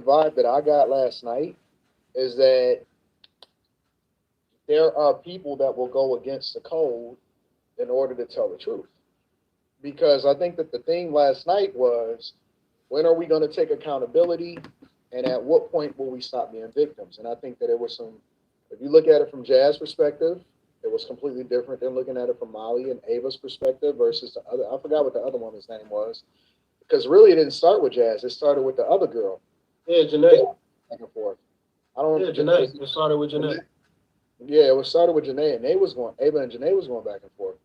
vibe that I got last night is that there are people that will go against the code in order to tell the truth. Because I think that the theme last night was, when are we going to take accountability, and at what point will we stop being victims? And I think that it was some, if you look at it from Jazz's perspective, it was completely different than looking at it from Molly and Ava's perspective versus the other. I forgot what the other woman's name was, because really it didn't start with Jazz. It started with the other girl. Yeah, Janae. Back and forth. I don't. Yeah, Janae. It started with Janae. Yeah, it was started with Janae, and they was going. Ava and Janae was going back and forth.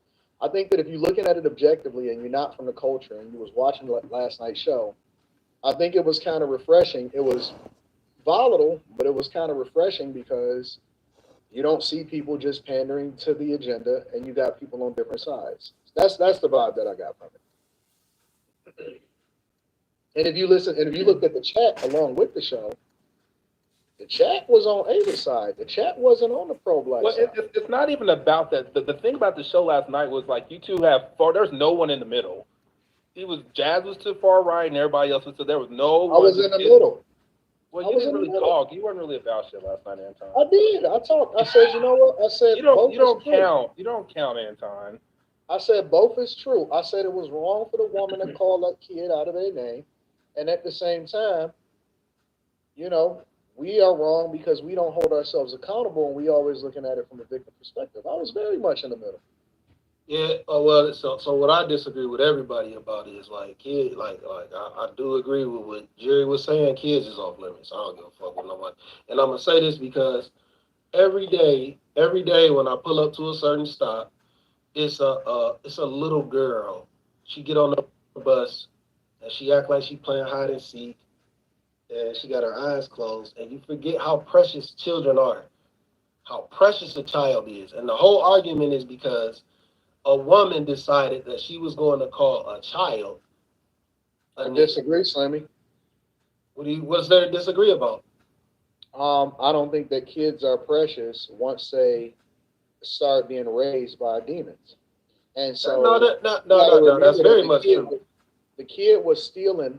I think that if you're looking at it objectively and you're not from the culture and you was watching last night's show, I think it was kind of refreshing. It was volatile, but it was kind of refreshing because you don't see people just pandering to the agenda, and you got people on different sides. That's the vibe that I got from it. And if you listen, and if you looked at the chat along with the show, the chat was on Ava's side. The chat wasn't on the pro-black Well, side. it's not even about that. The thing about the show last night was like you two have far. There's no one in the middle. Jazz was to far right, and everybody else was to. There was no. I was in the middle. Well, you didn't really talk. You weren't really about shit last night, Anton. I did. I talked. I said, you know what? I said You don't true. count. You don't count, Anton. I said both is true. I said it was wrong for the woman to call that kid out of their name, and at the same time, you know, we are wrong because we don't hold ourselves accountable, and we always looking at it from a victim perspective. I was very much in the middle. Yeah, well, so what I disagree with everybody about is like kid, I do agree with what Jerry was saying. Kids is off limits. I don't give a fuck with nobody. And I'm gonna say this because every day when I pull up to a certain stop, it's a little girl. She get on the bus and she act like she playing hide and seek, and she got her eyes closed, and you forget how precious children are, how precious a child is, and the whole argument is because a woman decided that she was going to call a child. I disagree, Slimmy. What's there to disagree about? I don't think that kids are precious once they start being raised by demons. And so no, that's very much true. The kid was stealing.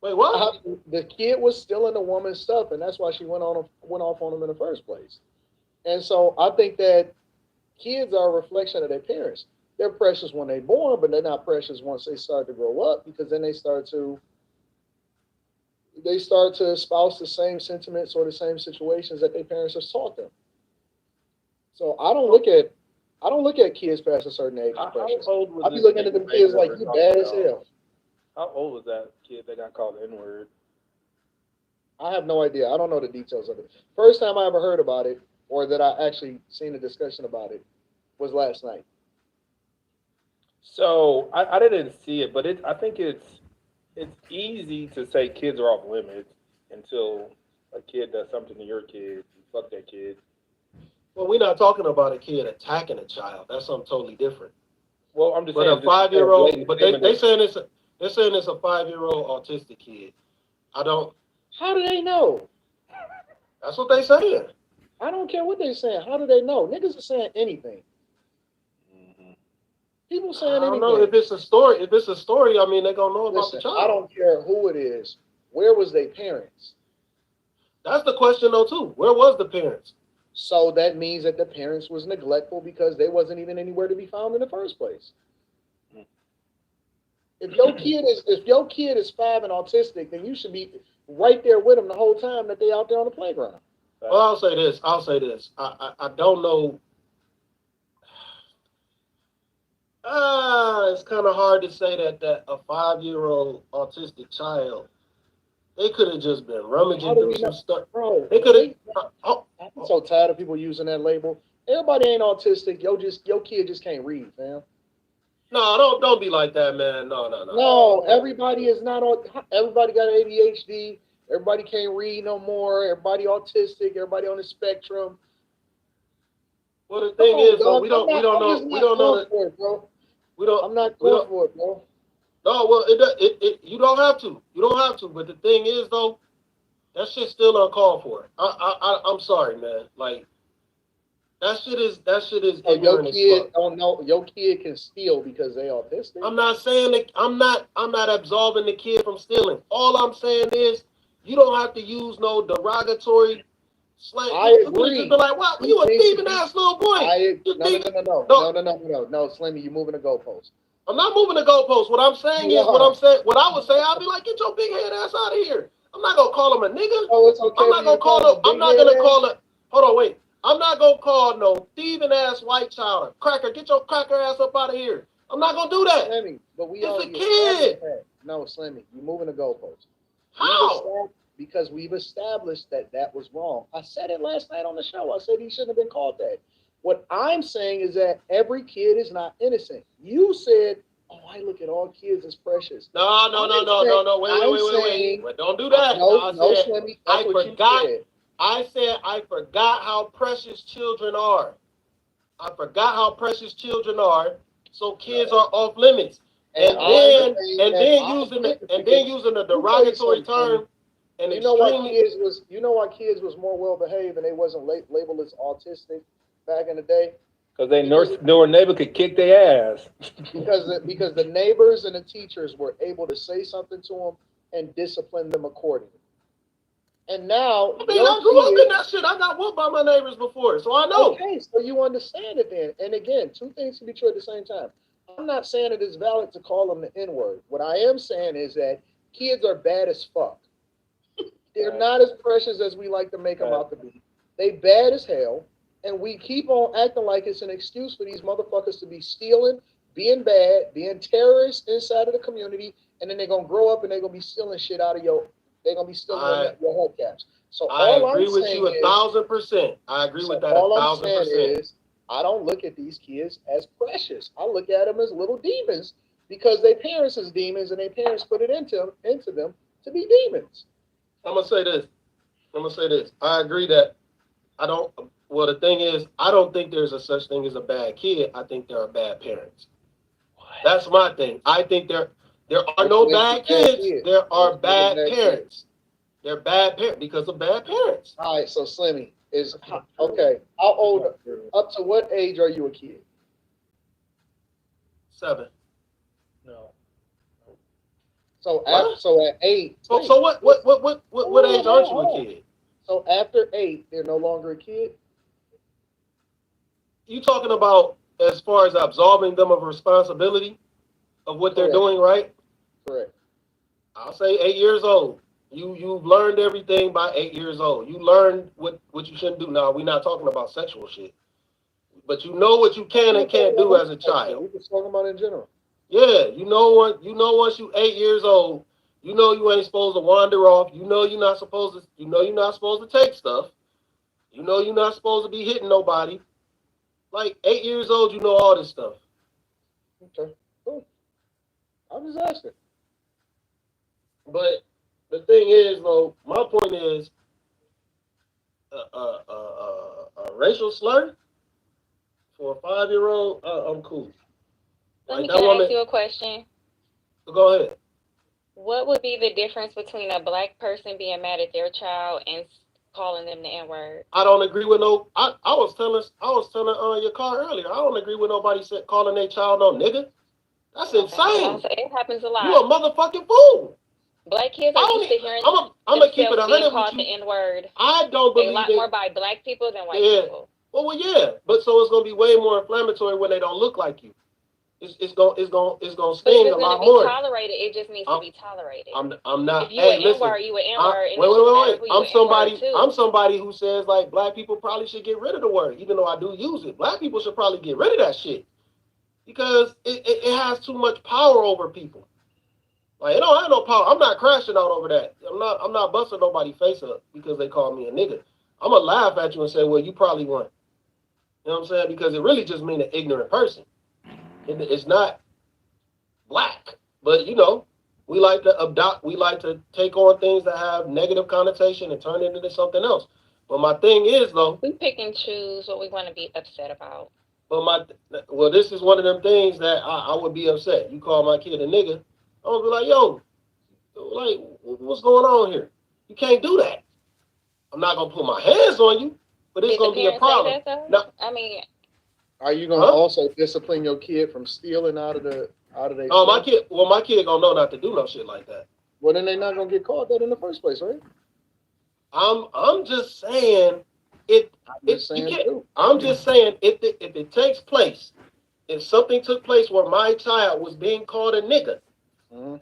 Wait, what? The kid was stealing the woman's stuff, and that's why she went off on him in the first place. And so I think that kids are a reflection of their parents. They're precious when they're born, but they're not precious once they start to grow up, because then they start to espouse the same sentiments or the same situations that their parents have taught them. So I don't look at kids past a certain age as precious. I be looking at them kids like, you bad as hell. How old was that kid that got called the N-word? I have no idea. I don't know the details of it. First time I ever heard about it, or that I actually seen a discussion about it, was last night. So I didn't see it, but I think it's easy to say kids are off limits until a kid does something to your kid. You fuck that kid. Well, we're not talking about a kid attacking a child. That's something totally different. Well, I'm just saying. But a 5-year-old, but they're saying it's a 5-year-old autistic kid. I don't. How do they know? That's what they saying. I don't care what they saying. How do they know? Niggas are saying anything. Mm-hmm. People saying anything. I don't know if it's a story. If it's a story, I mean, they're gonna know about the child. I don't care who it is. Where was their parents? That's the question, though, too. Where was the parents? So that means that the parents was neglectful because they wasn't even anywhere to be found in the first place. If your kid is 5 and autistic, then you should be right there with them the whole time that they out there on the playground. Well, I'll say this. I don't know. It's kind of hard to say that a 5-year-old autistic child, they could have just been rummaging through some stuff. Bro, they could have. I'm so tired of people using that label. Everybody ain't autistic. Your kid just can't read, fam. No, don't be like that, man. No. No, everybody is not. Everybody got ADHD. Everybody can't read no more. Everybody autistic. Everybody on the spectrum. Well, the thing is, though, we don't know that, bro. I'm not going for it, bro. No, well, you don't have to. You don't have to. But the thing is, though, that shit's still uncalled for. I'm sorry, man. Like, That shit is Oh, your ignorant as kid fuck. don't know. Your kid can steal because they autistic. I'm not saying that I'm not absolving the kid from stealing. All I'm saying is you don't have to use no derogatory slang. I You could just agree. be like, "What? You a thieving ass little boy? You No, thieving?" no, Slimmy, you moving the goalpost. I'm not moving the goalpost. What I'm saying You is, are. what I would say, I'll be like, "Get your big head ass out of here." I'm not gonna call him a nigga. Oh, it's okay I'm for not you gonna to call call him him. a I'm big not head gonna ass? call it. Hold on, wait. I'm not gonna call no thieving ass white child a cracker. Get your cracker ass up out of here. I'm not gonna do that. Slimmy, but we It's a already kid. established that. No, Slimmy, you moving the goalpost. How? Because we've established that that was wrong. I said it last night on the show. I said he shouldn't have been called that. What I'm saying is that every kid is not innocent. You said, "Oh, I look at all kids as precious." No. I'm Wait. saying- Well, don't do that. No, I no, said, Slimmy. I That's what forgot. you said. I forgot how precious children are. I forgot how precious children are. So kids are off limits. And then using a derogatory term and You know why extremely. kids was more well behaved and they wasn't labeled as autistic back in the day? Because their neighbor could kick their ass. Because the neighbors and the teachers were able to say something to them and discipline them accordingly. And now, I mean, I grew up in that shit. I got whooped by my neighbors before, so I know. Okay, so you understand it then. And again, two things can be true at the same time. I'm not saying it is valid to call them the N-word. What I am saying is that kids are bad as fuck. They're Right. not as precious as we like to make them out to be. They bad as hell, and we keep on acting like it's an excuse for these motherfuckers to be stealing, being bad, being terrorists inside of the community, and then they're gonna grow up and they're gonna be stealing shit out of they're gonna be stealing your hubcaps. So I all agree I'm with saying you is, 1,000%. I agree with that all I'm 1,000%. saying is, I don't look at these kids as precious. I look at them as little demons because their parents is demons and their parents put it into them to be demons. I'm gonna say this. I agree that I don't. Well, the thing is, I don't think there's a such thing as a bad kid. I think there are bad parents. That's my thing. I think there are no bad kids. There are bad parents. They're bad parents because of bad parents. All right, so Slimmy is okay. How old? Up to what age are you a kid? 7. No. So What? at 8. So what age aren't you a kid? So after 8, they're no longer a kid. You talking about as far as absolving them of responsibility of what they're Correct. doing, right? Correct. I'll say 8 years old. You've learned everything by 8 years old. You learned what you shouldn't do. Now we're not talking about sexual shit, but you know what you can and can't do as a child. We're just talking about in general. Yeah, once you 8 years old, you know you ain't supposed to wander off. You know you're not supposed to take stuff. You know you're not supposed to be hitting nobody. Like 8 years old, you know all this stuff. Okay, cool. I'm just asking. But the thing is, though, my point is, a racial slur for a 5-year-old, I'm cool. Let me Like, that ask you a question. Go ahead. What would be the difference between a black person being mad at their child and calling them the N-word? I don't agree with no. I was telling your car earlier. I don't agree with nobody calling their child no nigga. That's insane. It happens a lot. You a motherfucking fool. Black kids are used to hearing I'm gonna keep it themselves 100 being called with the you. N-word I don't believe a lot more by black people than white people. Well, yeah, but so it's gonna be way more inflammatory when they don't look like you. It's gonna But if sting it's a lot gonna be more. tolerated, it just needs to be tolerated. I'm not. If you Hey, an listen. N-word, you an N-word. Wait. I'm somebody who says like black people probably should get rid of the word, even though I do use it. Black people should probably get rid of that shit because it has too much power over people. Like it don't have no power. I'm not crashing out over that. I'm not busting nobody's face up because they call me a nigga. I'm gonna laugh at you and say, well, you probably won. You know what I'm saying? Because it really just means an ignorant person. It's not black, but we like to take on things that have negative connotation and turn it into something else. But my thing is though, we pick and choose what we want to be upset about. But this is one of them things that I would be upset. You call my kid a nigga, I would be like, yo, what's going on here? You can't do that. I'm not gonna put my hands on you, but it's Did the gonna be a parents say problem. that though? No. I mean, Are you gonna Huh? also discipline your kid from stealing out of their Oh, my stuff? kid gonna know not to do no shit like that. Well, then they're not gonna get caught that in the first place, right? I'm just saying it. I'm It just you saying can't. too. I'm just saying if it takes place, if something took place where my child was being called a nigga, Mhm.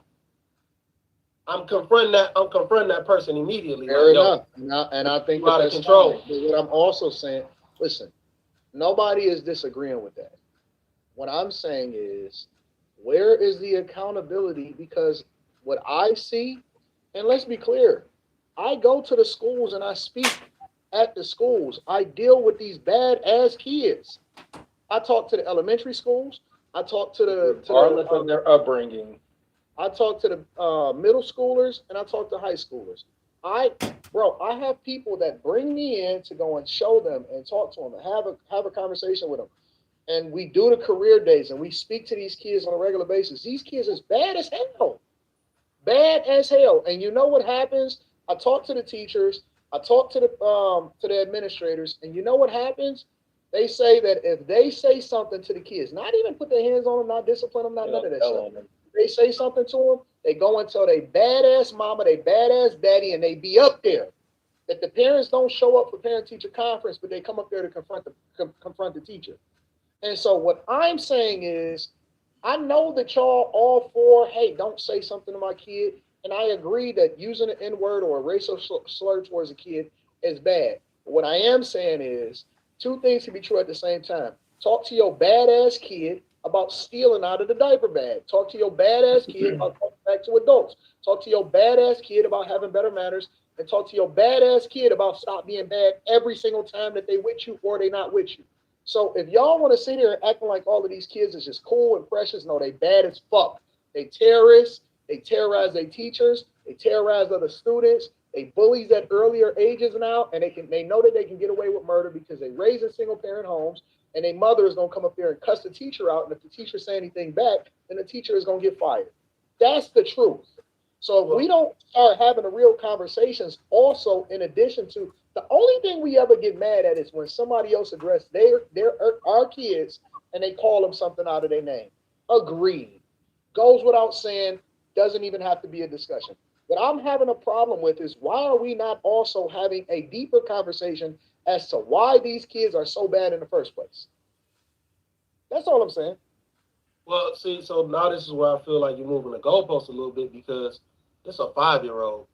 I'm confronting that person immediately. Fair Like, yo, enough, and I think you out of that's control. fine. But what I'm also saying, listen, nobody is disagreeing with that. What I'm saying is, where is the accountability? Because what I see, and let's be clear, I go to the schools and I speak at the schools. I deal with these bad ass kids. I talk to the elementary schools. I talk to regardless of their upbringing. I talk to the middle schoolers and I talk to high schoolers. I have people that bring me in to go and show them and talk to them and have a conversation with them. And we do the career days and we speak to these kids on a regular basis. These kids is bad as hell. And you know what happens? I talk to the teachers, I talk to the administrators, and you know what happens? They say that if they say something to the kids, not even put their hands on them, not discipline them, not They none of don't that tell stuff. on them. They say something to them, they go and tell they badass mama, they badass daddy, and they be up there. That the parents don't show up for parent-teacher conference, but they come up there to confront the teacher. And so what I'm saying is, I know that y'all all for, hey, don't say something to my kid, and I agree that using an N-word or a racial slur towards a kid is bad. But what I am saying is, two things can be true at the same time. Talk to your badass kid about stealing out of the diaper bag. Talk to your badass kid about going back to adults. Talk to your badass kid about having better manners, and talk to your badass kid about stop being bad every single time that they with you or they not with you. So if y'all want to sit here and acting like all of these kids is just cool and precious, no, they bad as fuck. They terrorists. They terrorize their teachers. They terrorize other students. They bullies at earlier ages now, and they know that they can get away with murder because they raise in single parent homes, and their mother is gonna come up there and cuss the teacher out, and if the teacher say anything back, then the teacher is gonna get fired. That's the truth. So if we don't start having the real conversations, also in addition to the only thing we ever get mad at is when somebody else address our kids and they call them something out of their name. Agreed. Goes without saying, doesn't even have to be a discussion. What I'm having a problem with is why are we not also having a deeper conversation as to why these kids are so bad in the first place? That's all I'm saying. Well, see, so now this is where I feel like you're moving the goalpost a little bit because it's a 5-year-old.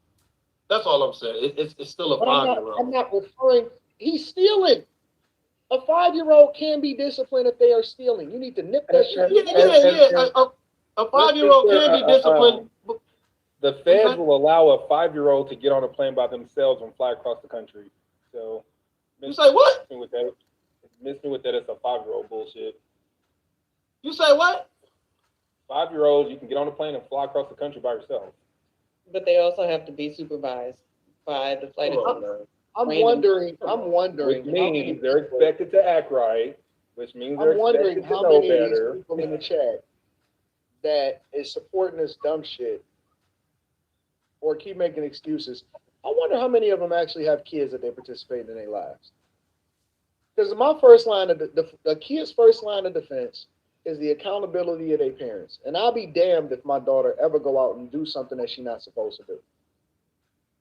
That's all I'm saying. It's still a But 5-year-old. I'm not referring, he's stealing. A 5-year-old can be disciplined if they are stealing. You need to nip that shit. Yeah. A 5-year-old can be disciplined. The feds will allow a 5-year-old to get on a plane by themselves and fly across the country. So You say what? Miss me with that. It's a 5-year-old bullshit. You say what? 5-year-olds, you can get on a plane and fly across the country by yourself. But they also have to be supervised by the flight attendant. I'm Random. wondering. Which means they're expected to act right, which means they're I'm wondering expected to how know many of these better. people in the chat that is supporting this dumb shit or keep making excuses. I wonder how many of them actually have kids that they participate in their lives. Because my first line of the kid's first line of defense is the accountability of their parents. And I'll be damned if my daughter ever go out and do something that she's not supposed to do.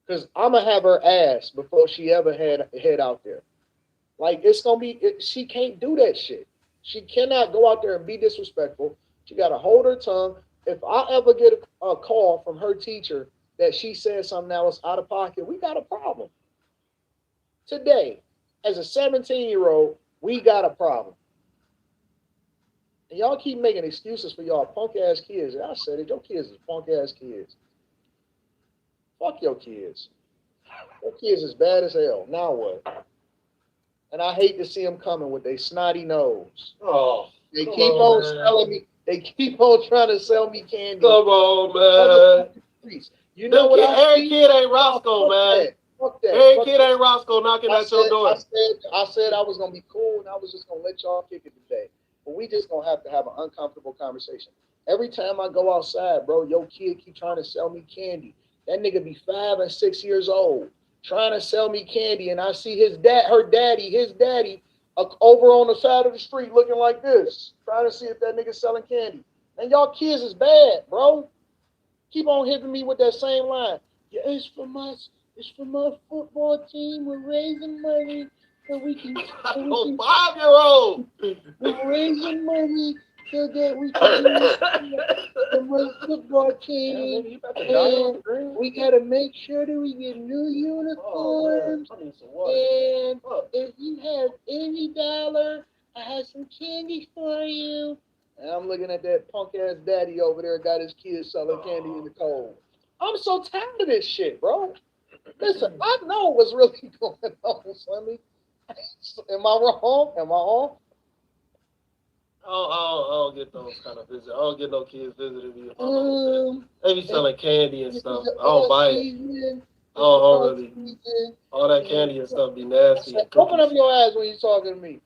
Because I'm going to have her ass before she ever head out there. Like, it's going to be, she can't do that shit. She cannot go out there and be disrespectful. She got to hold her tongue. If I ever get a call from her teacher that she said something that was out of pocket, we got a problem. Today, as a 17-year-old, we got a problem. And y'all keep making excuses for y'all punk-ass kids. I said it, your kids is punk-ass kids. Fuck your kids. Your kids is bad as hell. Now what? And I hate to see them coming with their snotty nose. Oh, They come keep on, on man. selling me. They keep on trying to sell me candy. Come on, man. You know what Every kid ain't Roscoe, man. Fuck that. Every Fuck kid that. ain't Roscoe knocking at your door. I said I was gonna be cool and I was just gonna let y'all kick it today. But we just gonna have to have an uncomfortable conversation. Every time I go outside, bro, your kid keep trying to sell me candy. That nigga be 5 and 6 years old. trying to sell me candy, and I see his daddy, over on the side of the street looking like this, trying to see if that nigga's selling candy. And y'all kids is bad, bro. Keep on hitting me with that same line. Yeah, it's for my football team. We're raising money so we can. So we can 5-year-old. we're raising money so that we can do my football team. And we gotta make sure that we get new uniforms. And if you have any dollar, I have some candy for you. And I'm looking at that punk ass daddy over there, got his kids selling candy in the cold. I'm so tired of this shit, bro. Listen, I know what's really going on, Slimmy. Am I wrong? Am I wrong? I don't get those kind of visits. I don't get no kids visiting me. They be selling candy and stuff. I don't buy it. I don't really. All that candy and stuff be nasty. Open up your eyes when you're talking to me.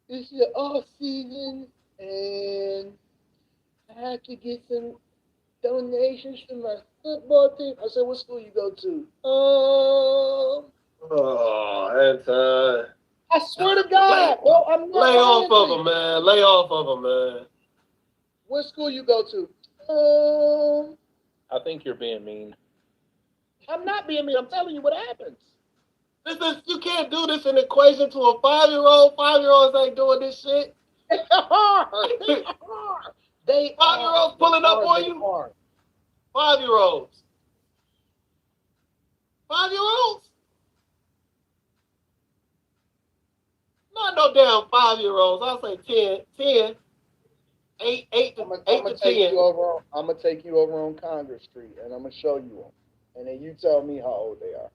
It's your off season, and I have to get some donations to my football team. I said, what school you go to? Anton. I swear to God, bro, I'm not. Lay off of them, man. Lay off of them, man. What school you go to? I think you're being mean. I'm not being mean. I'm telling you what happens. You can't do this in equation to a 5-year-old. 5-year-olds ain't doing this shit. They are. They are. They 5-year-olds pulling up on you. 5-year-olds. 5-year-olds? Not no damn 5-year-olds. I'll say 10. 8 to 10. I'm gonna take you over on Congress Street, and I'm gonna show you them, and then you tell me how old they are.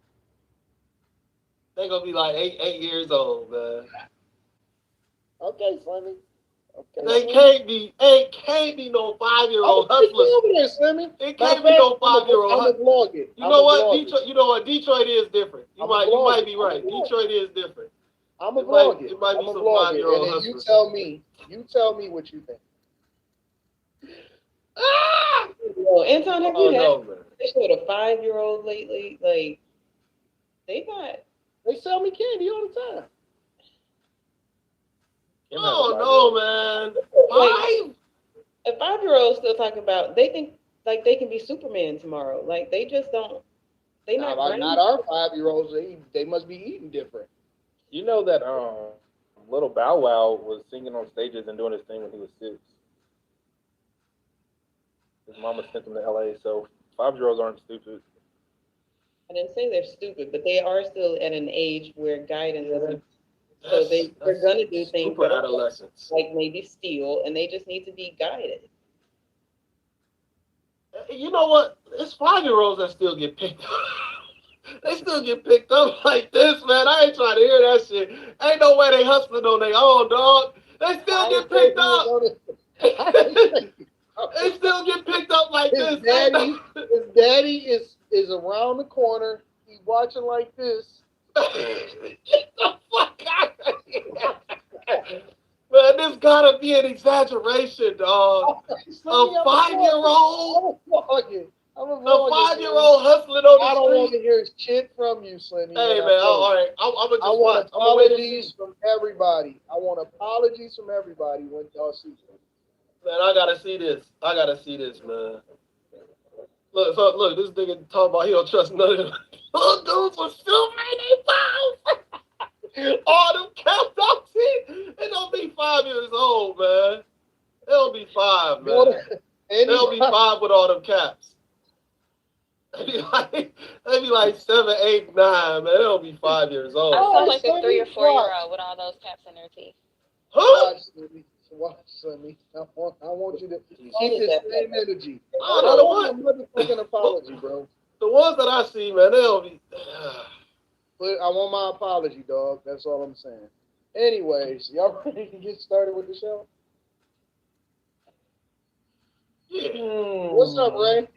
They gonna be like 8 years old, man. Okay, Slimmy. Okay. They can't be no 5-year-old hustlers. Over there, Slimmy. It can't be no 5-year-old. I'm gonna vlog it. You know what? Detroit is different. You might be right. Detroit is different. I'm gonna vlog it. It might be I'm some gonna vlog it, 5-year-old and then hustlers. you tell me what you think. Well, Anton, have you had man. with a 5-year-old lately? Like, They sell me candy all the time. No, man. like, a 5-year-old still talking about, they think like they can be Superman tomorrow. Like, they just don't. They not our 5-year-olds. They must be eating different. You know that little Bow Wow was singing on stages and doing his thing when he was 6. His mama sent him to LA, so 5-year-olds aren't stupid. I didn't say they're stupid, but they are still at an age where guidance isn't. So they're gonna do things super adolescents. like maybe steal, and they just need to be guided. You know what? It's 5-year-olds that still get picked up. They still get picked up like this, man. I ain't trying to hear that shit. Ain't no way they hustling on their own, dog. They still get picked up. They still get picked up like His this. daddy is around the corner. He's watching like this. Get the fuck out of here. Man, this gotta be an exaggeration, dog. A 5-year-old? I'm a A 5-year-old hustling on the I don't want street? to hear shit from you, Slimmy. Hey, man, all right. I'm gonna just I want watch. I'm gonna wait and apologies see. from everybody. I want apologies from everybody when y'all see it. Man, I gotta see this. Man. Look, this nigga talking about he don't trust none of them. Those dudes were still making files. All them caps out see, they don't be 5 years old, man. They don't be 5, man. They don't be 5 with all them caps. They be like 7, 8, 9, man. They don't be 5 years old. I sound like a Slimmy, 3 or 4-year-old with all those caps in their teeth. Huh? Watch, Slimmy. I want you to keep All the that same energy. I don't know want a motherfucking apology, bro. The ones that I see, man, they don't be. But I want my apology, dog. That's all I'm saying. Anyways, y'all ready to get started with the show? Yeah. What's up, Ray?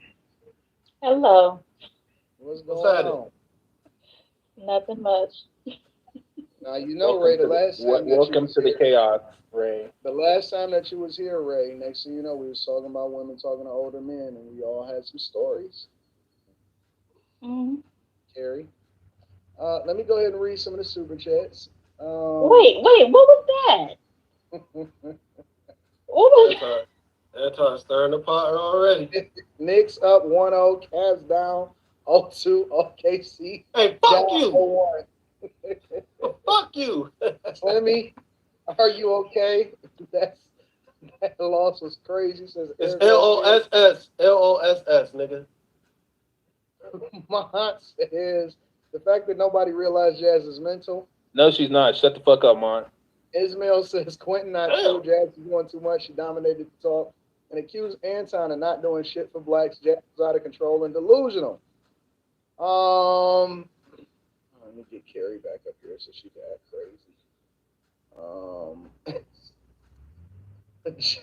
Hello. What's What's going happening? on? Nothing much. Now you know, Ray. Welcome to the chaos, Ray. The last time that you was here, Ray. Next thing you know, we was talking about women talking to older men, and we all had some stories. Mm-hmm. Carrie. Let me go ahead and read some of the super chats. Wait, what was that? What was Anton stirring the pot already. Knicks up 1-0, Cavs down 0-2, OKC Hey, down fuck you! 0-1. Fuck you! Slimmy, are you okay? That loss was crazy. Says It's Eric Lopez. LOSS, nigga. Mont says the fact that nobody realized Jazz is mental. No, she's not. Shut the fuck up, Mon. Ismail says Quentin not Damn. true. Jazz is doing too much. She dominated the talk and accused Anton of not doing shit for blacks. Jazz was out of control and delusional. Let me get Carrie back up here so she can act crazy.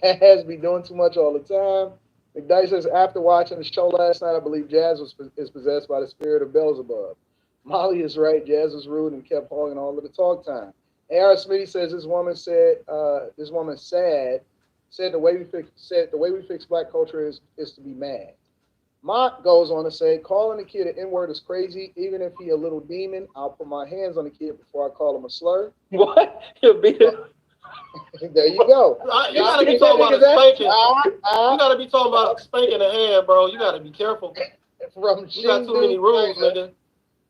Jazz be doing too much all the time. McDyess says after watching the show last night, I believe Jazz is possessed by the spirit of Beelzebub. Molly is right. Jazz was rude and kept hogging all of the talk time. A.R. Smitty says this woman said the way we fix black culture is to be mad. Mont goes on to say, calling a kid an N-word is crazy. Even if he a little demon, I'll put my hands on the kid before I call him a slur. What? You'll beat it. There you go. You gotta be talking about a spanking. You From gotta be talking about a spanking the hand, bro. You gotta be careful. You got too many rules, nigga.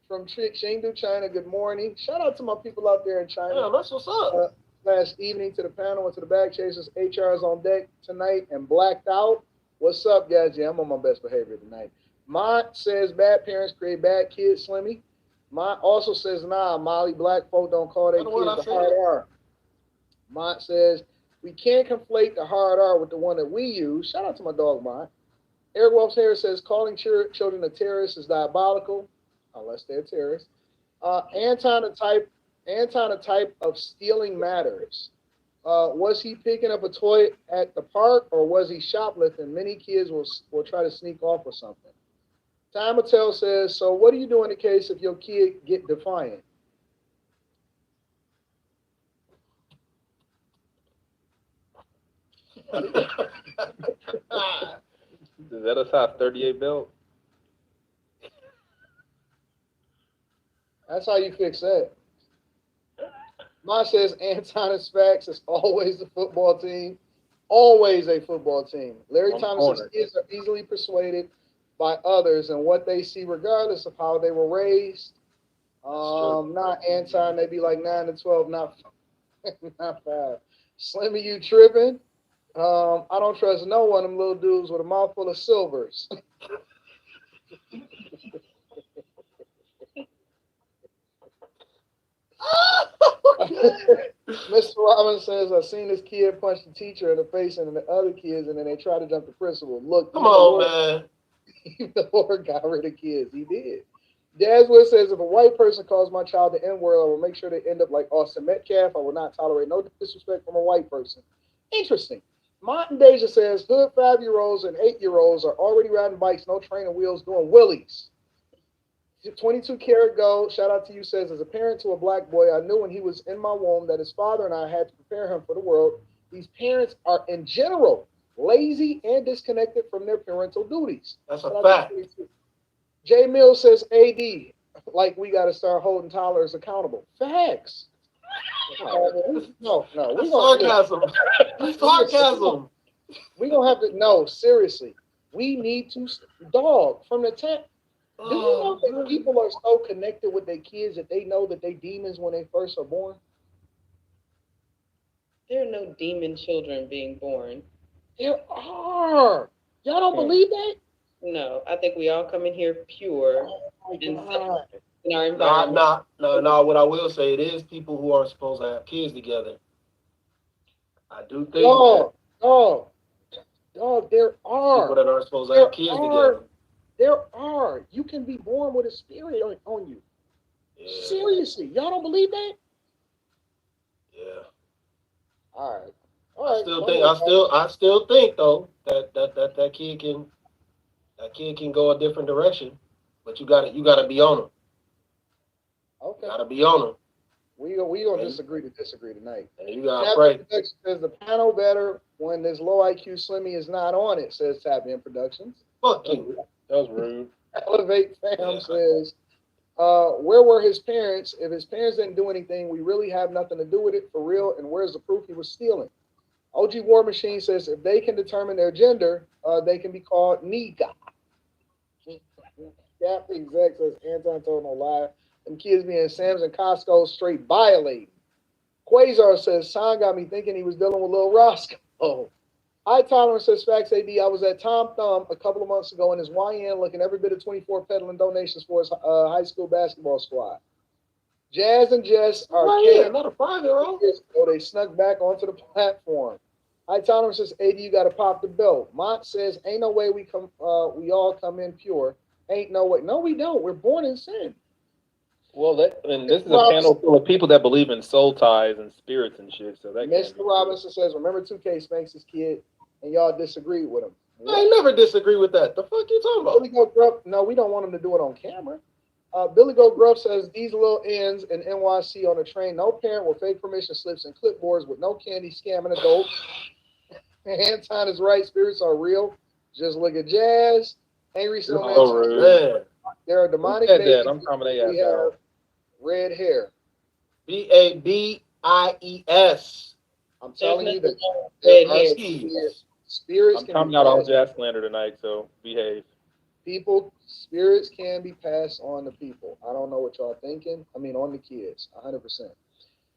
From Chengdu, China, good morning. Shout out to my people out there in China. Yeah, that's what's up. Last evening to the panel and to the back chasers. HR is on deck tonight and blacked out. What's up, guys? Yeah, I'm on my best behavior tonight. Mont says bad parents create bad kids, Slimmy. Mont also says, nah, Molly, black folk don't call their That's what kids the I hard said. R. Mont says, we can't conflate the hard R with the one that we use. Shout out to my dog, Mont. Eric Wolf's Harris says, calling children a terrorist is diabolical, unless they're terrorists. Anton, a type of stealing matters. Was he picking up a toy at the park or was he shoplifting? Many kids will try to sneak off or something. Time Mattel says, so what do you do in the case if your kid get defiant? Is that a size 38 belt? That's how you fix that. Ma says Anton is facts. It's always the football team. Always a football team. Larry On Thomas says corner. kids are easily persuaded by others and what they see regardless of how they were raised. Not Anton, they be like 9 to 12, not 5. Slimmy, you tripping? I don't trust no one of them little dudes with a mouthful of silvers. Mr. Robbins says, I've seen this kid punch the teacher in the face and the other kids, and then they try to jump the principal. Look, Come on, man. the Lord got rid of kids. He did. Jaswood says, if a white person calls my child the N-word, I will make sure they end up like Austin Metcalf. I will not tolerate no disrespect from a white person. Interesting. Martin Deja says, hood 5-year-olds and 8-year-olds are already riding bikes, no training wheels, doing willies. 22 Karat Gold, shout out to you, says, as a parent to a black boy, I knew when he was in my womb that his father and I had to prepare him for the world. These parents are, in general, lazy and disconnected from their parental duties. That's Shout a out to fact. 22. J. Mills says, AD, like we got to start holding toddlers accountable. Facts. No, That's we gonna, sarcasm. That's sarcasm. we gonna have to, no, seriously. We need to, dog, from the time. Do you know that people are so connected with their kids that they know that they demons when they first are born? There are no demon children being born. There are. Y'all don't believe that? No, I think we all come in here pure Oh my in God. our environment. No. What I will say, it is people who aren't supposed to have kids together. I do think Dog, there people are. that aren't supposed to have kids together. There are. You can be born with a spirit on you. Yeah. Seriously. Y'all don't believe that? Yeah. All right. I still think though that kid can go a different direction, but you gotta be on him. Okay. Gotta be on him, We gonna disagree to disagree tonight. and you gotta Tap pray. In Productions says the panel better when this low IQ Slimmy is not on it, says Tap In Productions. Fuck you. That was rude. Elevate Fam Yeah. says Where were his parents? If his parents didn't do anything, we really have nothing to do with it for real. And where's the proof he was stealing? OG War Machine says if they can determine their gender, they can be called nigga. Gap exec says Anton told no lie. Them kids being Sam's and Costco straight violating. Quasar says Son got me thinking he was dealing with Lil Roscoe. High Tolerance says Facts AD. I was at Tom Thumb a couple of months ago in his YN looking every bit of 24 peddling donations for his high school basketball squad. Jazz and Jess are not a 5-year-old. so they snuck back onto the platform. High Tolerance says AD, you got to pop the belt. Mont says ain't no way we all come in pure. Ain't no way. No, we don't. We're born in sin. Well, and this is a panel full of people that believe in soul ties and spirits and shit. So that Mr. Robinson says, remember 2K spanks his kid, and y'all disagreed with him. I ain't never disagree with that. The fuck you talking about? Billy Goat Gruff, no, we don't want him to do it on camera. Billy Goat Gruff says, these little ends in NYC on the train, no parent with fake permission slips and clipboards with no candy scamming adults. Anton is right, spirits are real. Just look at Jazz. Angry Snowman. Man. There are demonic Who said babies. that? I'm coming to We you. have red hair. BABIES. I'm telling you that Red there are hair. spirits I'm can coming be out all passed. jazz slander tonight, so behave. Spirits can be passed on to people. I don't know what y'all thinking. I mean, on the kids, 100%.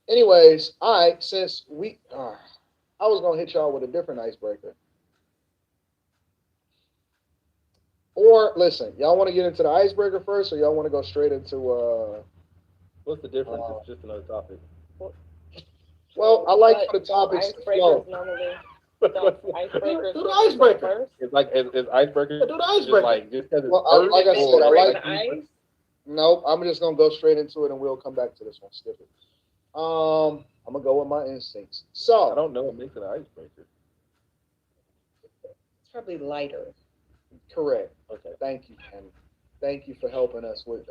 Anyways, all right, since I was going to hit y'all with a different icebreaker. Or, listen, y'all want to get into the icebreaker first, or y'all want to go straight into, What's the difference? It's just another topic. well, I like for the topics to flow. Icebreakers normally. Do Icebreakers the icebreaker. first. It's like it's icebreaker. Do the Just icebreaker. like just because it's Well, like I first said, I or- like- Ice. Nope, I'm just going to go straight into it, and we'll come back to this one. Skip it. I'm going to go with my instincts. I So, don't know what makes it an icebreaker. It's probably lighter. correct. Okay. Thank you, Ken. Thank you for helping us with,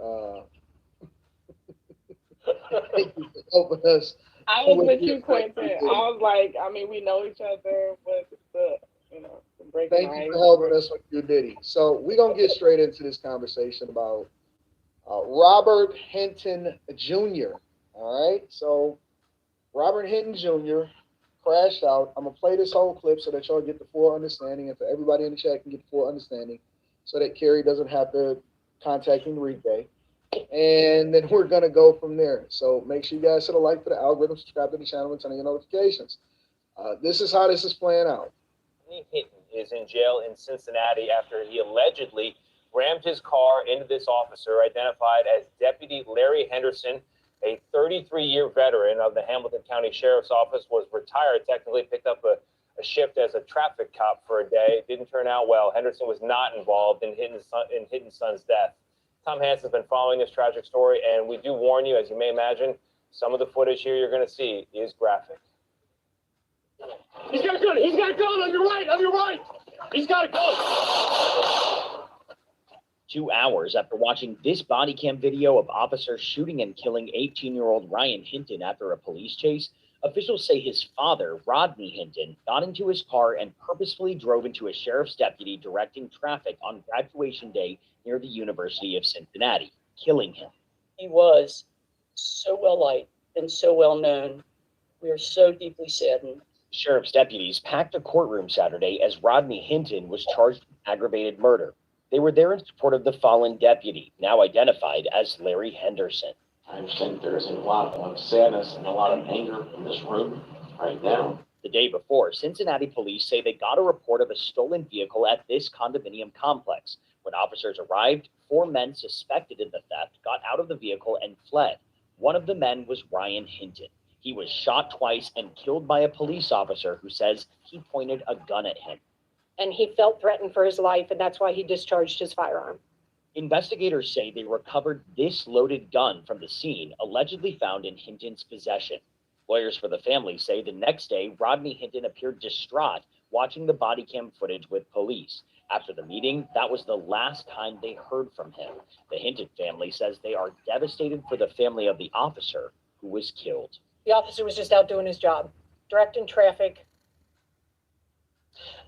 thank you for helping us. I was with you, Quentin. I was like, I mean, we know each other, but the breaking Thank ice. you for helping us with your ditty. So we're going to get straight into this conversation about Robert Hinton Jr. All right. So Robert Hinton Jr. crashed out. I'm going to play this whole clip so that y'all get the full understanding and for everybody in the chat can get the full understanding so that Carrie doesn't have to contact Enrique. And then we're going to go from there. So make sure you guys hit a like for the algorithm, subscribe to the channel, and turn on your notifications. This is how this is playing out. Hinton is in jail in Cincinnati after he allegedly rammed his car into this officer identified as Deputy Larry Henderson, a 33-year veteran of the Hamilton County Sheriff's Office, was retired, technically picked up a shift as a traffic cop for a day. It didn't turn out well. Henderson was not involved in Hinton's son's death. Tom Hansen's been following this tragic story, and we do warn you, as you may imagine, some of the footage here you're going to see is graphic. He's got a gun. He's got a gun on your right. On your right. He's got a gun. 2 hours after watching this body cam video of officers shooting and killing 18-year-old Ryan Hinton after a police chase, officials say his father, Rodney Hinton, got into his car and purposefully drove into a sheriff's deputy directing traffic on graduation day near the University of Cincinnati, killing him. He was so well liked and so well known. We are so deeply saddened. Sheriff's deputies packed a courtroom Saturday as Rodney Hinton was charged with aggravated murder. They were there in support of the fallen deputy, now identified as Larry Henderson. I understand there's a lot of sadness and a lot of anger in this room right now. The day before, Cincinnati police say they got a report of a stolen vehicle at this condominium complex. When officers arrived, 4 men suspected in the theft got out of the vehicle and fled. One of the men was Ryan Hinton. He was shot twice and killed by a police officer who says he pointed a gun at him. And he felt threatened for his life, and that's why he discharged his firearm. Investigators say they recovered this loaded gun from the scene, allegedly found in Hinton's possession. Lawyers for the family say the next day, Rodney Hinton appeared distraught watching the body cam footage with police. After the meeting, that was the last time they heard from him. The Hinton family says they are devastated for the family of the officer who was killed. The officer was just out doing his job, directing traffic.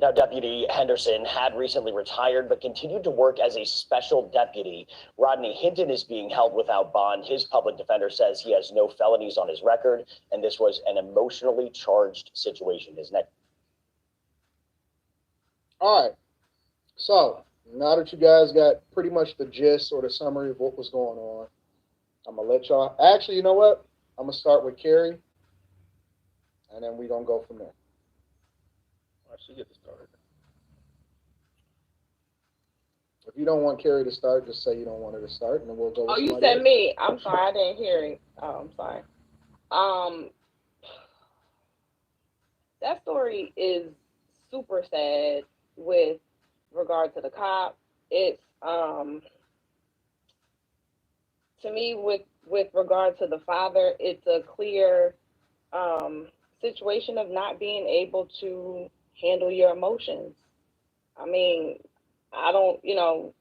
Now, Deputy Henderson had recently retired, but continued to work as a special deputy. Rodney Hinton is being held without bond. His public defender says he has no felonies on his record, and this was an emotionally charged situation. His next. All right. So now that you guys got pretty much the gist or the summary of what was going on, I'm gonna let y'all. Actually, you know what? I'm gonna start with Carrie, and then we're gonna go from there. She gets started. If you don't want Carrie to start, just say you don't want her to start, and then we'll go with Oh, you somebody said else. me. I'm sorry, I didn't hear it. Oh, I'm sorry. That story is super sad with regard to the cop. It's to me with regard to the father, it's a clear situation of not being able to handle your emotions. I mean, I don't know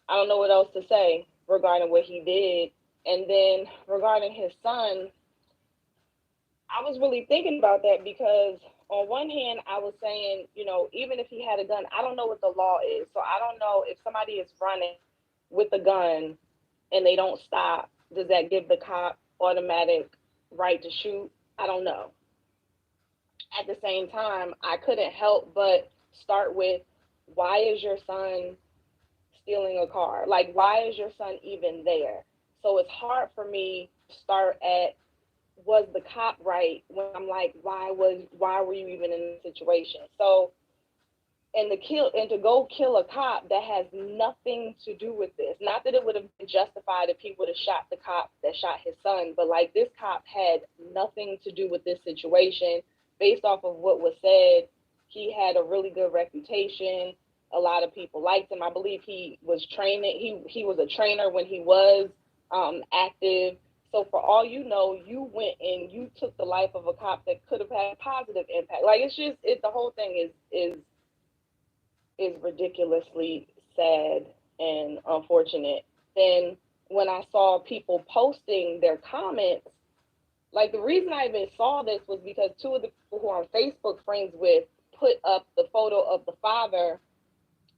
what else to say regarding what he did. And then regarding his son, I was really thinking about that because on one hand, I was saying, even if he had a gun, I don't know what the law is. So I don't know if somebody is running with a gun and they don't stop, does that give the cop automatic right to shoot? I don't know. At the same time, I couldn't help but start with, why is your son stealing a car? Like, why is your son even there? So it's hard for me to start at, was the cop right, when I'm like, why were you even in this situation? So, and to go kill a cop that has nothing to do with this. Not that it would have been justified if he would have shot the cop that shot his son, but like, this cop had nothing to do with this situation. Based off of what was said, he had a really good reputation. A lot of people liked him. I believe he was training. He was a trainer when he was active. So for all you know, you went and you took the life of a cop that could have had a positive impact. Like, the whole thing is ridiculously sad and unfortunate. Then when I saw people posting their comments, like, the reason I even saw this was because two of the people who I'm Facebook friends with put up the photo of the father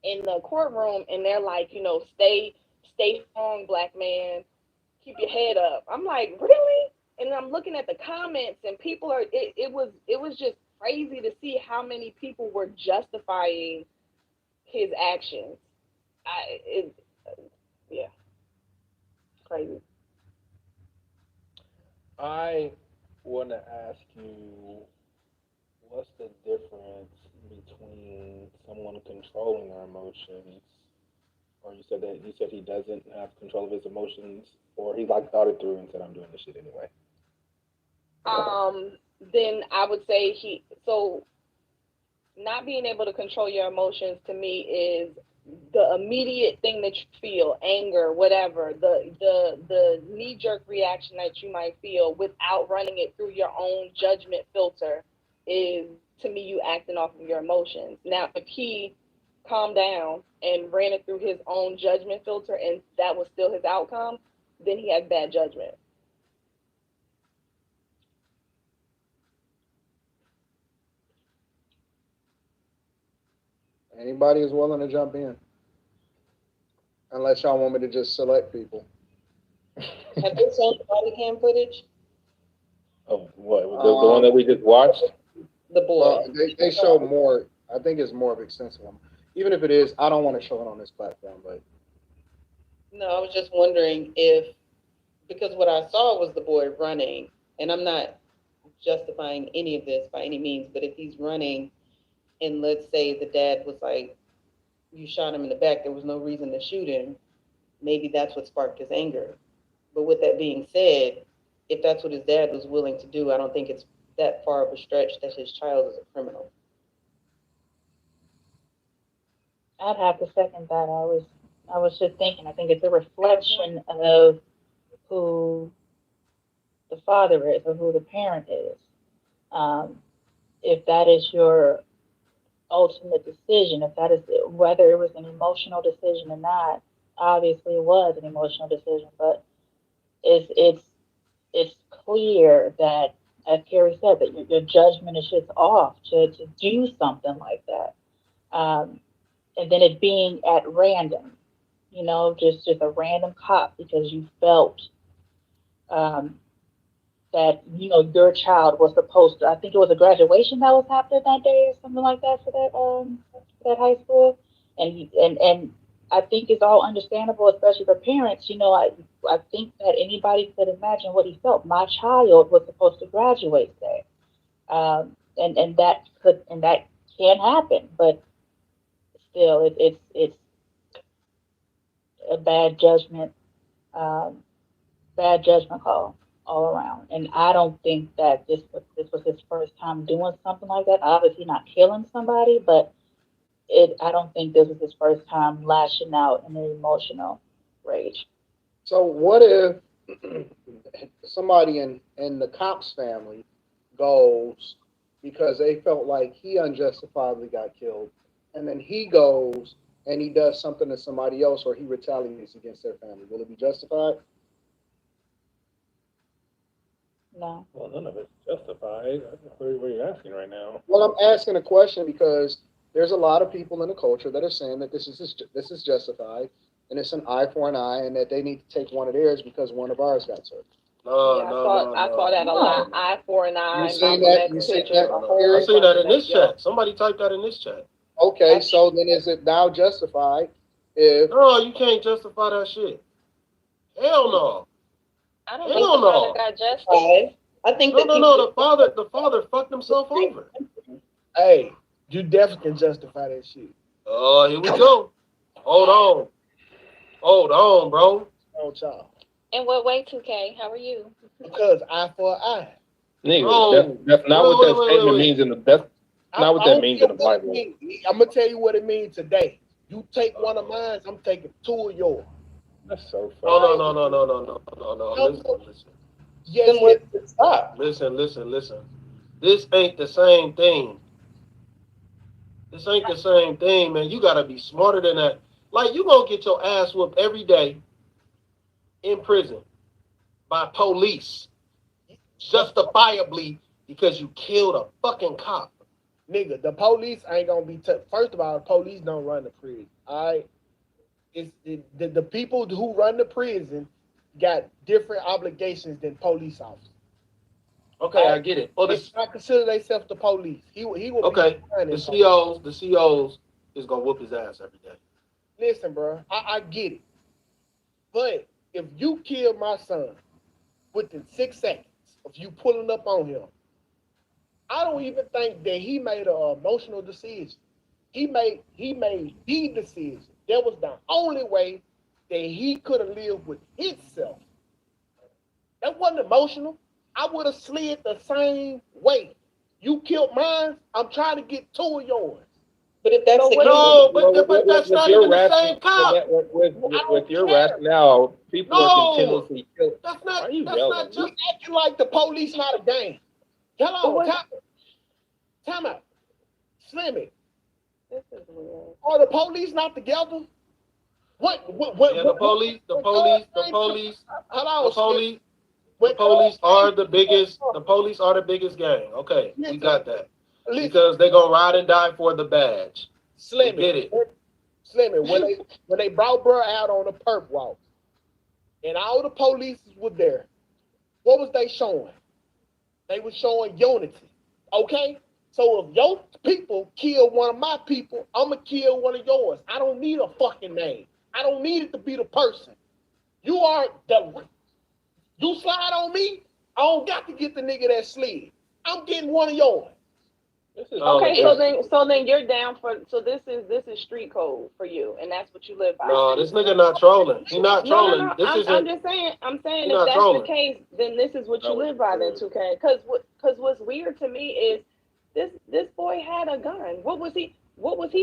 in the courtroom, and they're like, stay strong, black man, keep your head up. I'm like, really? And I'm looking at the comments, and people are. It was just crazy to see how many people were justifying his actions. Yeah, crazy. I want to ask you, what's the difference between someone controlling their emotions, or you said he doesn't have control of his emotions, or he thought it through and said, I'm doing this shit anyway? Then I would say not being able to control your emotions to me is the immediate thing that you feel, anger, whatever, the knee-jerk reaction that you might feel without running it through your own judgment filter is, to me, you acting off of your emotions. Now, if he calmed down and ran it through his own judgment filter and that was still his outcome, then he has bad judgment. Anybody is willing to jump in, unless y'all want me to just select people. Have they shown the body cam footage? Of what? The one that we just watched? The boy. Well, they show more. I think it's more of an extensive one. Even if it is, I don't want to show it on this platform, but. No, I was just wondering because what I saw was the boy running, and I'm not justifying any of this by any means, but if he's running and let's say the dad was like, you shot him in the back, there was no reason to shoot him, maybe that's what sparked his anger. But with that being said, if that's what his dad was willing to do, I don't think it's that far of a stretch that his child is a criminal. I'd have to second that. I was just thinking, I think it's a reflection of who the father is or who the parent is. If that is your ultimate decision, if that is whether it was an emotional decision or not, obviously it was an emotional decision, but it's clear that as Carrie said, that your judgment is just off to do something like that. And then it being at random, just a random cop because you felt um, that, your child was supposed to, I think it was a graduation that was happening that day or something like that for that high school. And I think it's all understandable, especially for parents. I think that anybody could imagine what he felt. My child was supposed to graduate today. And that can happen, but still, it's a bad judgment call all around. And I don't think that this was his first time doing something like that. Obviously, not killing somebody, but I don't think this was his first time lashing out in an emotional rage. So what if somebody in the cop's family goes because they felt like he unjustifiably got killed, and then he goes and he does something to somebody else or he retaliates against their family? Will it be justified? No. Well, none of it's justified. What are you asking right now? Well, I'm asking a question because there's a lot of people in the culture that are saying that this is justified and it's an eye for an eye and that they need to take one of theirs because one of ours got served. I saw that a lot. Eye for an eye. You seen that? You seen that? I seen that in this chat. Somebody typed that in this chat. Okay, so then is it now justified if... No, you can't justify that shit. Hell no. I don't think the father got justice. I think No. The father fucked himself over. Hey, you definitely can justify that shit. Oh, here we go. Hold on, bro. Oh, child. In what way, 2K? How are you? Because eye for eye. Nigga, that's not what that statement means in the best. Not what that means in the Bible. I'm gonna tell you what it means today. You take one of mine, I'm taking two of yours. That's so funny. No. Listen. Yes, stop. Listen. This ain't the same thing. This ain't the same thing, man. You gotta be smarter than that. Like, you gonna get your ass whooped every day in prison by police, justifiably because you killed a fucking cop. Nigga, the police ain't gonna be first of all, the police don't run the prison. All right, it's the people who run the prison got different obligations than police officers. Okay, I get it. Well, they not consider themselves the police. He will okay. Be the COs is gonna whoop his ass every day. Listen, bro, I get it, but if you kill my son within 6 seconds of you pulling up on him, I don't even think that he made an emotional decision. He made the decision. That was the only way that he could have lived with himself. That wasn't emotional. I would have slid the same way. You killed mine, I'm trying to get two of yours. But if that's the case, but that's not even the same cop. With your rationale, people are continuously killing. That's not just acting like the police not a game. Hello, time out. Slimmy. This is weird. Are the police not together? What? The police are the biggest. The police are the biggest gang. Okay, we got that. Because they're gonna ride and die for the badge. Slimmy, get it. Slimmy, when they brought bro out on the perp walk, and all the police were there, what was they showing? They were showing unity. Okay? So if your people kill one of my people, I'm gonna kill one of yours. I don't need a fucking name. I don't need it to be the person. You slide on me, I don't got to get the nigga that slid. I'm getting one of yours. Okay, so then you're down for this is street code for you, and that's what you live by. No, this nigga not trolling. He not trolling. No. I'm just saying. I'm saying if that's the case, then this is what you live by. Then 2K. Because what's weird to me is this boy had a gun. What was he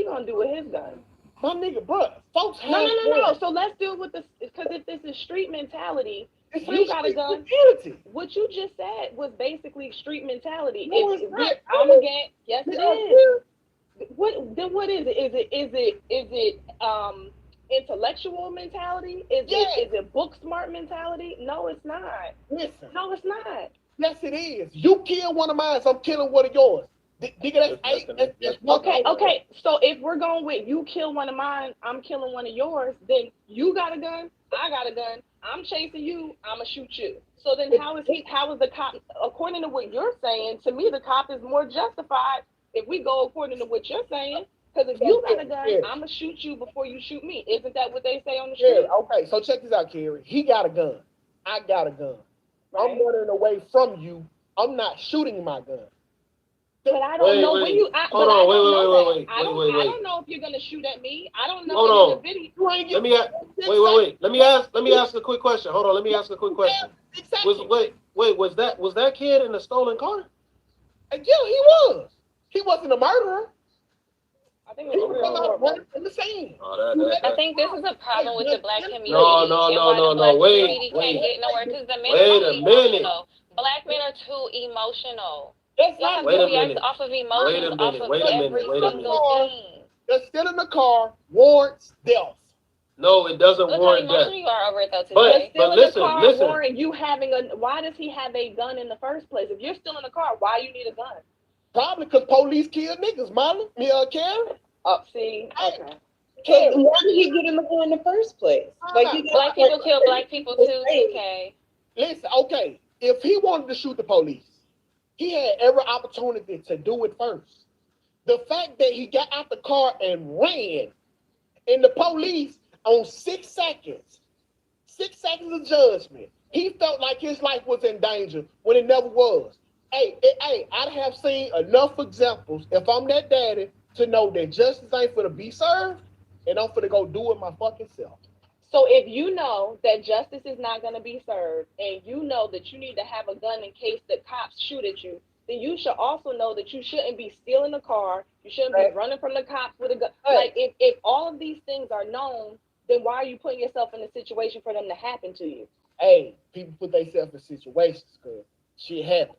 gonna do with his gun? My nigga, bro, folks have No. So let's deal with this, because if this is street mentality, you got a gun. What you just said was basically street mentality. No, it's not. Yes, it is. What is it? Is it intellectual mentality? Is it book smart mentality? No, it's not. Listen. No, it's not. Yes, it is. You kill one of mine, so I'm killing one of yours. Nigga, that's eight. That's Okay. So if we're going with you kill one of mine, I'm killing one of yours, then you got a gun, I got a gun, I'm chasing you, I'ma shoot you. So then how is the cop, according to what you're saying, to me the cop is more justified if we go according to what you're saying. Because if you got a gun, I'ma shoot you before you shoot me. Isn't that what they say on the street? Yeah, okay. So check this out, Kerry. He got a gun. I got a gun. Right. I'm running away from you. I'm not shooting my gun. But I don't know when you. I don't know if you're gonna shoot at me. I don't know. Hold on. In the video. Let me ask a quick question. Hold on. Let me ask a quick question. Was that kid in the stolen car? Yeah, he was. He wasn't a murderer. I think it was running from the scene. I think this is a problem with the black community. No. Wait. Can't get nowhere because the men Wait are a too minute. emotional. Black men are too emotional. That's Y'all have Wait to a react minute. off of emotions, off of every single thing. They're still in the car, warrants death. No, it doesn't Look how warrant death. emotional you are over it though today. But listen. Warrant you having a. Why does he have a gun in the first place? If you're still in the car, why you need a gun? Probably because police kill niggas, Molly. Karen. Oh, see, okay. So why did he get in the car in the first place? Black people kill black people too, okay? Listen, okay. If he wanted to shoot the police, he had every opportunity to do it first. The fact that he got out the car and ran, and the police on 6 seconds of judgment, he felt like his life was in danger when it never was. Hey, I'd have seen enough examples if I'm that daddy to know that justice ain't for to be served, and I'm for to go do it my fucking self. So if you know that justice is not going to be served, and you know that you need to have a gun in case the cops shoot at you, then you should also know that you shouldn't be stealing a car. You shouldn't be running from the cops with a gun. Like if all of these things are known, then why are you putting yourself in a situation for them to happen to you? Hey, people put themselves in situations because shit happens.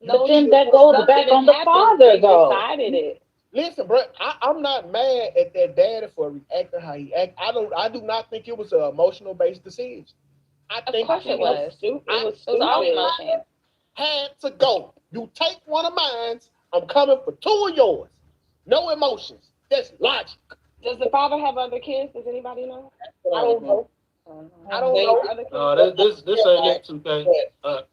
No, but then that goes back on the father, though. Decided it. Listen, bro, I'm not mad at that daddy for reacting how he act. I do not think it was an emotional based decision. Of course it was. It was all emotion. Had to go. You take one of mine, I'm coming for 2 of yours. No emotions. That's logic. Does the father have other kids? Does anybody know? I don't know. I don't know. No, this ain't it, 2K.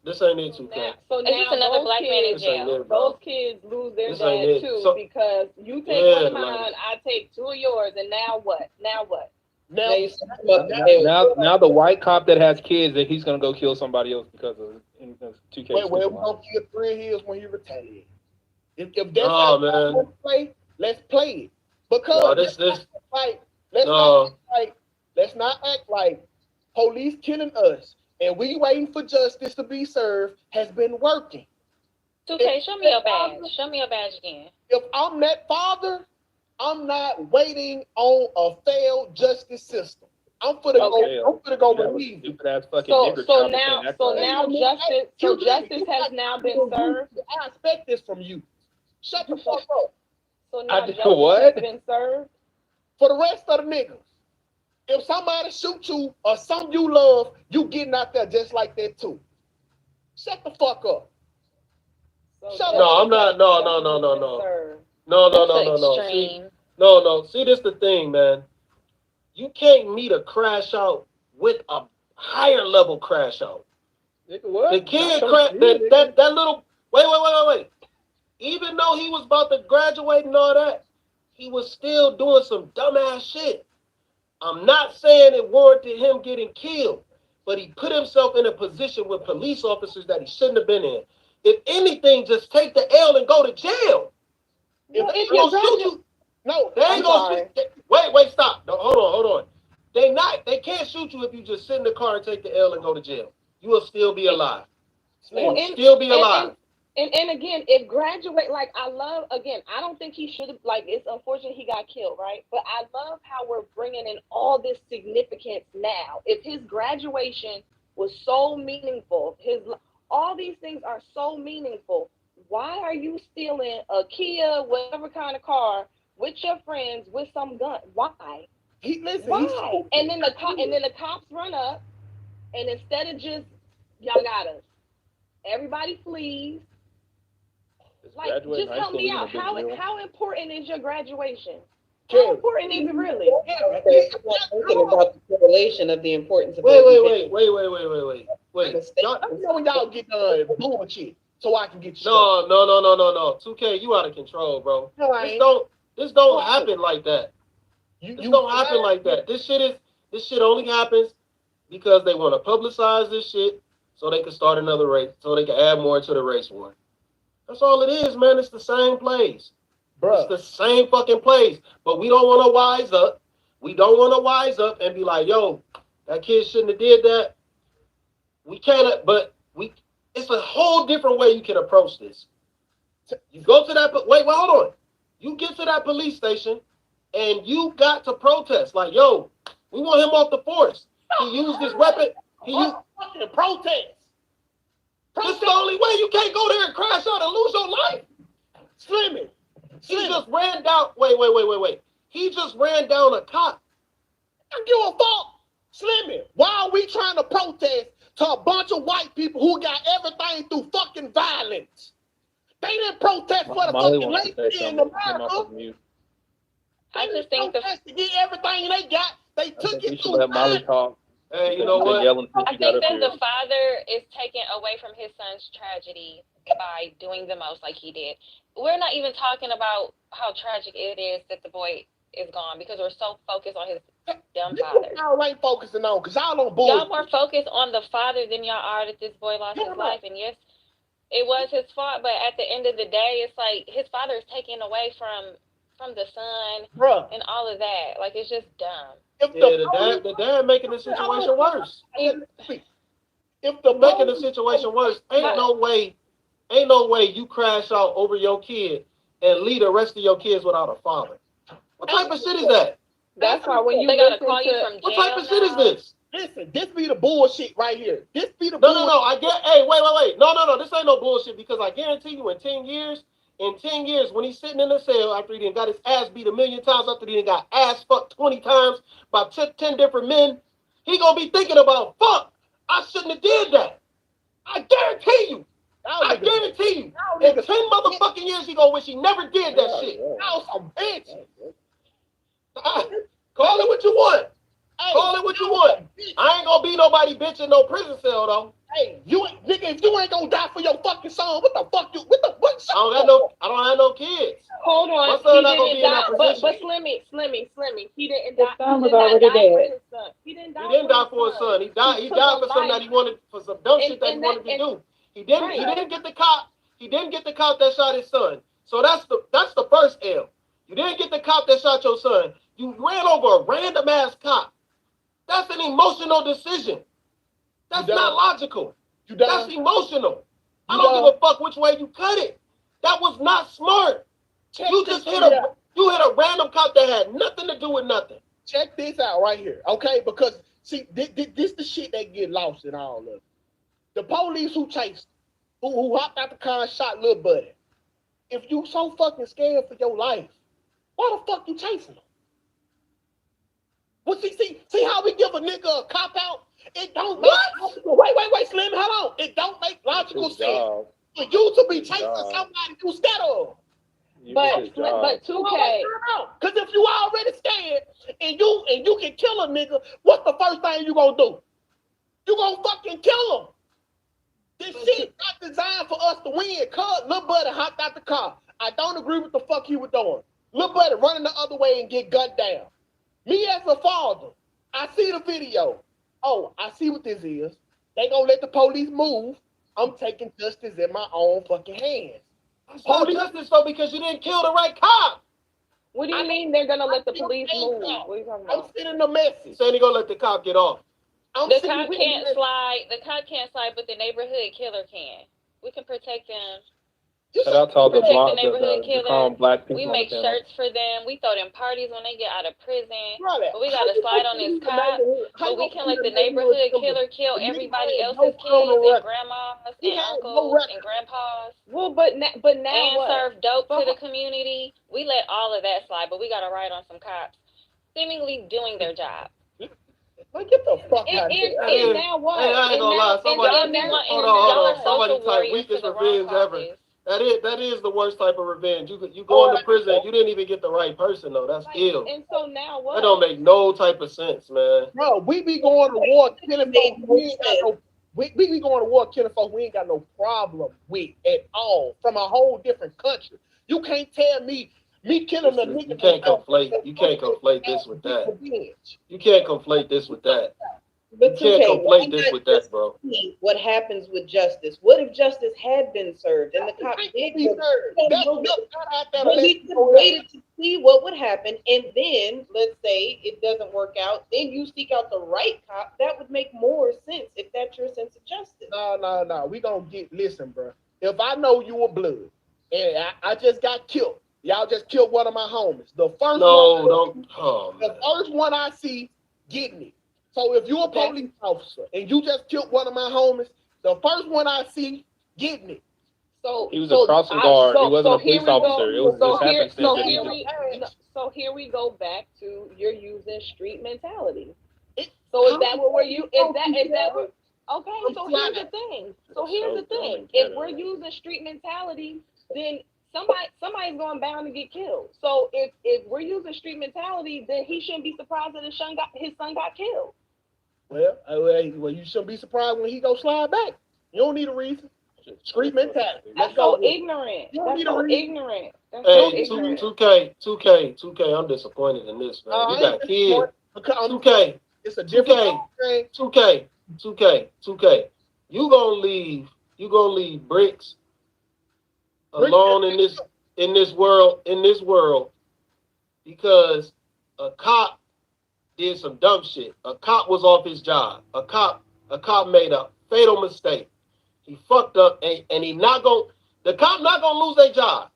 This ain't it, 2K. So It's just another black man in This ain't jail. it, bro. Those kids lose their This ain't dad it. too So- because you take Yeah, one of like- mine, I take 2 of yours, and now what? Now what? Now, Now the white cop that has kids, that he's gonna go kill somebody else because of 2K. wait, we're gonna kill 3 of his when he retaliates. If that's No, how you man. want to play, let's play it. Because No, this let's not act like police killing us and we waiting for justice to be served has been working. 2K, show me your badge. Show me your badge again. If I'm that father, I'm not waiting on a failed justice system. I'm for the go relieve. Stupid ass fucking So nigger so child now that so can't now act justice has now been served. I expect this from you. Shut the fuck up. So now did justice what? has been served. For the rest of the niggas, if somebody shoot you or some you love, you getting out there just like that too. Shut the fuck up. Shut No, up. I'm not. No. See, this the thing, man. You can't meet a crash out with a higher level crash out. What? The kid that little wait. Even though he was about to graduate and all that, he was still doing some dumbass shit. I'm not saying it warranted him getting killed, but he put himself in a position with police officers that he shouldn't have been in. If anything, just take the L and go to jail. If they gonna shoot you, no, they ain't gonna shoot. Wait, stop. No, hold on. They can't shoot you if you just sit in the car and take the L and go to jail. You will still be alive. Well, Still be alive. And again, if graduate, like I don't think he should have, like, it's unfortunate he got killed, right? But I love how we're bringing in all this significance now. If his graduation was so meaningful, all these things are so meaningful, why are you stealing a Kia, whatever kind of car, with your friends, with some gun? Why? Why? And then the cops run up, and instead of just, y'all got us. everybody flees. Is Like, graduating just high help school me even a out. big deal? How important is your graduation? How Karen, important is it really? They're not thinking about the correlation of the importance of Wait. those events. Wait. Mistake. let me know when y'all get done bullshit so I can get you. No. 2K, you out of control, bro. No, I This ain't. don't happen like that. You This don't happen like that. This shit only happens because they want to publicize this shit so they can start another race, so they can add more to the race war. That's all it is, man. It's the same plays. Bruh. It's the same fucking plays. But we don't want to wise up. We don't want to wise up and be like, yo, that kid shouldn't have did that. We cannot, but it's a whole different way you can approach this. You go to that, hold on. You get to that police station and you got to protest. Like, yo, we want him off the force. He used his weapon. He used fucking protest. That's the only way. You can't go there and crash out and lose your life. Slimmy. He just ran down. Wait. He just ran down a cop. I don't give a fuck. Slimmy. Why are we trying to protest to a bunch of white people who got everything through fucking violence? They didn't protest for the Molly fucking wants to lady say in something. Came off America. of mute. I just think Protest to get everything they got. They I took think we it should through let Molly violence. talk. Hey, you Because know you've been what? yelling since I you got think up that here. the father is taken away from his son's tragedy by doing the most like he did. We're not even talking about how tragic it is that the boy is gone because we're so focused on his dumb father. Y'all ain't focusing on because y'all on Y'all bullshit. more focused on the father than y'all are that this boy lost his life. And yes, it was his fault, but at the end of the day, it's like his father is taken away from the son Bruh. and all of that. Like, it's just dumb. If The dad making the situation worse. If the Making the situation worse. Ain't no way you crash out over your kid and leave the rest of your kids without a father. What type of shit is that? That's why when you They gotta listen call you to from What jail type of shit is now. this? Listen, this be the bullshit right here. This be the bullshit. No, I get. Hey, wait. No. This ain't no bullshit because I guarantee you, in 10 years, when he's sitting in the cell after he done got his ass beat 1,000,000 times, after he done got ass fucked 20 times by 10 different men, he gonna be thinking about, fuck, I shouldn't have did that. I guarantee you. In 10 motherfucking years, he gonna wish he never did that shit. Y'all some bitches. Call it what you want. Call it what you want. I ain't gonna be nobody bitch in no prison cell though. Hey, nigga, if you ain't gonna die for your fucking son, what the fuck what? I don't have no kids. Hold on, My son he not gonna didn't be in die. that But position. Slimmy, he didn't His die. son He was did not already die for dead. his son. He didn't die. He didn't die for his son. He died He for something took a that he wanted, for some dumb shit that he wanted to do. He didn't get the cop. He didn't get the cop that shot his son. So that's the first L. You didn't get the cop that shot your son. You ran over a random ass cop. That's an emotional decision. That's not logical. That's emotional. I don't give a fuck which way you cut it. That was not smart. You just hit a random cop that had nothing to do with nothing. Check this out right here, okay? Because see, this the shit that get lost in all of it. The police who chased, who hopped out the car and shot Lil Buddy. If you so fucking scared for your life, why the fuck you chasing him? Well, see how we give a nigga a cop out? It don't make wait, Slim, hold on. It don't make logical sense for you to be chasing somebody you scared of. But 2K. Because if you already scared and you can kill a nigga, what's the first thing you gonna do? You gonna fucking kill him. This shit not designed for us to win. Cuz Lil Buddy hopped out the car. I don't agree with the fuck he was doing. Lil Buddy running the other way and get gunned down. Me as a father, I see the video. Oh, I see what this is. They gonna let the police move. I'm taking justice in my own fucking hands. It's not justice though because you didn't kill the right cop. What do you mean they're gonna let the police move? What are you talking about? I'm sending the message. Saying he gonna let the cop get off. The cop can't slide. The cop can't slide, but the neighborhood killer can. We can protect them. Shout out to all the Protect black, the neighborhood the calm killers. black people We on make the channel. shirts for them. We throw them parties when they get out of prison. Brother, But we gotta slide on this cop. But we can let the neighborhood killer kill everybody else's kids and grandmas and uncles and grandpas. Well, but now And what? serve dope to the community. We let all of that slide, but we gotta ride on some cops seemingly doing their job. Like, get the fuck And, out of and, here. and now what? Hey, I ain't gonna lie. Somebody, and now, hold y'all on. are Somebody social type warriors weakest for the wrong revenge ever. causes. That is the worst type of revenge. You go into prison, you didn't even get the right person though. That's ill. And so now what? That don't make no type of sense, man. Bro, we be going to war killing folks. We be going to war killing folks we ain't got no problem with at all from a whole different country. You can't tell me killing a nigga. You can't conflate this with that. Revenge. You can't conflate this with that. But You can't 2K, conflate this with that, bro. what happens with justice? What if justice had been served and the cop did Be go? served. But we could have waited to see what would happen, and then let's say it doesn't work out, then you seek out the right cop. That would make more sense if that's your sense of justice. No. We gonna listen, bro. If I know you were blood and I just got killed, y'all just killed one of my homies. The first one I see getting it. So if you're a police officer and you just killed one of my homies, the first one I see getting it. So he was a crossing guard. He wasn't a police officer. It was just happenstance. So here we go back to you're using street mentality. So is that what we're using? Is that what? Okay. So here's the thing. If we're using street mentality, then somebody's going bound to get killed. So if we're using street mentality, then he shouldn't be surprised that his son got killed. Well, you shouldn't be surprised when he go slide back. You don't need a reason. Street mentality. That's so ignorant. That's so ignorant. Hey, 2K, I'm disappointed in this, man. You got kids. 2K. It's a different thing. 2K. You gonna leave Bricks alone in this world because a cop did some dumb shit. A cop was off his job. A cop made a fatal mistake. He fucked up, and the cop not gonna lose their job.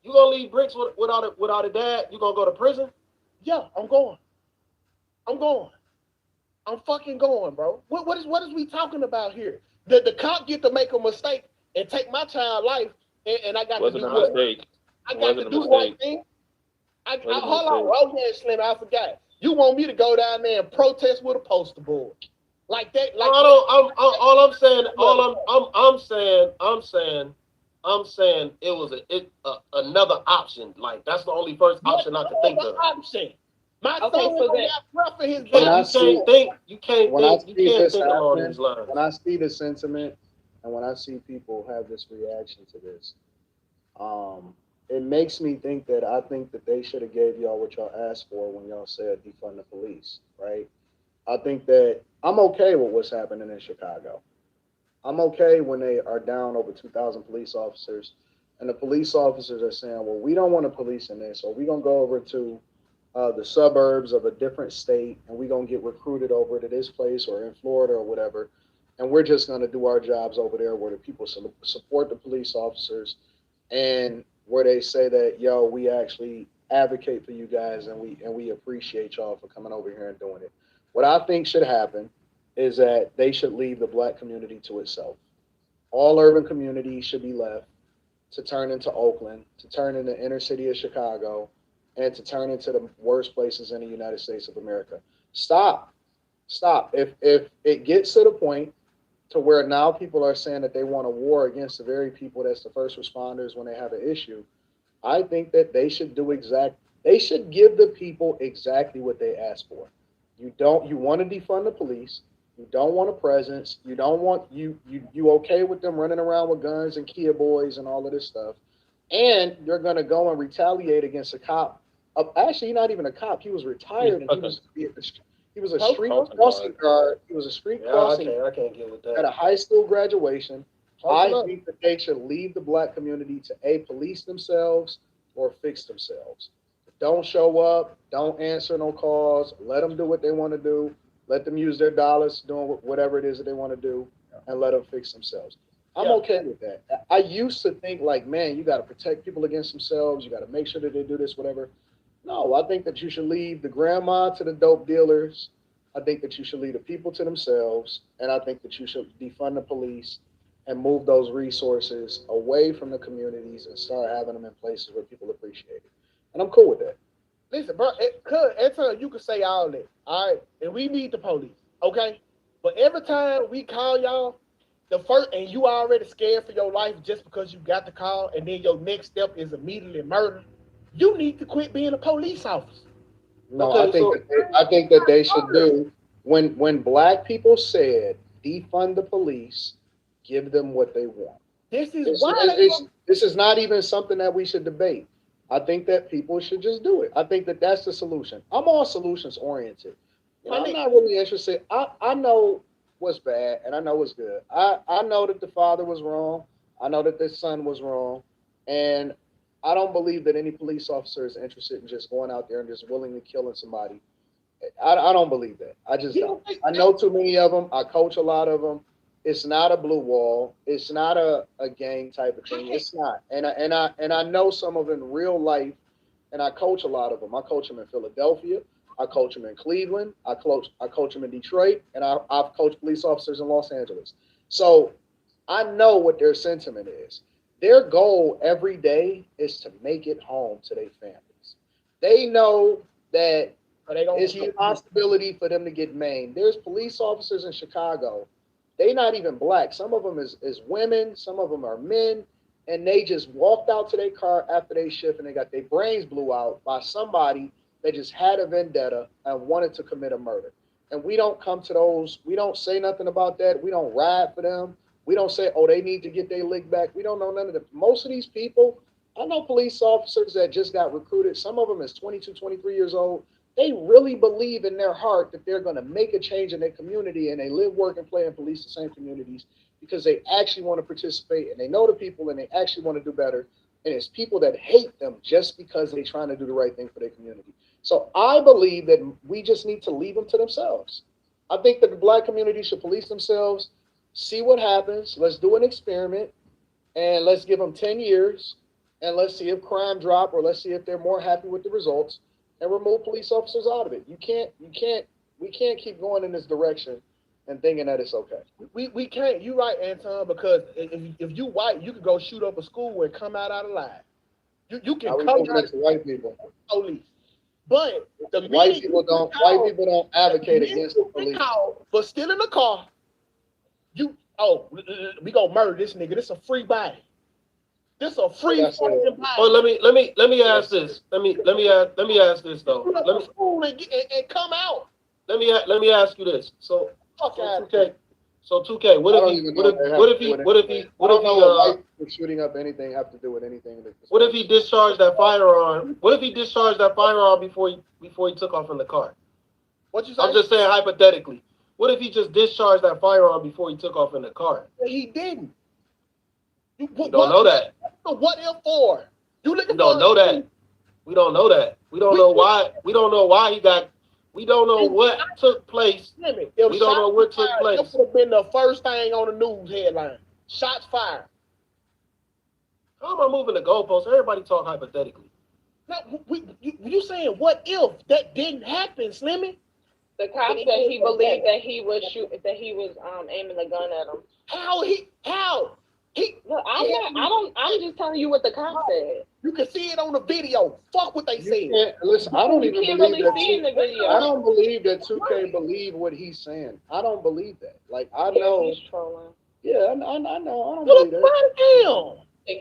You gonna leave Bricks without a dad? You gonna go to prison? Yeah, I'm going. I'm fucking going, bro. What is we talking about here? The cop get to make a mistake and take my child life, and I got to do what? I got to do the right thing. Hold on. Oh yeah, Slim, I forgot. You want me to go down there and protest with a poster board like that? Like I'm saying it was another option. Like that's the only first option I could think of. Option. My son got rough in his You can't think along these lines. When I see the sentiment and when I see people have this reaction to this, it makes me think that I think that they should have gave y'all what y'all asked for when y'all said defund the police, right? I think that I'm okay with what's happening in Chicago. I'm okay when they are down over 2,000 police officers and the police officers are saying, well, we don't want to police in this, or we're going to go over to the suburbs of a different state and we're going to get recruited over to this place or in Florida or whatever. And we're just going to do our jobs over there where the people support the police officers and where they say that, yo, we actually advocate for you guys and we appreciate y'all for coming over here and doing it. What I think should happen is that they should leave the black community to itself. All urban communities should be left to turn into Oakland, to turn into inner city of Chicago, and to turn into the worst places in the United States of America. Stop. If it gets to the point to where now people are saying that they want a war against the very people that's the first responders when they have an issue, I think that they should they should give the people exactly what they asked for. You want to defund the police. You don't want a presence. You don't want you okay with them running around with guns and Kia boys and all of this stuff. And you're gonna go and retaliate against a cop. Actually, not even a cop. He was retired and he was a street crossing guard. He was a street crossing. I can't get with that. At a high school graduation. I think that they should leave the black community to police themselves or fix themselves. Don't show up. Don't answer no calls. Let them do what they want to do. Let them use their dollars doing whatever it is that they want to do, and let them fix themselves. I'm okay with that. I used to think like, man, you got to protect people against themselves. You got to make sure that they do this, whatever. No, I think that you should leave the grandma to the dope dealers. I think that you should leave the people to themselves, and I think that you should defund the police and move those resources away from the communities and start having them in places where people appreciate it. And I'm cool with that. Listen, bro, at times you can say all that, all right? And we need the police, okay? But every time we call y'all, the first, and you already scared for your life just because you got the call, and then your next step is immediately murder, you need to quit being a police officer. No, Okay, I think that they should do when black people said defund the police, give them what they want. This is This, why this is not even something that we should debate. I think that people should just do it. I think that that's the solution. I'm all solutions oriented. You know, I'm not really interested. I know what's bad and I know what's good. I know that the father was wrong. I know that the son was wrong. And I don't believe that any police officer is interested in just going out there and just willingly killing somebody. I don't believe that. I just don't. I know too many of them. I coach a lot of them. It's not a blue wall. It's not a gang type of thing. It's not. And I know some of them in real life, and I coach a lot of them. I coach them in Philadelphia. I coach them in Cleveland. I coach them in Detroit, and I've coached police officers in Los Angeles. So I know what their sentiment is. Their goal every day is to make it home to their families. They know that it's a possibility for them to get maimed. There's police officers in Chicago. They not even black. Some of them is women. Some of them are men. And they just walked out to their car after they shift and they got their brains blew out by somebody that just had a vendetta and wanted to commit a murder. And we don't come to those. We don't say nothing about that. We don't ride for them. We don't say, oh, they need to get their lick back. We don't know none of them. Most of these people, I know police officers that just got recruited. Some of them is 22, 23 years old. They really believe in their heart that they're going to make a change in their community, and they live, work, and play and police the same communities because they actually want to participate and they know the people and they actually want to do better. And it's people that hate them just because they're trying to do the right thing for their community. So I believe that we just need to leave them to themselves. I think that the black community should police themselves, see what happens. Let's do an experiment and let's give them 10 years and let's see if crime drop or let's see if they're more happy with the results. And remove police officers out of it. We can't keep going in this direction and thinking that it's okay. We can't. You're right, Anton, because if you white, you could go shoot up a school and come out alive. You can come out to white people. Police. But the white people don't advocate against the police. But still in the car, we gonna murder this nigga. This a free body. This a free fucking body. Well, let me ask this. Let me ask this though. Let me and come out. Let me ask you this. So 2K. What if he shooting up anything have to do with anything? What if he discharged that firearm? What if he discharged that firearm before he took off in the car? What you say? I'm just saying hypothetically. What if he just discharged that firearm before he took off in the car? He didn't. We don't know that. What if for? We don't know that. We don't know that. We don't know why. We don't know why he got. We don't know what took place. We don't know what took place. This would have been the first thing on the news headline. Shots fired. How am I moving the goalposts? Everybody talk hypothetically. No, you saying what if that didn't happen, Slimmy? The cop said he believed that he was aiming the gun at him. How? Look, I'm just telling you what the cop said. You can see it on the video. Fuck what they said. Listen, I don't even believe that. See in the video. I don't believe that 2K believe what he's saying. I don't believe that. Like I know. He's trolling. Yeah, I know. I don't believe that.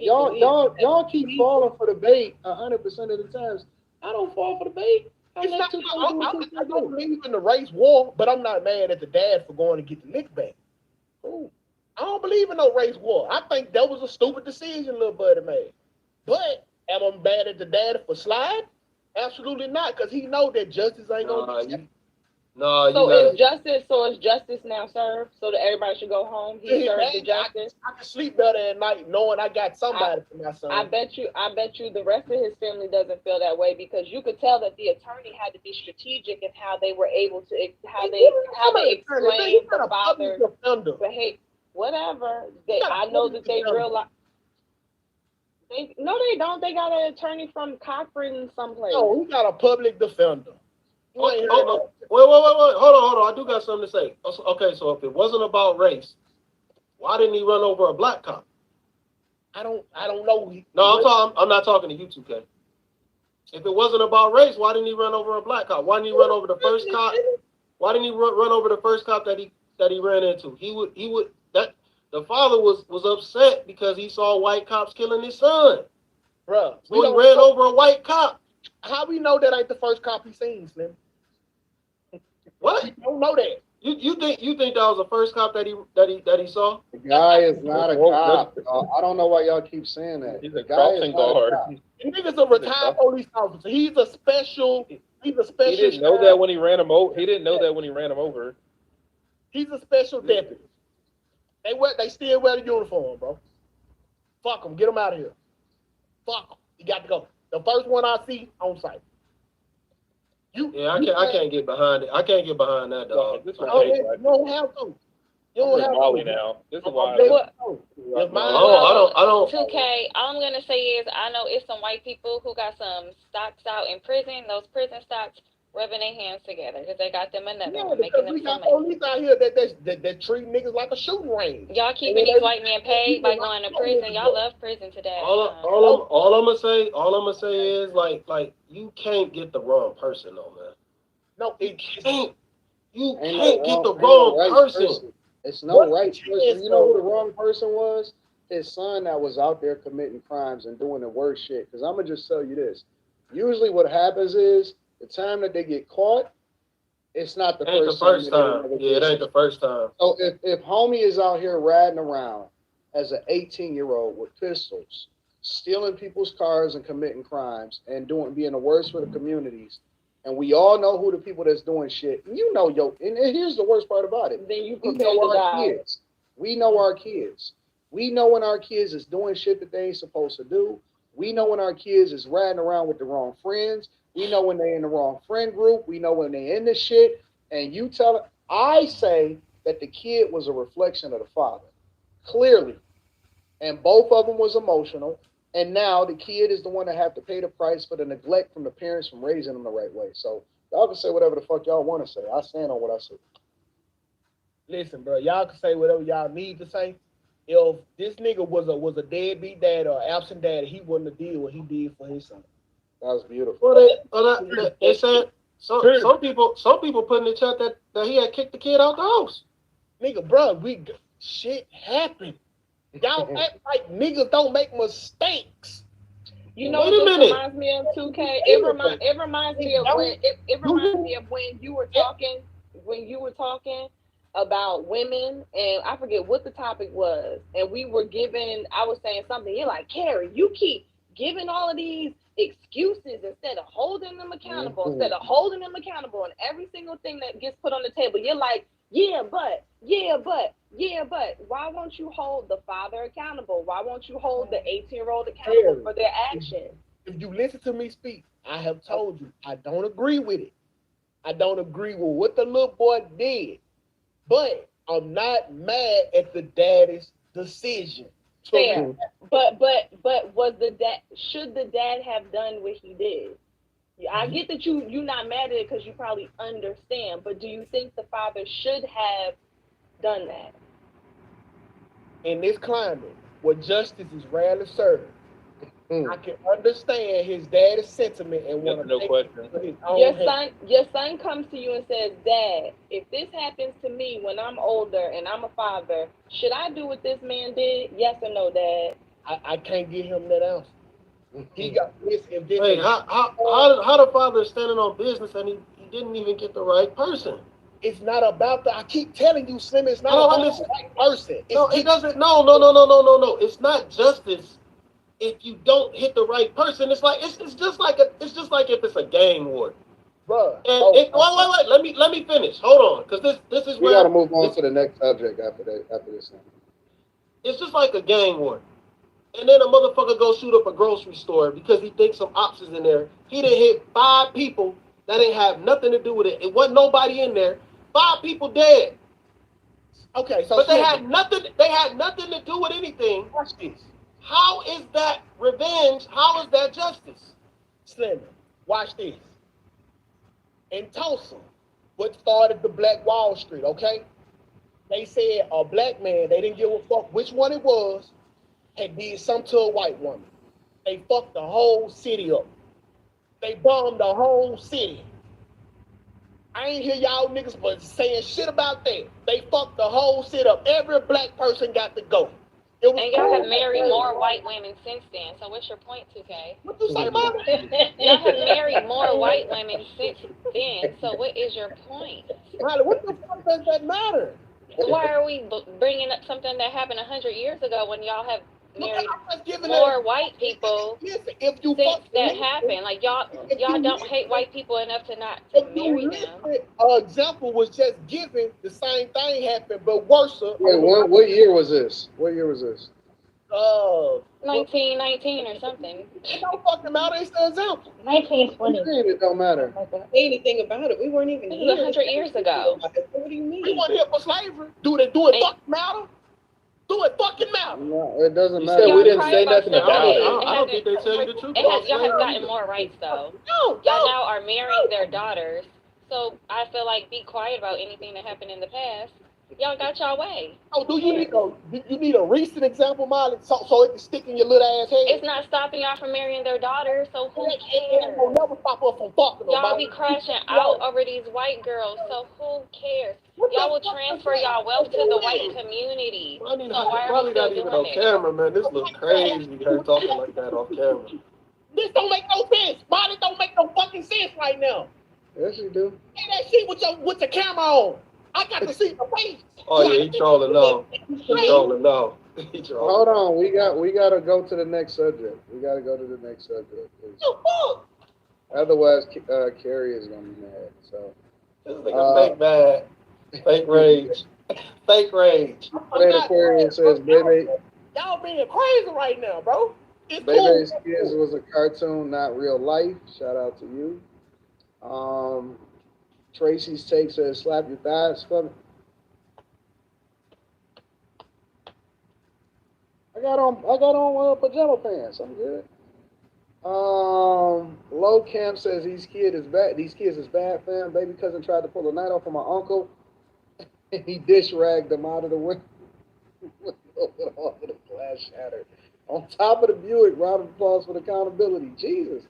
Y'all keep falling for the bait 100% of the times. I don't fall for the bait. I don't believe in the race war, but I'm not mad at the dad for going to get the lick back. Cool. I don't believe in no race war. I think that was a stupid decision little buddy made. But am I mad at the dad for slide? Absolutely not, because he know that justice ain't gonna be. Is justice now served so that everybody should go home? He served the justice. I can sleep better at night knowing I got somebody for my son. I bet you the rest of his family doesn't feel that way, because you could tell that the attorney had to be strategic in how they were able to how they explained the father's behavior. Whatever. I know that they realize. They don't. They got an attorney from Cochran someplace. No, he got a public defender. Wait. Hold on. I do got something to say. Okay, so if it wasn't about race, why didn't he run over a black cop? I don't know. No, I'm not talking to you, 2K. If it wasn't about race, why didn't he run over a black cop? Why didn't he run over the first cop? Why didn't he run over the first cop that he ran into? He would that the father was upset because he saw white cops killing his son. Bruh, So he ran over a white cop. How we know that ain't the first cop he seen, Slim? What? We don't know that. You think that was the first cop that he saw? The guy is not a cop. I don't know why y'all keep saying that. He's The a guy is crossing not a guard. cop. The nigga's a retired police officer. He's a special. He didn't know that when he ran him over. He didn't know that when he ran him over. He's a special deputy. They still wear the uniform, bro. Fuck them. Get them out of here. Fuck them. You got to go. The first one I see on site. I can't get behind it. I can't get behind that, dog. This is You don't have to. You don't have Molly to. now. This is why. I don't. 2K, all I'm gonna say is I know it's some white people who got some stocks out in prison. Those prison stocks rubbing their hands together because they got them another Yeah, one, because making we them got some money. police out here that treat niggas like a shooting range. Y'all keeping these white men paid by going to prison. Y'all love prison today. All I'm gonna say is like you can't get the wrong person though, man. No, You can't Ain't get the no wrong right person. It's no What right is person. You know though? who the wrong person was? His son that was out there committing crimes and doing the worst shit. Because I'm going to just tell you this. Usually what happens is the time that they get caught, it's not the Ain't the first first time. time. Yeah, it ain't the first time. So if homie is out here riding around as an 18-year-old with pistols, stealing people's cars and committing crimes and being the worst for the communities, and we all know who the people that's doing shit, and you know, and here's the worst part about it. Then you We prepare know to our die. kids. We know our kids. We know when our kids is doing shit that they ain't supposed to do. We know when our kids is riding around with the wrong friends. We know when they're in the wrong friend group. We know when they're in the shit. And you tell it, I say that the kid was a reflection of the father, clearly. And both of them was emotional. And now the kid is the one that have to pay the price for the neglect from the parents from raising them the right way. So y'all can say whatever the fuck y'all want to say. I stand on what I say. Listen, bro, y'all can say whatever y'all need to say. If this nigga was a deadbeat dad or absent dad, he wouldn't have did what he did for his son. That was beautiful. Well, they said some people put in the chat that he had kicked the kid out the house. Nigga, bro, shit happened. Y'all act like niggas don't make mistakes. You know Wait what a this minute. reminds me of 2K? It reminds me of when you were talking about women, and I forget what the topic was, and I was saying something, you're like, Carrie, you keep giving all of these excuses instead of holding them accountable, and every single thing that gets put on the table, you're like, yeah, but, why won't you hold the father accountable? Why won't you hold the 18-year-old accountable for their actions? If you listen to me speak, I have told you, I don't agree with it. I don't agree with what the little boy did. But I'm not mad at the daddy's decision. Fair. But was should the dad have done what he did? I get that you're not mad at it because you probably understand, but do you think the father should have done that? In this climate, where justice is rarely served, I can understand his daddy's sentiment and want to take it to his own hand. Your son comes to you and says, Dad, if this happens to me when I'm older and I'm a father, should I do what this man did? Yes or no, Dad? I can't give him that answer. He got this. Hey, how the father is standing on business and he didn't even get the right person? It's not about the. I keep telling you, Slim. It's not about the right person. No, it doesn't. No. It's not justice. If you don't hit the right person, it's just like if it's a gang war. Bruh. Wait. Let me finish. Hold on, because this is we where got to move on to the next subject after this. It's just like a gang war. And then a motherfucker go shoot up a grocery store because he thinks some ops is in there. He done hit 5 people that ain't have nothing to do with it. It wasn't nobody in there. 5 people dead. Okay, so but they had nothing to do with anything. Watch this. How is that revenge? How is that justice? Slim, watch this. In Tulsa, what started the Black Wall Street, okay? They said a black man, they didn't give a fuck which one it was, had did something to a white woman. They fucked the whole city up. They bombed the whole city. I ain't hear y'all niggas but saying shit about that. They fucked the whole city up. Every black person got to go. It was And y'all cool. have married more white women since then. So what's your point, 2K? What you say, Mama? Y'all have married more white women since then. So what is your point? Molly, what the fuck does that matter? Why are we bringing up something that happened 100 years ago when y'all have married I'm just giving more white people Listen, if you since fuck that listen, happened? Like y'all if you don't listen- hate white people enough to not to if you marry them. listen, example was just given. The same thing happened, but worse. Wait, what year was this? What year was this? 1919 or something. It don't fucking matter. It's the example. 1920. It don't matter. Anything about it? We weren't even This here. is 100 years ago. What do you mean? We weren't here for slavery. Do it fucking matter? Do it fucking matter? No, it doesn't You matter. said we didn't Y'all say cry nothing about about it. slavery. I don't think they tell you the truth about Y'all have slavery. gotten more rights though. No, Y'all now are marrying their daughters. So I feel like be quiet about anything that happened in the past. Y'all got y'all way. Oh, do you need a recent example, Molly, so it can stick in your little ass head? It's not stopping y'all from marrying their daughters, so who It cares? will never stop us from fucking Y'all nobody. be crashing out over these white girls, so who cares? Y'all will transfer y'all wealth to the white community. Probably So why are probably we still not even doing on it? camera, man. This look crazy. Her talking like that off camera. This don't make no sense. Molly don't make no fucking sense right now. Yes, you do. Hey, that shit with your camera on. I got to see the face. Oh yeah, he trolling now. He trolling now. He trolling. Hold on, we gotta go to the next subject. We gotta go to the next subject. 'Cause otherwise, Carrie is gonna be mad. So. This is like a fake mad, fake rage, fake rage. Fred Aquarius says, "Baby, Y'all being crazy right now, bro. It's Baby's cool. Kids was a cartoon, not real life." Shout out to you. Tracy's take says, "Slap your thighs for me." I got on pajama pants. I'm good. Low Camp says these kids is bad, fam. Baby cousin tried to pull a night off of my uncle, and he dish ragged them out of the window with all of the glass shattered. On top of the Buick, round of applause for the accountability. Jesus.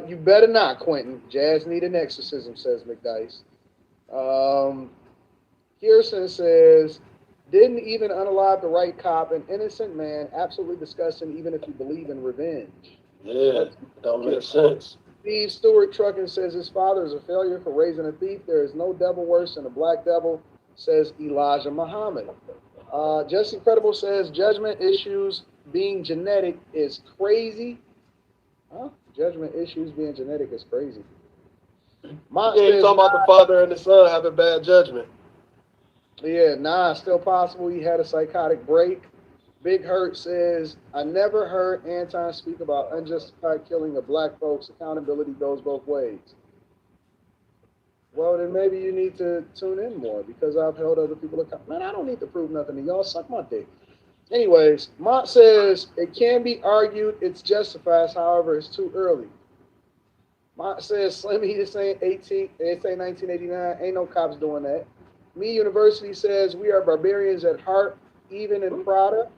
You better not, Quentin. Jazz need an exorcism, says McDice. Kirsten says, didn't even unalive the right cop, an innocent man, absolutely disgusting, even if you believe in revenge. Yeah, don't make sense. Steve Stewart Trucking says his father is a failure for raising a thief. There is no devil worse than a black devil, says Elijah Muhammad. Just Incredible says judgment issues being genetic is crazy. Huh? Judgment issues being genetic is crazy. Yeah, you talking about the father and the son having bad judgment. Yeah, still possible. He had a psychotic break. Big Hurt says, I never heard Anton speak about unjustified killing of black folks. Accountability goes both ways. Well, then maybe you need to tune in more because I've held other people accountable. Man, I don't need to prove nothing to y'all. Suck my dick. Anyways, Mont says, it can be argued it's justified. However, it's too early. Mont says, Slimmy, this ain't 1989. Ain't no cops doing that. Me University says, we are barbarians at heart, even in Prada.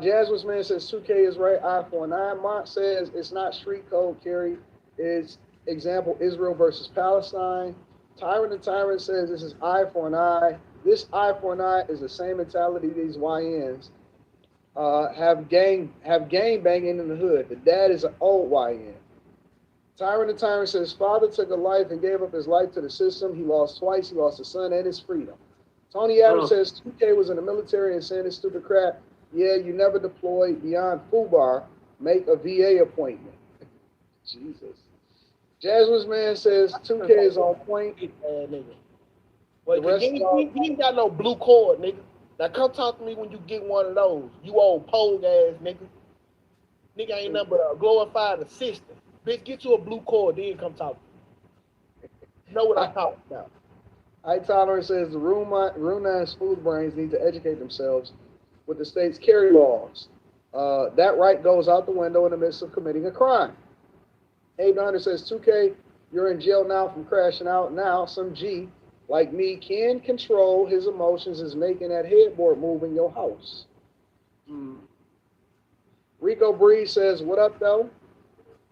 Jasmine says 2K is right, eye for an eye. Mont says it's not street code, Kerry. It's example Israel versus Palestine. Tyrant the Tyrant says this is eye for an eye. This eye for an eye is the same mentality these YNs have gang banging in the hood. The dad is an old YN. Tyrant the Tyrant says father took a life and gave up his life to the system. He lost twice. He lost his son and his freedom. Tony Adams says 2K was in the military and saying this stupid crap. Yeah, you never deployed beyond FUBAR. Make a VA appointment. Jesus. Jasmine's man says 2K is on point. Well, he ain't got no blue cord, nigga. Now come talk to me when you get one of those. You old pogue ass nigga. Nigga ain't nothing but a glorified assistant. Bitch, get you a blue cord, then come talk to me. You know what I'm talking about. Tolerant says the Runa's food brains need to educate themselves with the state's carry laws. That right goes out the window in the midst of committing a crime. Abe Hunter says 2K, you're in jail now from crashing out. Now some G like me can control his emotions is making that headboard move in your house. Rico Breeze says, what up though?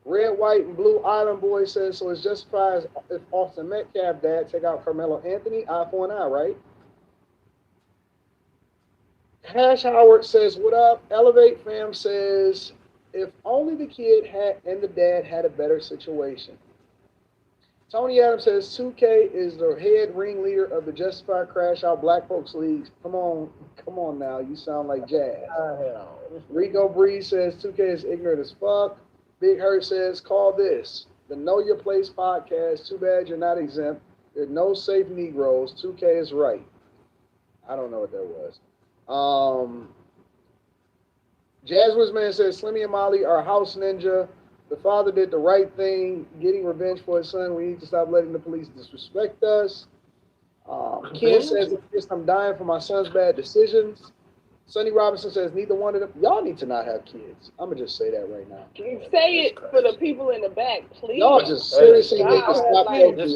Red, White, and Blue Island Boy says, so it's justified if Austin Metcalf dad take out Carmelo Anthony, eye for an eye, right? Hash Howard says, what up? Elevate Fam says, if only the kid had and the dad had a better situation. Tony Adams says 2K is the head ringleader of the Justified Crash Out Black Folks Leagues. Come on now, you sound like jazz. Rico Breeze says 2K is ignorant as fuck. Big Hurt says, call this the Know Your Place podcast. Too bad you're not exempt. There are no safe Negroes. 2K is right. I don't know what that was. Jazzwizz Man says Slimmy and Molly are house ninja. The father did the right thing, getting revenge for his son. We need to stop letting the police disrespect us. Ken says, I'm dying for my son's bad decisions. Sonny Robinson says, neither one of them. Y'all need to not have kids. I'm going to just say that right now. You say it for the people in the back, please. Y'all just seriously need to stop procreating.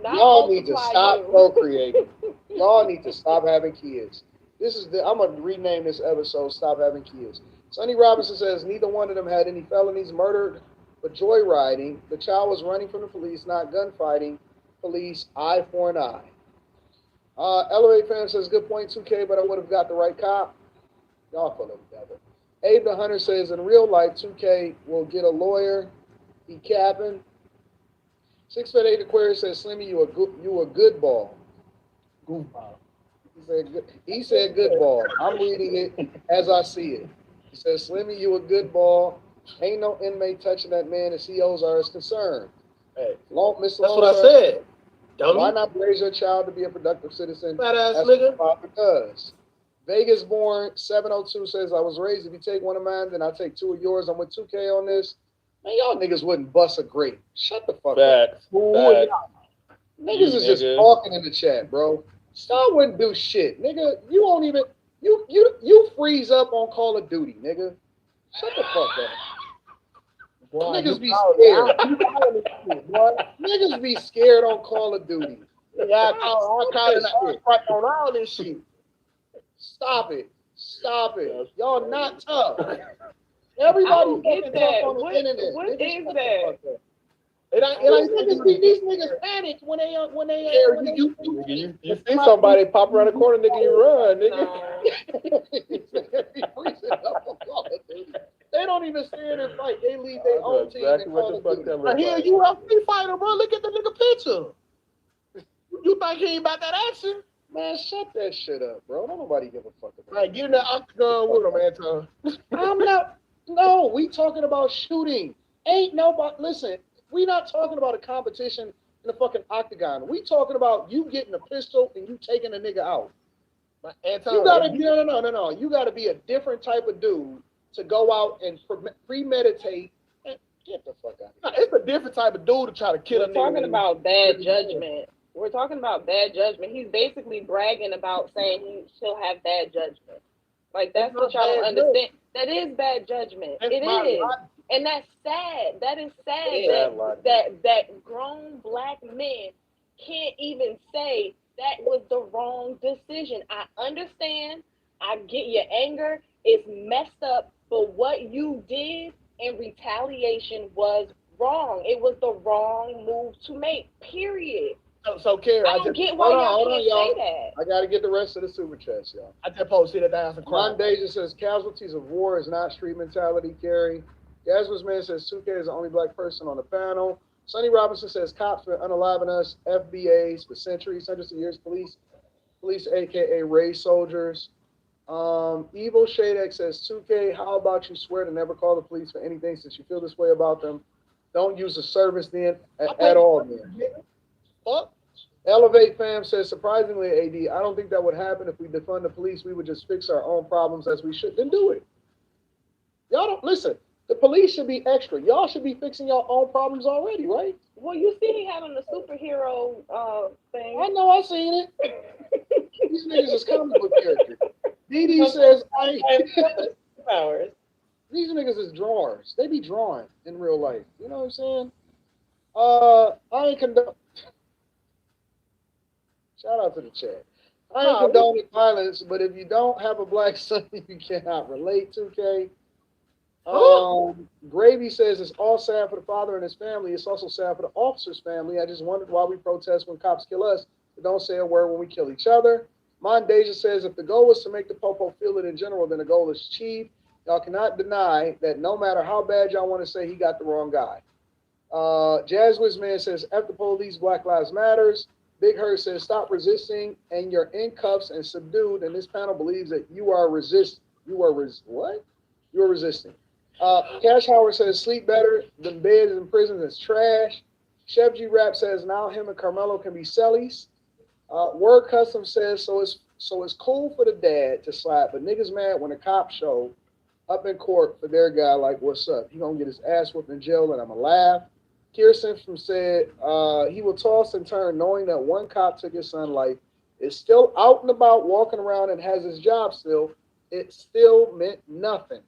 Y'all need to stop procreating. Y'all need to stop having kids. I'm going to rename this episode, Stop Having Kids. Sonny Robinson says neither one of them had any felonies, murdered, but joyriding. The child was running from the police, not gunfighting. Police, eye for an eye. Elevate Fan says, good point, 2K, but I would have got the right cop. Y'all put them together. Abe the Hunter says, in real life, 2K will get a lawyer. He capping. 6'8" Aquarius says, Slimmy, you a good ball. Goofball. He said good ball. I'm reading it as I see it. He says, Slimmy, you a good ball. Ain't no inmate touching that man. The COs are as concerned. Hey, That's what I said. Dummy. Why not raise your child to be a productive citizen? Badass That's nigga. what Papa does. Vegas Born 702 says, I was raised, if you take one of mine, then I'll take two of yours. I'm with 2K on this. Man, y'all niggas wouldn't bust a grape. Shut the fuck up. Niggas is just talking in the chat, bro. Star wouldn't do shit. Nigga, you won't even, you freeze up on Call of Duty, nigga. Shut the fuck up. Boy, niggas be scared. Niggas be scared on Call of Duty. I call on all this shit. Stop it. Y'all not tough. Everybody get that. on the internet. What is that? These niggas panic when they You see somebody pop around the corner, nigga, you run, nigga. They don't even stand and fight. They leave their own team and call it duty. I hear you UFC fighter, bro. Look at the nigga picture. You think he ain't about that action? Man, shut that shit up, bro. Don't nobody give a fuck about Like, get in that octagon with him, Anton. I'm not. No, we talking about shooting. Ain't nobody. Listen, we not talking about a competition in the fucking octagon. We talking about you getting a pistol and you taking a nigga out. Anton, You gotta no. You gotta be a different type of dude to go out and premeditate. Get the fuck out of here. It's a different type of dude to try to kill a nigga. We're talking about bad judgment. We're talking about bad judgment. He's basically bragging about saying he'll have bad judgment. Like, that's what y'all don't understand. That is bad judgment. It is. And that's sad. That is sad that grown black men can't even say that was the wrong decision. I understand. I get your anger. It's messed up. But what you did in retaliation was wrong. It was the wrong move to make, period. So Kerry, I don't get why y'all can't say that. I gotta get the rest of the super chats, y'all. I just posted it down some crime. Ron Deja says casualties of war is not street mentality, Kerry. Jasmine's Man says 2K is the only black person on the panel. Sonny Robinson says cops been unaliving us, FBAs for centuries, hundreds of years, police aka race soldiers. Evil Shadex says 2K, how about you swear to never call the police for anything since you feel this way about them? Don't use the service then at all then. What? Elevate Fam says, surprisingly, AD, I don't think that would happen if we defund the police. We would just fix our own problems as we should. Then do it. Y'all don't listen. The police should be extra. Y'all should be fixing your own problems already, right? Well, you see he had on the superhero thing. I know, I seen it. These niggas is comic book characters. DD says, powers. These niggas is drawers. They be drawing in real life. You know what I'm saying? I ain't condone. Shout out to the chat. I ain't condoning violence, but if you don't have a black son, you cannot relate. 2K. Gravy says it's all sad for the father and his family. It's also sad for the officer's family. I just wondered why we protest when cops kill us, but don't say a word when we kill each other. Mondeja says if the goal was to make the popo feel it in general, then the goal is achieved. Y'all cannot deny that no matter how bad y'all want to say, he got the wrong guy. Jazzwiz Man says F the police, Black Lives Matters. Big Hurt says stop resisting and you're in cuffs and subdued. And this panel believes that you are resisting. You are resisting. Cash Howard says sleep better. The beds in prisons is trash. Chef G Rap says now him and Carmelo can be cellies. Word Custom says so it's cool for the dad to slap, but niggas mad when the cops show up in court for their guy like what's up. He gonna get his ass whooped in jail and I'ma laugh. Kirsten from said he will toss and turn knowing that one cop took his son's life, is still out and about walking around and has his job still. It still meant nothing.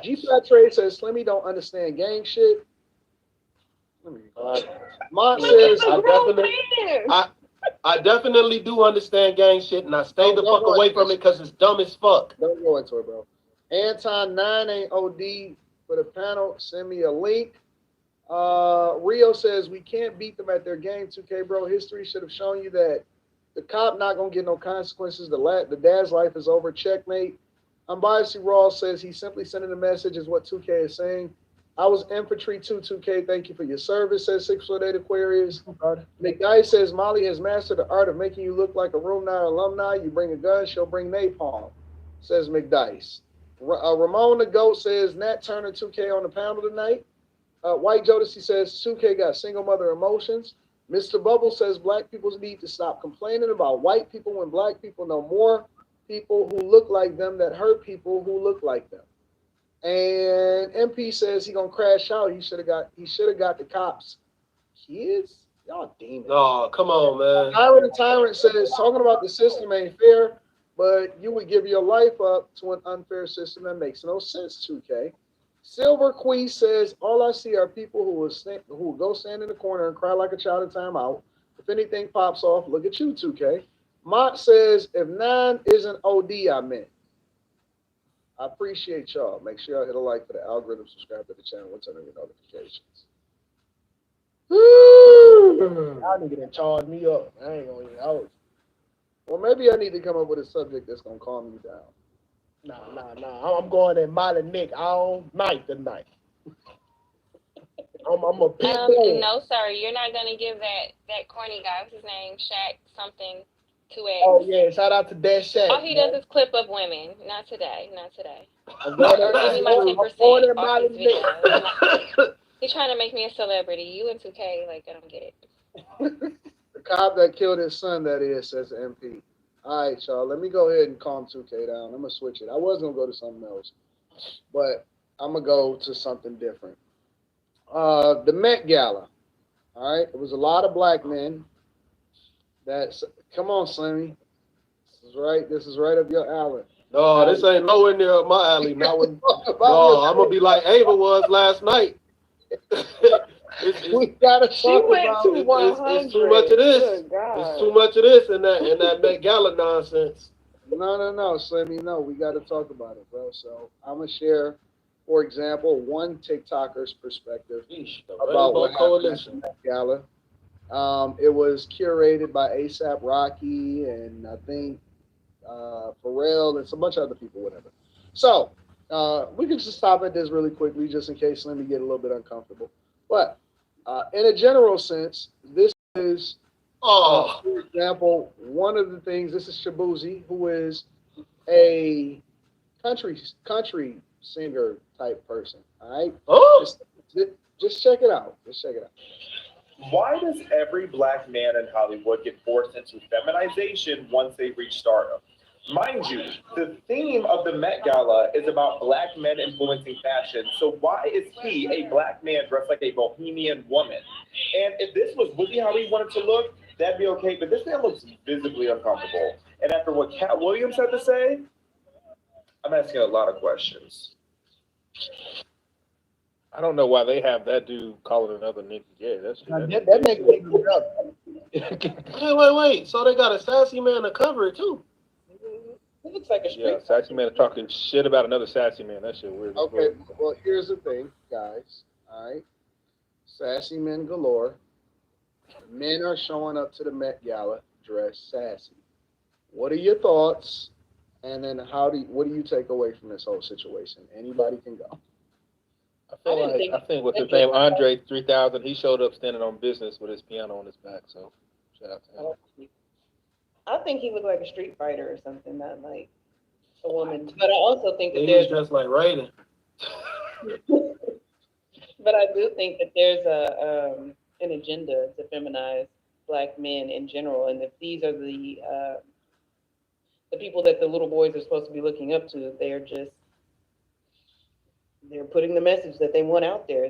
G Flat Trade says Slimmy don't understand gang shit. Mont says I definitely do understand gang shit, and I stay the fuck away from it because it's dumb as fuck. Don't go into it, bro. Anton 9 ain't OD for the panel. Send me a link. Rio says we can't beat them at their game. 2K, bro. History should have shown you that the cop not gonna get no consequences. The dad's life is over. Checkmate. Unbiased Raw says he's simply sending a message is what 2K is saying. I was infantry too, 2K. Thank you for your service, says 648 Aquarius. McDice says Molly has mastered the art of making you look like a Room 9 alumni. You bring a gun, she'll bring napalm, says McDice. Ramon the Goat says Nat Turner 2K on the panel tonight. White Jodeci says 2K got single mother emotions. Mr. Bubble says black people need to stop complaining about white people when black people know more people who look like them that hurt people who look like them. And MP says he gonna crash out. He should have got the cops. Kids, y'all demons. Oh, come on, man. Tyrant says talking about the system ain't fair, but you would give your life up to an unfair system that makes no sense. 2K. Silver Queen says all I see are people who will go stand in the corner and cry like a child in timeout. If anything pops off, look at you, 2K. Mott says if 9 isn't OD, I meant. I appreciate y'all. Make sure y'all hit a like for the algorithm, subscribe to the channel, and turn on your notifications. Y'all nigga done charged me up. I ain't gonna even hold. Well, maybe I need to come up with a subject that's gonna calm you down. Nah. I'm going at Molly Nick all night tonight. I'm a pit bull. No, sir, you're not gonna give that corny guy, what's his name, Shaq something to it. Oh yeah, shout out to that Shaq. All he does is clip up women. Not today. I'm going at Molly Nick. He's trying to make me a celebrity. You and 2K, like, I don't get it. The cop that killed his son, that is, says MP. All right, y'all. Let me go ahead and calm 2K down. I'm gonna switch it. I was gonna go to something else, but I'm gonna go to something different. The Met Gala. All right, it was a lot of black men. Come on, Slimmy. This is right up your alley. No, this ain't nowhere near up my alley. Not when, no, I'm gonna be like Ava was last night. We gotta talk about it. It's too much of this. It's too much of this and that Met Gala nonsense. No, Slimmy, no. We got to talk about it, bro. So I'm gonna share, for example, one TikToker's perspective about what happened at the Met Gala. It was curated by ASAP Rocky and I think Pharrell and some bunch of other people, whatever. So we can just stop at this really quickly, just in case Slimmy get a little bit uncomfortable. But in a general sense, this is, for example, one of the things. This is Shabuzi, who is a country singer type person. All right. Oh. Just check it out. Why does every black man in Hollywood get forced into feminization once they reach stardom? Mind you, the theme of the Met Gala is about black men influencing fashion. So why is he, a black man, dressed like a bohemian woman? And if this was really how he wanted to look, that'd be okay. But this man looks visibly uncomfortable. And after what Cat Williams had to say, I'm asking a lot of questions. I don't know why they have that dude calling another nigga gay. That makes me up. Wait. So they got a sassy man to cover it too. It looks like a street. Yeah, sassy man talking shit about another sassy man. That shit weird. as Okay, fuck. well, here's the thing, guys. All right, sassy men galore. Men are showing up to the Met Gala dressed sassy. What are your thoughts? And then what do you take away from this whole situation? Anybody can go. I think what's his name, Andre 3000. He showed up standing on business with his piano on his back. So shout out to him. I think he looked like a street fighter or something, not like a woman. But I also think that He was just like Raiden. but I do think that there's an agenda to feminize Black men in general, and if these are the people that the little boys are supposed to be looking up to, they're putting the message that they want out there.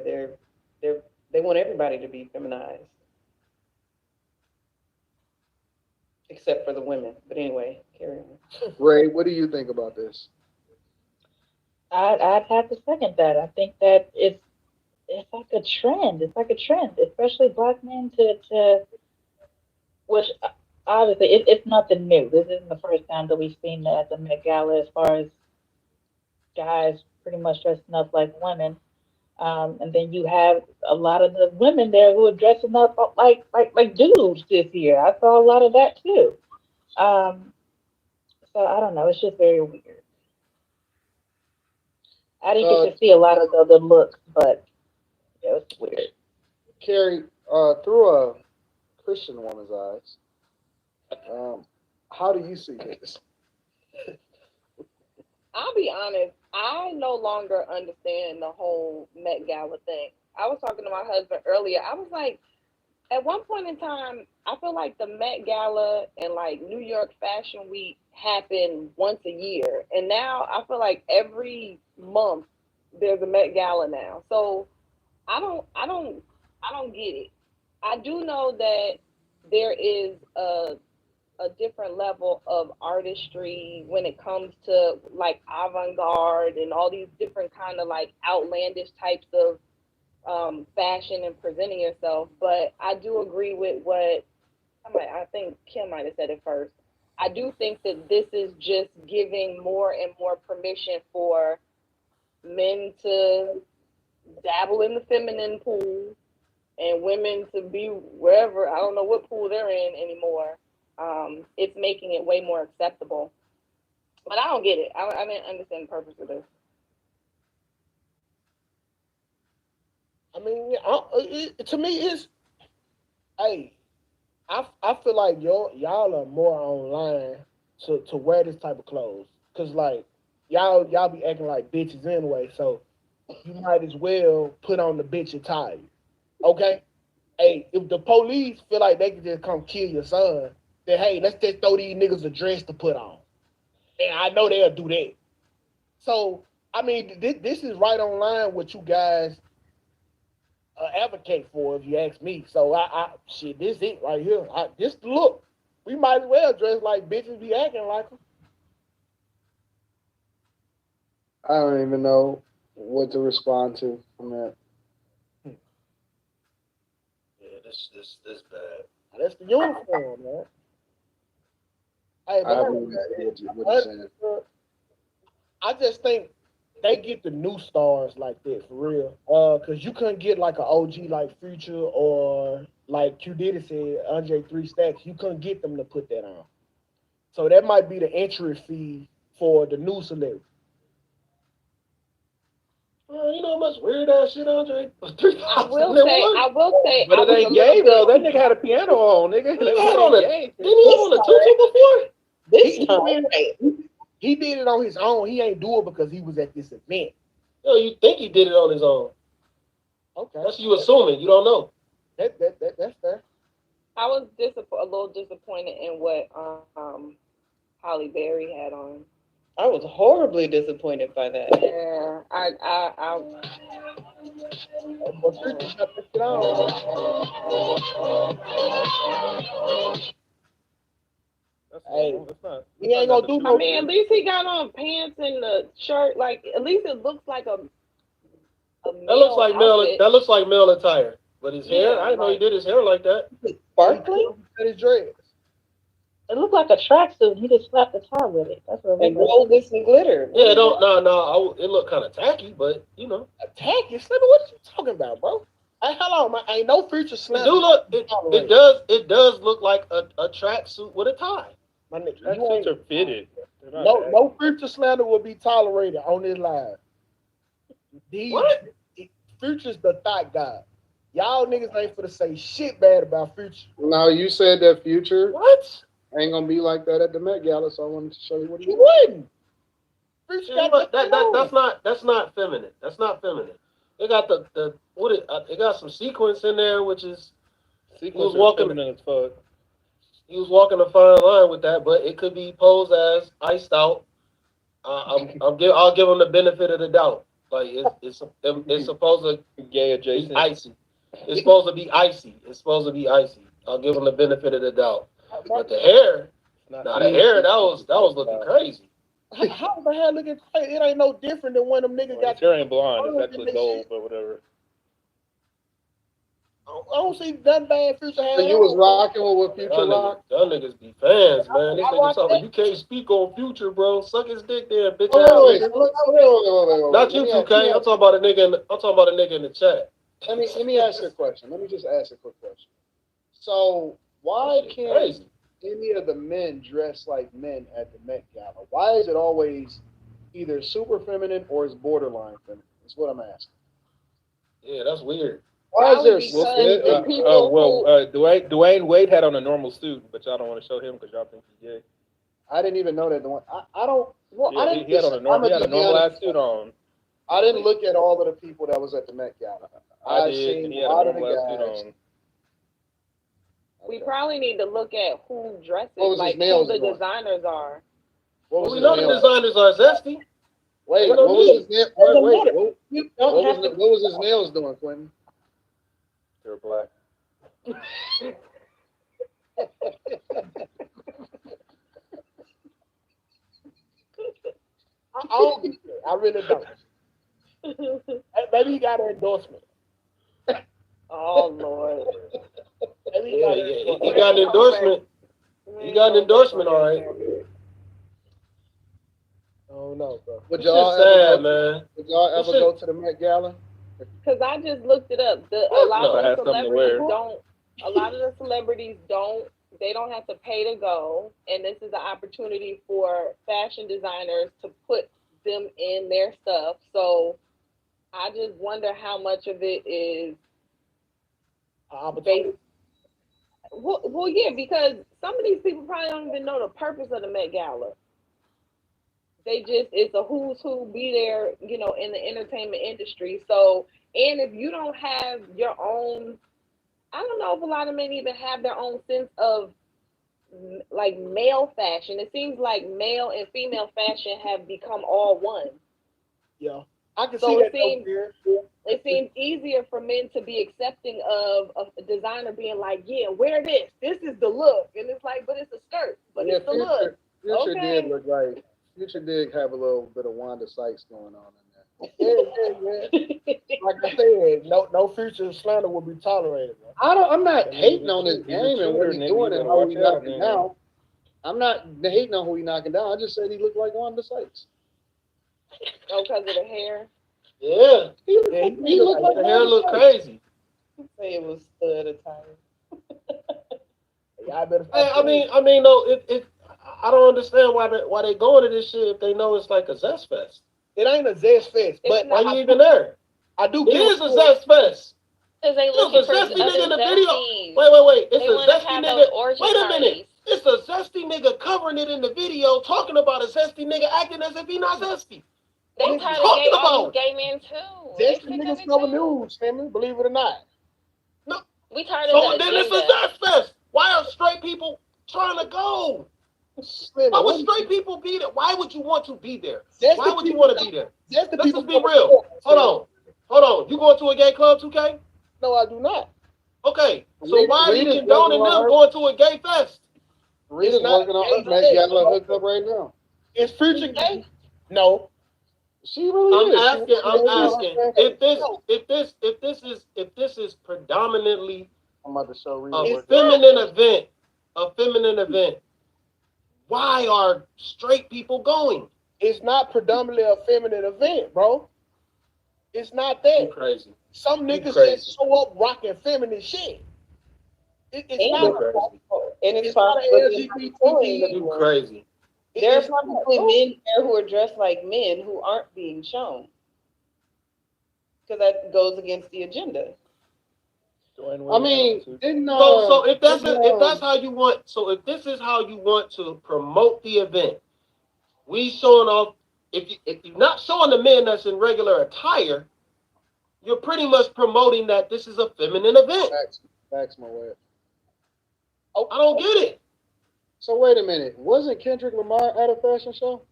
They want everybody to be feminized, except for the women. But anyway, carry on. Ray, what do you think about this? I'd have to second that. I think that it's like a trend. It's like a trend, especially Black men to which obviously it's nothing new. This isn't the first time that we've seen that at the Met Gala, as far as guys pretty much dressing up like women. And then you have a lot of the women there who are dressing up like dudes this year. I saw a lot of that too. So I don't know. It's just very weird. I didn't get to see a lot of the looks, but it was weird. Carrie, through a Christian woman's eyes, how do you see this? I'll be honest, I no longer understand the whole Met Gala thing. I was talking to my husband earlier. I was like, at one point in time, I feel like the Met Gala and like New York Fashion Week happen once a year. And now I feel like every month there's a Met Gala now. So I don't get it. I do know that there is a different level of artistry when it comes to like avant-garde and all these different kind of like outlandish types of fashion and presenting yourself. But I do agree with what I think Kim might have said it first. I do think that this is just giving more and more permission for men to dabble in the feminine pool and women to be wherever. I don't know what pool they're in anymore. It's making it way more acceptable. But I don't get it. I didn't understand the purpose of this. I mean, to me, it's, hey, I feel like y'all are more online to wear this type of clothes. Cause like y'all be acting like bitches anyway, so you might as well put on the bitch attire. Okay? Hey, if the police feel like they can just come kill your son, then hey, let's just throw these niggas a dress to put on. And I know they'll do that. So, I mean, this is right on line with you guys advocate for, if you ask me. So shit, this it right here. This look, we might as well dress like bitches be acting like them. I don't even know what to respond to from that. Yeah, this bad. That's the uniform, man. Hey, I don't know what you're saying. I just think they get the new stars like that for real. Cause you couldn't get like an OG like Future or like Q Diddy said, Andre 3 Stacks. You couldn't get them to put that on. So that might be the entry fee for the new celebrity. Well, you know how much weird ass shit Andre? I will say. But it ain't gay though. That nigga had a piano on, nigga. Didn't he have on a tutu before? This time, he did it on his own. He ain't do it because he was at this event. No, you think he did it on his own? Okay, that's you assuming. You don't know. That's fair. I was a little disappointed in what Halle Berry had on. I was horribly disappointed by that. Yeah, Hey, he ain't gonna do no. I mean, at least he got on pants and the shirt. Like, at least it looks like a That looks like male. outfit. That looks like male attire. But his hair, I didn't know he did his hair like that. Sparkly? Cut his dreads. It looked like a tracksuit. He just slapped the tie with it. That's what it And looked like. gold with some glitter. Yeah, it looked kind of tacky, but you know. Tacky, Slimmy, what you talking about, bro? Hey, hold on, man. Ain't no Future It Slim. do look it does look like a tracksuit with a tie. My nigga, That you ain't, suits are fitted. They're not no, bad. no Future slander will be tolerated on this live. These What? Future's the thought god. Y'all niggas ain't for to say shit bad about Future. No, you said that Future What? ain't gonna be like that at the Met Gala, so I wanted to show you what he He did. wouldn't. Future Yeah, got that's not feminine. That's not feminine. They got they got some sequence in there, which is Sequins was walking- are feminine as fuck. he was walking a fine line with that, but it could be posed as iced out. I'll give him the benefit of the doubt. Like it's supposed to Gay be adjacent. icy. It's supposed to be icy. It's supposed to be icy. I'll give him the benefit of the doubt. But the hair, Not the hair, that was looking crazy. How the hell looking crazy? It ain't no different than when them niggas His got. hair ain't blonde. It's actually gold, but whatever. I don't see nothing bad Future had. So you was rocking with what Future Y'all rock? niggas be fans, man. This I nigga watched talking, that. you can't speak on Future, bro. Suck his dick there, bitch Wait, ass wait, nigga. wait. Not you, 2K. I'm talking about a nigga in the chat. Let me ask you a question. Let me just ask a quick question. So why That shit can't crazy. any of the men dress like men at the Met Gala? Why is it always either super feminine or it's borderline feminine? That's what I'm asking. Yeah, that's weird. Why is there Probably because the people Dwayne Wade had on a normal suit, but y'all don't want to show him because y'all think he's gay. I didn't even know that the one I don't well I Yeah, didn't he had on a I'm normal, gonna he had a just be honest. normalized suit on. I didn't look at all of the people that was at the Met Gala. I I've did. seen He a had a lot of the normalized suit guys. on. we probably need to look at who dresses, What was his like who nails the doing? designers are. What Well, was we his know the nails? designers are zesty. Wait, They don't what was need his nail? Wait, You don't what have was to. what was his nails doing, Quentin? They're black. I don't get it. I really don't. Maybe he got an endorsement. Oh Lord. Maybe Yeah, he he got an endorsement. got an endorsement. He got an endorsement, all right. I don't know, bro. Would It's y'all just ever sad, go, man. would y'all This ever shit- go to the Met Gala? Because I just looked it up. A lot no. I had of the something to celebrities wear. don't. A lot of the celebrities don't. They don't have to pay to go, and this is an opportunity for fashion designers to put them in their stuff. So I just wonder how much of it is based. Well, yeah, because some of these people probably don't even know the purpose of the Met Gala. It's a who's who be there, in the entertainment industry. So, and if you don't have your own, I don't know if a lot of men even have their own sense of like male fashion. It seems like male and female fashion have become all one. Yeah. I can So see it that. seems- Though, It seems easier for men to be accepting of a designer being like, yeah, wear this. This is the look. And it's like, but it's a skirt. But Yeah, it's the look. Future Okay. did look like Future did have a little bit of Wanda Sykes going on in there. yeah. Like I said, no Future slander will be tolerated, bro. I'm not hating on his He's a game and what shooter, he's nigga. doing You and better how he watch out, knocking nigga. down. I'm not hating on who he knocking down. I just said he looked like Wanda Sykes. Oh, because of the hair. Yeah, He he looked like the hair Wanda look Sykes. crazy. Say it was stud attire. Y'all better. I mean, though, if I don't understand why they going to this shit if they know it's like a zest fest. It ain't a zest fest, but Why you even there? I do It get is a zest fest. Because they It's looking a for zesty nigga in the other video. zesties. Wait. It's They a want to zesty have nigga. those orgy Wait a minute. parties. It's a zesty nigga covering it in the video, talking about a zesty nigga acting as if he not zesty. They What try you to talking gay all about? these gay men too. They zesty sick of niggas it cover too. news, family. Believe it or not. We tired of So the then it's a agenda. zest fest. Why are straight people trying to go? Slimmy, Why would what- straight people be there? Why would you want to be there? Zesty Why would you people- want to be there? Zesty Let's people just be cover real. news, Hold on. You going to a gay club, 2K? No, I do not. Okay. So why are you Rita's condoning working on them her. going to a gay fest? Rita's It's not working on gay her Met fest. Gala hookup right now. Is Future gay? No. She really is. I'm asking. If this is predominantly I'm about to show Rita. a feminine event, Why are straight people going? It's not predominantly a feminine event, bro. It's not that. You crazy. Some You niggas crazy. just show up rocking feminine shit. It's And not. it's It's not possible an that LGBT. You crazy. there are It's probably men there who are dressed like men who aren't being shown. Because that goes against the agenda. I mean, didn't So if that's didn't, if that's how you want, so if this is how you want to promote the event, we showing off. If you're not showing the men that's in regular attire, you're pretty much promoting that this is a feminine event. Facts my way. I don't get it. So wait a minute, wasn't Kendrick Lamar at a fashion show?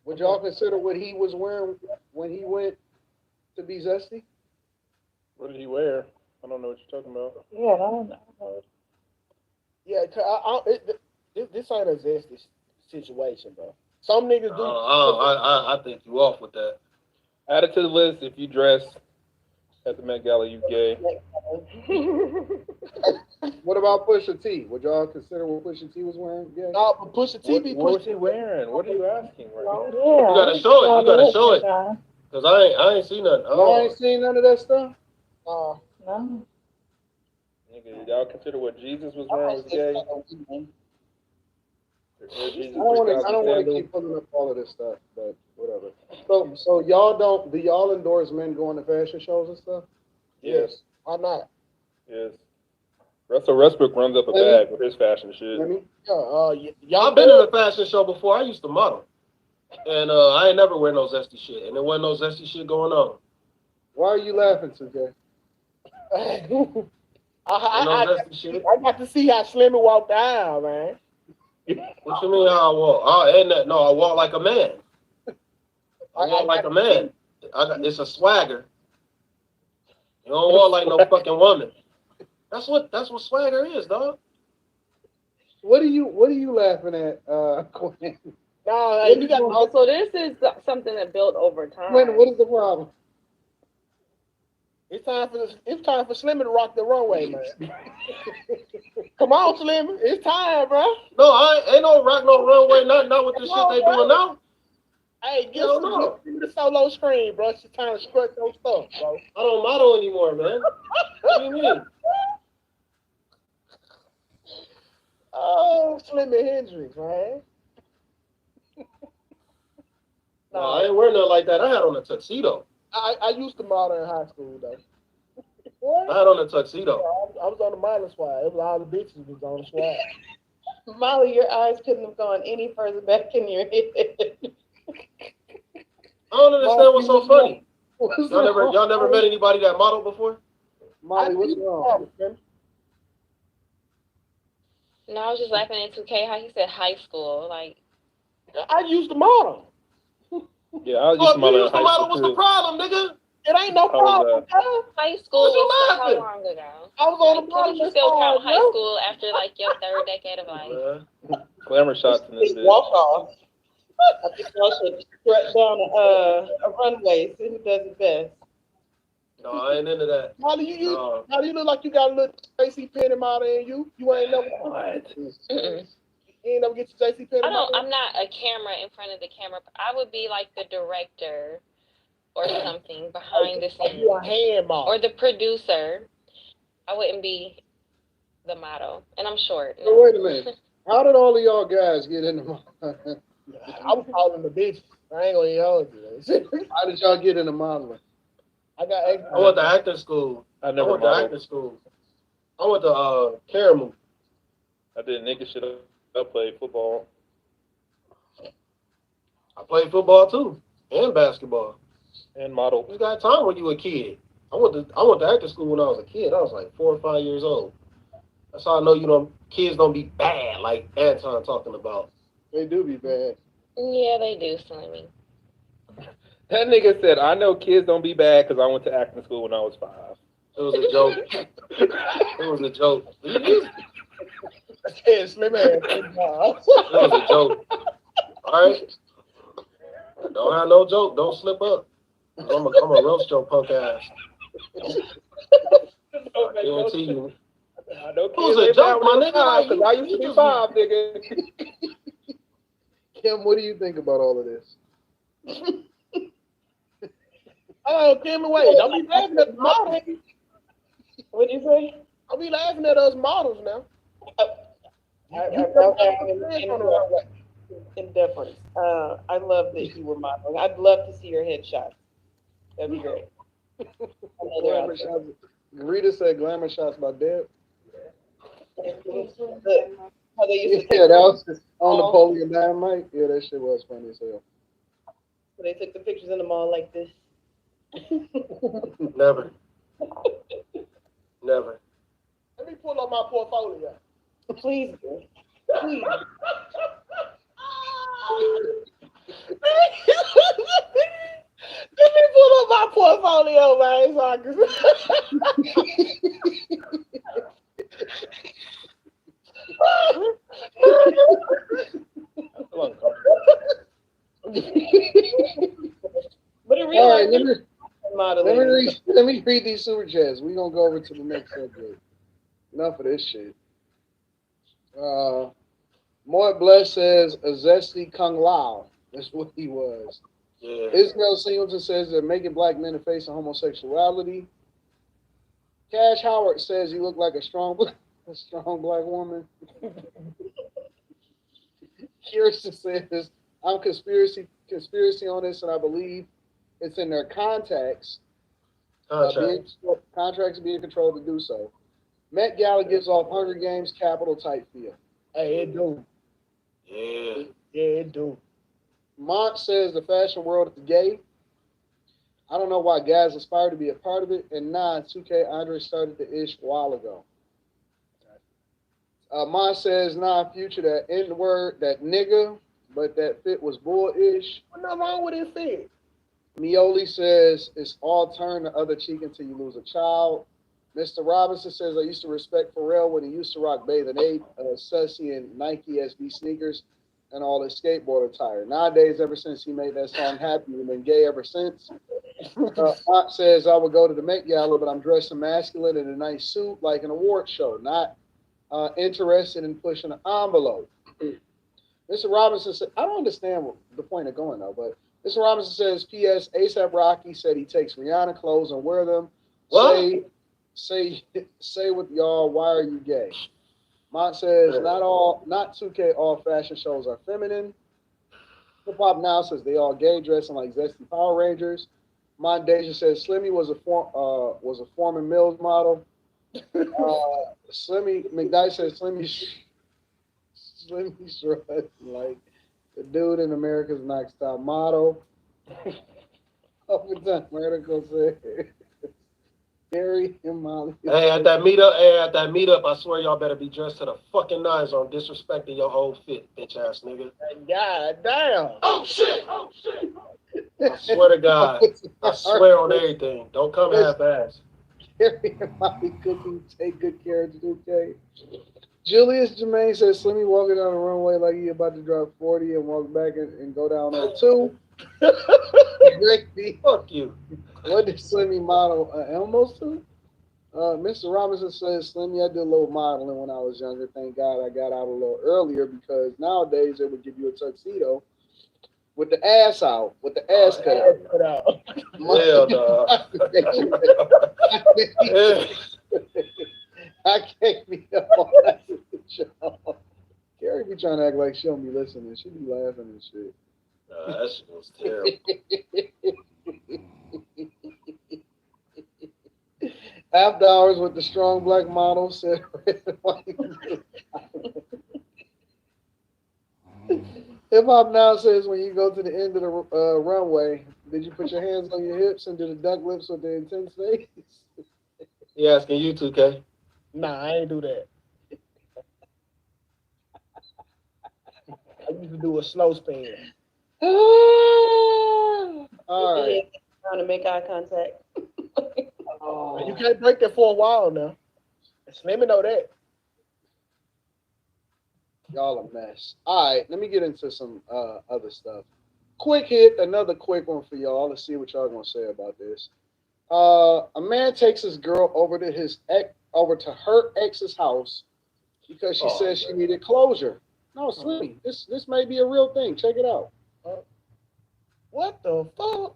Would y'all consider what he was wearing when he went to be Zesty? What did he wear? I don't know what you're talking about. Yeah, I don't know. Yeah, 'cause this ain't a zesty situation, bro. Some niggas do. I think you off with that. Add it to the list if you dress at the Met Gala, you gay. What about Pusha T? Would y'all consider what Pusha T was wearing? Yeah. No, but Pusha T be What was pushing. he wearing? What are you asking right now? Yeah. You gotta show it. You gotta show it. Cause I ain't seen nothing. No, I ain't seen none of that stuff. No. Nigga, y'all consider what Jesus was wearing was gay? I don't want to keep pulling up all of this stuff, but whatever. So y'all do y'all endorse men going to fashion shows and stuff? Yes. Why not? Yes. Russell Westbrook runs up a bag with his fashion shit. Y'all I've been in a fashion show before. I used to model, and I ain't never wear no zesty shit, and there wasn't no zesty shit going on. Why are you laughing, 2K? I got to see how Slimmy walked down, man. What you mean how I walk? I walk like a man. I walk like a man. It's a swagger. You don't walk like no fucking woman. That's what swagger is, dog. What are you laughing at, Quinn? No, you got. Also, this is something that built over time. Quinn, what is the problem? It's time for Slimmy to rock the runway, man. Come on, Slimmy. It's time, bro. No, I ain't no rock no runway, not with the shit they doing now. Hey, give me the solo screen, bro. It's time to strut your stuff, bro. I don't model anymore, man. What do you mean? Oh, Slimmy Hendrix, man. No, I ain't wearing nothing like that. I had on a tuxedo. I used to model in high school, though. I had on a tuxedo. I was on the modeling squad. It was all the bitches was on the squad. Molly, your eyes couldn't have gone any further back in your head. I don't understand what's so funny. Y'all never met anybody that modeled before? Molly, what's wrong? No, I was just laughing at 2K how he said high school. Like, I used to model. Yeah, I was used to model in high school. What's the problem, nigga? It ain't no problem. High school was how long ago? I was on the Can you still count high school after like your third decade of life? Glamour shots in this bitch. Walk off. I think y'all should strut down a runway. See who does it best. No, I ain't into that. Molly, you look like you got a little JC Penney model in you. You ain't never. What? You ain't never get your JC Penney model? I'm not a camera in front of the camera. I would be like the director or something behind the scenes. You a hand model. Or the producer. I wouldn't be the model. And I'm short. So wait a minute. How did all of y'all guys get into modeling? I was calling the bitches. I ain't gonna hold you. How did y'all get into modeling? I went to acting school. I went to acting school. I went to Karamu. I did nigga shit. I played football. I played football too, and basketball, and model. You got time when you a kid. I went to acting school when I was a kid. I was like 4 or 5 years old. That's how I know kids don't be bad like Anton talking about. They do be bad. Yeah, they do, Slimmy. That nigga said, I know kids don't be bad because I went to acting school when I was 5. It was a joke. It was a joke. It was a joke. All right? Don't have no joke. Don't slip up. I'm a roast your punk ass. I guarantee you. I know It was kids a ain't joke, bad my with nigga. them Like, because I used to you be just 5, nigga. Kim, what do you think about all of this? Oh, Kim, wait. Don't be laughing at the models. What'd you say? Don't be laughing at us models now. In deference. I love that you were modeling. I'd love to see your headshots. That'd be great. Glamour shots. Rita said glamour shots by Deb. How they used to Yeah, take that was on mall. Napoleon Dynamite. Yeah, that shit was funny as hell. They took the pictures in the mall like this. Never. Never. Let me pull up my portfolio. Please do. Please. Let me pull up my portfolio, man. So I But in real All life, right, modeling. let me read these super chats. We're gonna go over to the next subject. Enough of this shit. Moy Bless says a zesty Kung Lao. That's what he was. Yeah. Ismail Singleton says they're making black men the face of homosexuality. Cash Howard says you look like a strong black woman. Kirsten says I'm conspiracy on this, and I believe it's in their contracts being controlled to do so. Met Gala gives off Hunger Games Capitol type feel. Hey, it do. Yeah. Yeah, it do. Mont says the fashion world is gay. I don't know why guys aspire to be a part of it. And 2K Andre started the ish a while ago. Mont says Future that N word, that nigga, but that fit was bullish. What's not wrong with it fit? Mioli says it's all turn the other cheek until you lose a child. Mr. Robinson says I used to respect Pharrell when he used to rock Bathing Ape, Sussy, and Nike SB sneakers and all his skateboard attire. Nowadays, ever since he made that song Happy, he's been gay ever since. Aunt says I would go to the Met Gala, but I'm dressed masculine in a nice suit like an award show, not interested in pushing an envelope. Mr. Robinson said, I don't understand the point of going though, but Mr. Robinson says, P.S. A$AP Rocky said he takes Rihanna clothes and wear them. What? Say with y'all, why are you gay? Mont says, not 2K, all fashion shows are feminine. Hip Hop Now says they all gay, dressing like zesty Power Rangers. Mont Deja says Slimmy was a Foreman Mills model. Slimmy McDyke says Slimmy shrugs like the dude in America's Next Top Model. Up and down, Medical said Gary and Molly. Hey, at that meetup, I swear y'all better be dressed to the fucking nines on disrespecting your whole fit, bitch ass nigga. God damn. Oh shit! Oh shit! I swear to God. I swear on everything. Don't come half-ass. Gary and Molly cooking, take good care of the 2K. Julius Jermaine says Slimmy walking down the runway like he about to drop 40 and walk back and go down on 2. Great beat. Fuck you. What did Slimmy model Elmo's to? Mr. Robinson says, Slimmy, I did a little modeling when I was younger. Thank God I got out a little earlier because nowadays they would give you a tuxedo with the ass out, with the ass cut out. Hell no. I can't be up on that show. Carrie be trying to act like she don't be listening. She be laughing and shit. That shit was terrible. After Hours with the Strong Black Model said Hip Hop Now says when you go to the end of the runway, did you put your hands on your hips and do the duck lips with the intense face? He asking you, 2K. Nah, I ain't do that. I used to do a slow spin. All right. Trying to make eye contact. You can't break that for a while now. Let me know that. Y'all a mess. All right, let me get into some other stuff. Quick hit, another quick one for y'all. Let's see what y'all gonna say about this. A man takes his girl over to his over to her ex's house because she Oh, said she man. needed closure. No, Slimmy, this may be a real thing. Check it out. What the fuck?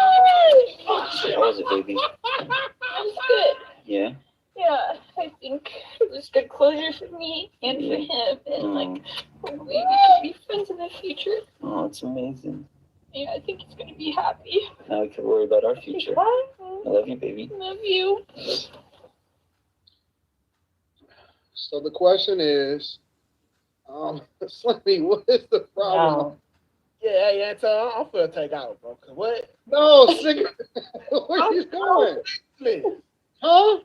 How was it, baby? It's good. Yeah. Yeah, I think it was good closure for me and for him, and like hopefully we can be friends in the future. Oh, it's amazing. Yeah, I think he's gonna be happy. Now we can worry about our future. I love you, baby. Love you. So the question is, Slimmy, what is the problem? Yeah, so I'm finna take out, bro. 'Cause what? No, nigga, where are you going? Speechless. Huh?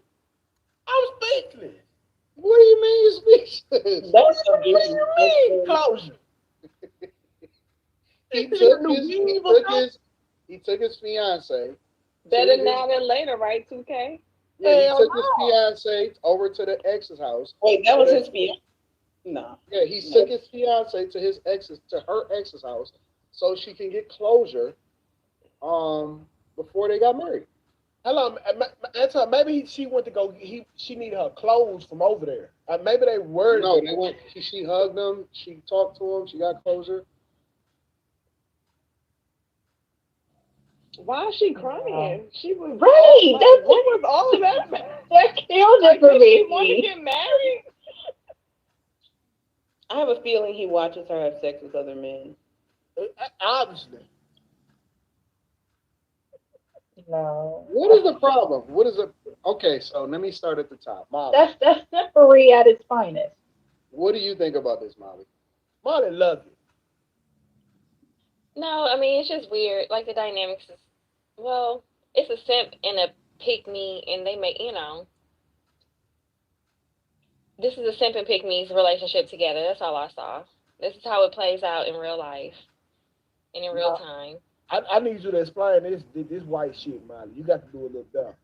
I'm speechless. What do you mean you're speechless? That's What do you mean? Closure. He took his fiance. Better now than later, right, 2K? Yeah, he took his fiance over to the ex's house. Wait, that was his fiance? No. Yeah, he took his fiance to her ex's house so she can get closure before they got married. Hello, Anton, maybe she went to go, she needed her clothes from over there. Maybe they were. No, they went, she hugged him, she talked to him, she got closure. Why is she crying? She was Right, Like, that's- what was all of that? That killed it for Did she want to me. get married? I have a feeling he watches her have sex with other men. Obviously. No. What is the problem? What is it? Okay, so let me start at the top. Molly, That's simpery at its finest. what do you think about this, Molly? Molly loves it. No, I mean, it's just weird. Like, the dynamics is, well, it's a simp and a pick me, and they make, this is a simp and pick me's relationship together. That's all I saw. This is how it plays out in real life and in real time. I need you to explain this white shit, Molly. You got to do a little better.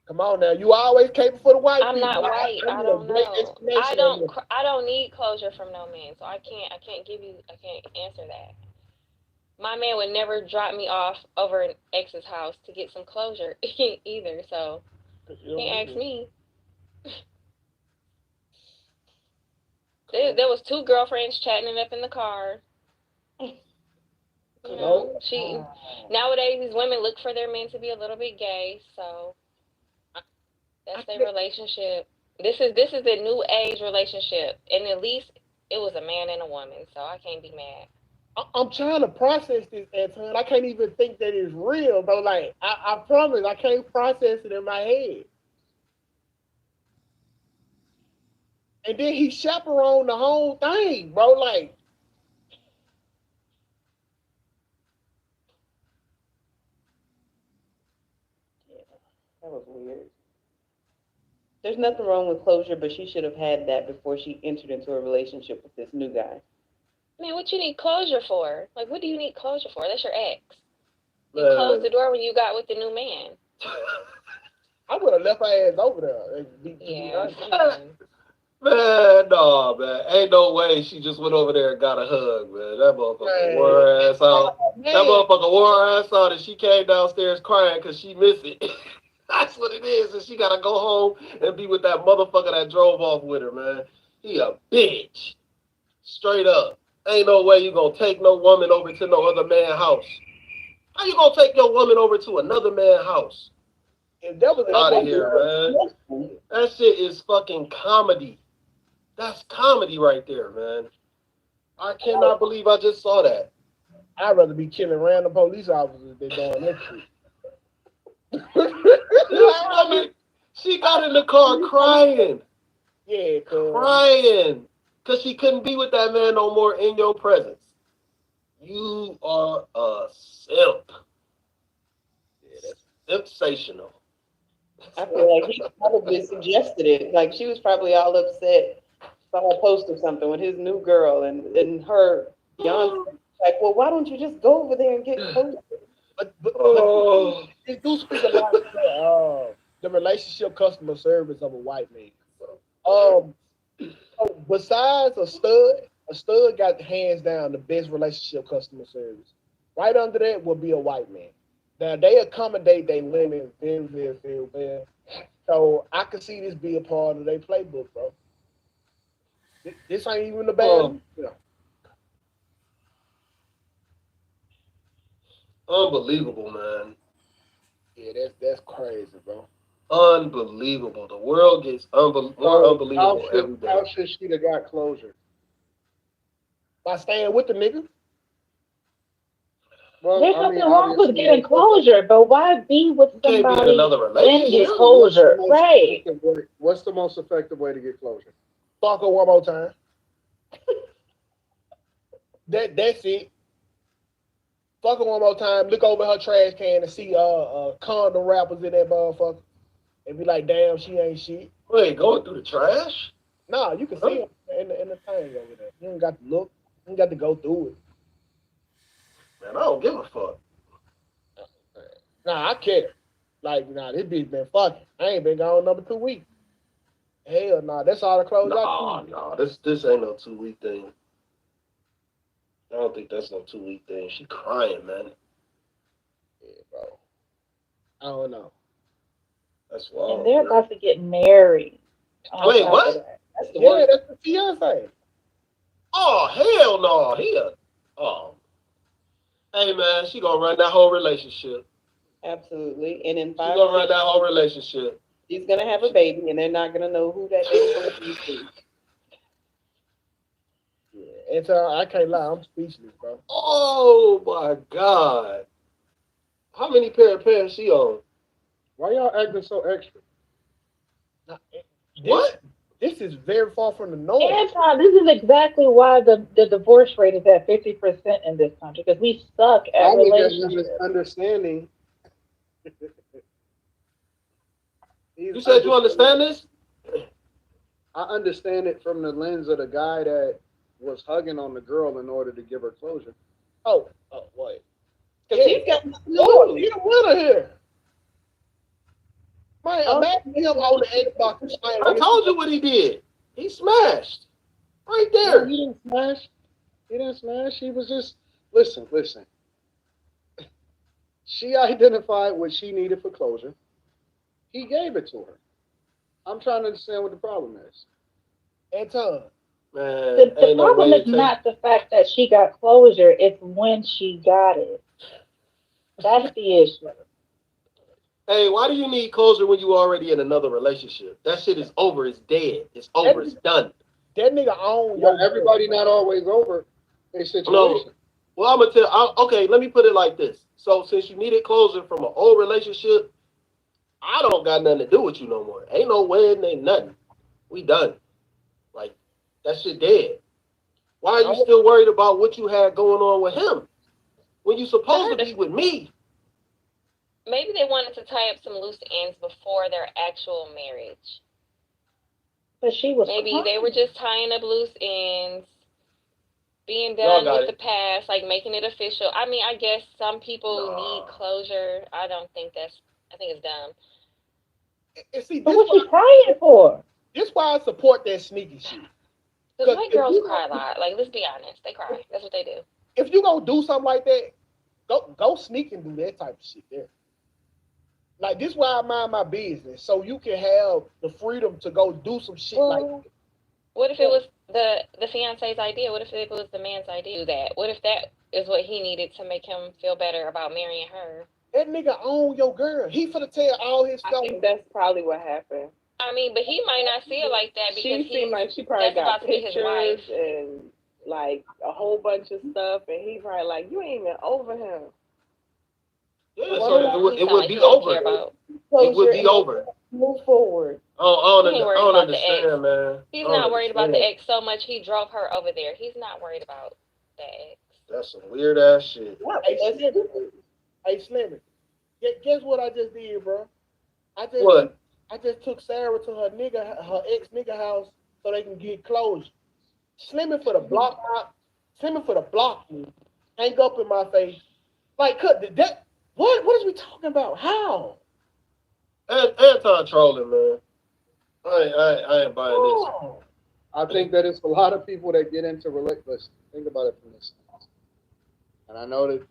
Come on now, you always caping for the white I'm people. not white. I I need a don't great know. explanation on this. I don't need closure from no man, so I can't answer that. My man would never drop me off over an ex's house to get some closure either, so he asked me. There was two girlfriends chatting it up in the car. You know, nowadays these women look for their men to be a little bit gay, so that's their relationship. This is the new age relationship, and at least it was a man and a woman, so I can't be mad. I'm trying to process this, Anton. I can't even think that it's real, bro. Like, I promise, I can't process it in my head. And then he chaperoned the whole thing, bro. Like, That was weird. There's nothing wrong with closure, but she should have had that before she entered into a relationship with this new guy. Man, what you need closure for? Like, what do you need closure for? That's your ex. You closed the door when you got with the new man. I would have left her ass over there. Yeah. Man, no, man. Ain't no way she just went over there and got a hug, man. That motherfucker wore her ass out. That motherfucker wore her ass out and she came downstairs crying because she missed it. That's what it is. And she got to go home and be with that motherfucker that drove off with her, man. He a bitch. Straight up. Ain't no way you going to take no woman over to no other man's house. How you going to take your woman over to another man's house? If that was Out of here, man. That shit is fucking comedy. That's comedy right there, man. I cannot believe I just saw that. I'd rather be killing random police officers than doing that shit. This woman, she got in the car crying. Yeah, crying. Because she couldn't be with that man no more in your presence. You are a simp. Yeah, that's sensational. I feel like he probably suggested it. Like, she was probably all upset. Saw a post or something with his new girl and her young. Like, well, why don't you just go over there and get close? But it do speak a lot to the relationship customer service of a white man. So besides a stud, a stud got hands down the best relationship customer service. Right under that will be a white man. Now they accommodate their women very, very, very well. So I can see this be a part of their playbook, bro. This ain't even the bad. Unbelievable, man. Yeah, that's crazy, bro. Unbelievable. The world gets more unbelievable every day. How should she have got closure? By staying with the nigga. Well, There's nothing wrong with getting closure, but why be with Can't be in somebody another and relationship. get closure? Right. What's the most effective way to get closure? Fuck her one more time. That's it. Fuck her one more time. Look over her trash can and see condom wrappers in that motherfucker, and be like, damn, she ain't shit. Wait, going through the trash? Nah, you can see them in the thing over there. You ain't got to look. You ain't got to go through it. Man, I don't give a fuck. Nah, I care. Like, nah, this bitch been fucking. I ain't been gone number 2 weeks. Hell nah, that's all the clothes I keep. Nah, this ain't no 2 week thing. I don't think that's no 2 week thing. She crying, man. Yeah, bro. I don't know. That's wild. And they're about to get married. Wait, what? That's the worst. That's the fiance. Oh, hell no. Hey, man, she gonna run that whole relationship. Absolutely. And in She 5 gonna run years, that whole relationship. she's gonna have a baby, and they're not gonna know who that baby's gonna be. Yeah, and so I can't lie, I'm speechless, bro. Oh, my God. How many pair of pants she on? Why y'all acting so extra? What? This is very far from the norm. Anton, this is exactly why the divorce rate is at 50% in this country, because we suck at I look at relationships. understanding. You said you understand this? I understand it from the lens of the guy that was hugging on the girl in order to give her closure. Oh, wait. Because he's got nothing to Oh, lose. he's the winner here. Man, imagine him on the Xbox. I told you what he did. He smashed. Right No, there. he didn't smash. He didn't smash. He was just listen. She identified what she needed for closure. He gave it to her. I'm trying to understand what the problem is. Anton. Man, The ain't no problem way is to not the fact that she got closure, it's when she got it. That's the issue. Hey, why do you need closure when you already in another relationship? That shit is over. It's dead. It's over. It's done. That nigga own Well, everybody not always over a situation. No. Well, I'm gonna okay, let me put it like this. So since you needed closure from an old relationship, I don't got nothing to do with you no more. Ain't no wedding, ain't nothing. We done. Like, that shit dead. Why are you still worried about what you had going on with him when you supposed to be with me? Maybe they wanted to tie up some loose ends before their actual marriage. But she was Maybe they were just tying up loose ends, being Y'all done got with it. the past, like making it official. I mean, I guess some people need closure. I think it's dumb. And see, But what you crying for? This why I support that sneaky shit. Because white if girls you- cry a lot. Like, let's be honest. They cry. That's what they do. If you gonna do something like that, go sneak and do that type of shit there. Like, this why I mind my business, so you can have the freedom to go do some shit like that. What if it was the fiance's idea? What if it was the man's idea to do that? What if that is what he needed to make him feel better about marrying her? That nigga own your girl. He finna tell all his I stuff. think that's probably what happened. I mean, but he might not see it like that because She seemed like she probably that's about got to be his wife. pictures and like a whole bunch of stuff, and he probably like, you ain't even over him. Yeah, so it would be over. It would be over. Move forward. I don't He ain't worried I don't about the ex. understand, man. He's I don't not worried about the understand. ex so much. He drove her over there. He's not worried about the ex. That's some weird ass shit. Hey, Slimmy. Guess what I just did, bro? I just took Sarah to her ex nigga house so they can get closure. Slimmy for the block out. Slimmy for the block me. Hang up in my face. Like, what is we talking about? How? Anton trolling, man. I ain't buying this. I think that it's a lot of people that get into relationships. Think about it from this. And I know that,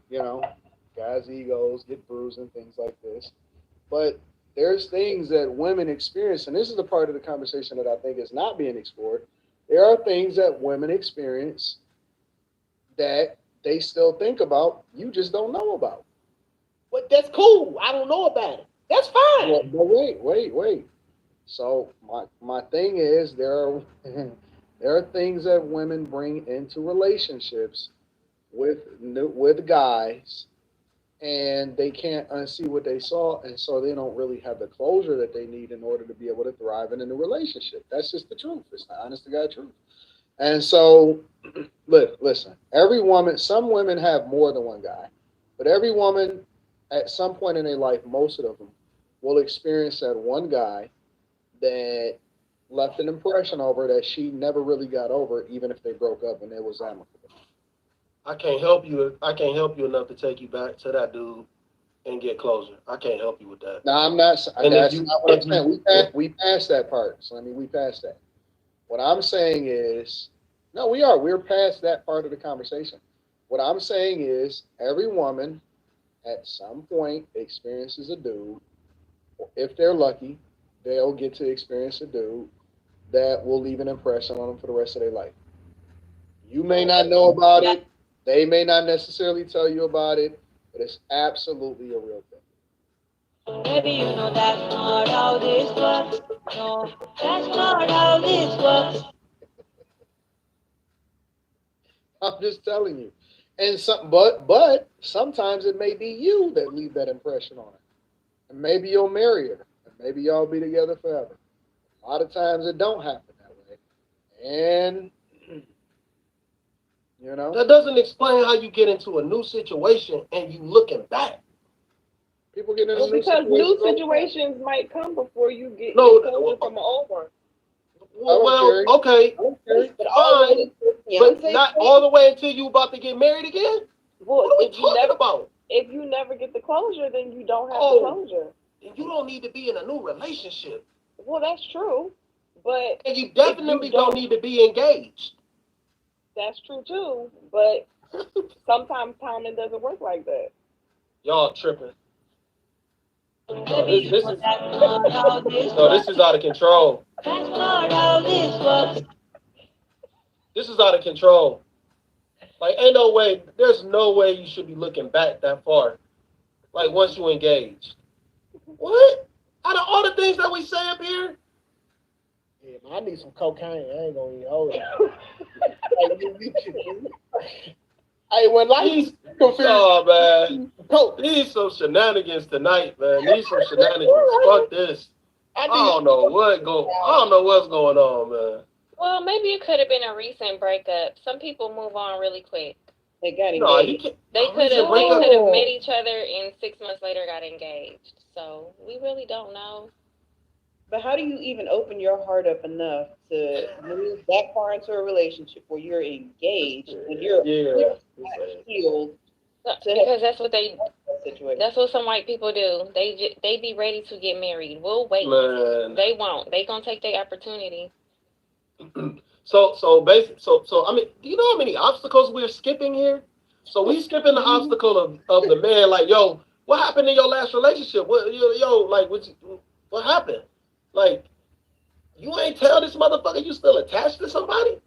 guys' egos get bruised and things like this. But there's things that women experience, and this is the part of the conversation that I think is not being explored. There are things that women experience that they still think about, you just don't know about. But that's cool. I don't know about it. That's fine. Well, but wait. So my thing is there are things that women bring into relationships with guys, and they can't unsee what they saw, and so they don't really have the closure that they need in order to be able to thrive in a relationship. That's just the truth. It's the honest to God truth. And so, listen, some women have more than one guy, but every woman at some point in their life, most of them will experience that one guy that left an impression over that she never really got over, even if they broke up and it was amicable. I can't help you enough to take you back to that dude and get closure. I can't help you with that. No, I'm not. That's not what I'm saying. We passed that part. So we passed that. What I'm saying is, no, we're past that part of the conversation. What I'm saying is, every woman at some point experiences a dude. If they're lucky, they'll get to experience a dude that will leave an impression on them for the rest of their life. You may not know about it. They may not necessarily tell you about it, but it's absolutely a real thing. Maybe you know that's not how this works. No, that's not how this works. I'm just telling you. And but sometimes it may be you that leave that impression on her. And maybe you'll marry her. And maybe y'all be together forever. A lot of times it don't happen that way. And that doesn't explain how you get into a new situation and you looking back. People get into new situations might come before you get closure from an old one. Well, okay, but not all the way until you about to get married again. Well, what are we talking about? If you never get the closure, then you don't have the closure. You don't need to be in a new relationship. Well, that's true, but and you definitely don't need to be engaged. That's true too, but sometimes timing doesn't work like that. Y'all tripping. This is out of control. That's not how this works. This is out of control. Like, there's no way you should be looking back that far. Like, once you engaged. What? Out of all the things that we say up here? Yeah, I need some cocaine. I ain't gonna even hold it. Hey, when life man. These some shenanigans tonight, man. These some shenanigans. Fuck this. I don't know what's going on, man. Well, maybe it could have been a recent breakup. Some people move on really quick. They got engaged. They could have met each other and 6 months later got engaged. So we really don't know. But how do you even open your heart up enough to move that far into a relationship where you're engaged and you're healed? Because that's what that's what some white people do. They be ready to get married. We'll wait. Man. They won't. They gonna take their opportunity. So I mean, do you know how many obstacles we're skipping here? So we skipping the obstacle of the man. Like, yo, what happened in your last relationship? What happened? Like, you ain't tell this motherfucker you still attached to somebody?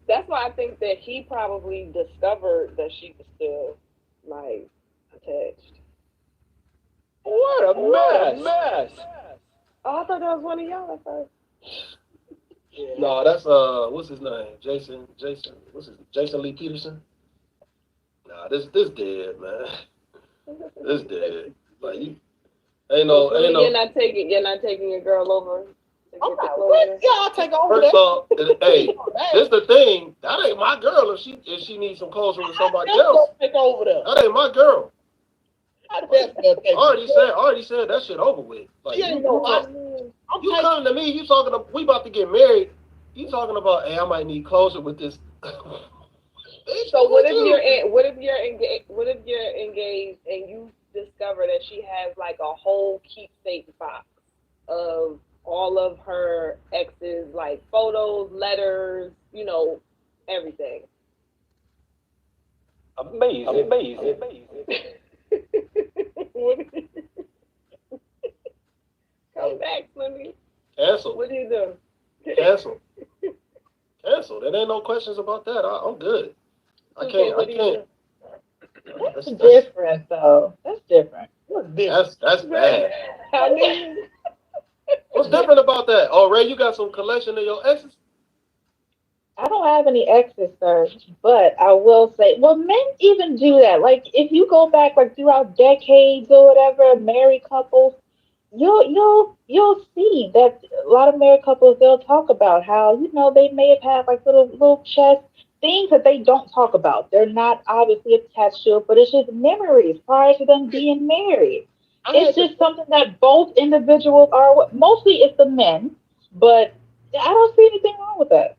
That's why I think that he probably discovered that she was still, like, attached. What a mess! Oh, I thought that was one of y'all at first. Yeah. No, that's what's his name? Jason. Jason Lee Peterson. Nah, this dead, man. This dead. Like, you ain't no. You're not taking your girl over. I'll take over. First off, hey, this the thing. That ain't my girl. If she needs some closure with somebody else, take over there. That ain't my girl. I already said that shit over with. Like, you coming to me, we about to get married. You talking about, hey, I might need closure with this. So what if you're engaged and you discover that she has like a whole keepsake box of all of her exes, like photos, letters, you know, everything. Amazing. Come back, Slimmy. Cancel. What do you do? Cancel. Cancel. There ain't no questions about that. I'm good. I can't. What do you do? That's different, though. That's different. That's bad. I mean, What's different about that? Oh, Ray, you got some collection of your exes? I don't have any exes, sir, but I will say, well, men even do that. Like, if you go back, like, throughout decades or whatever, married couples, you'll see that a lot of married couples, they'll talk about how, you know, they may have had like little chest things that they don't talk about. They're not obviously attached to it, but it's just memories prior to them being married. It's just something that both individuals are. Mostly it's the men, but I don't see anything wrong with that.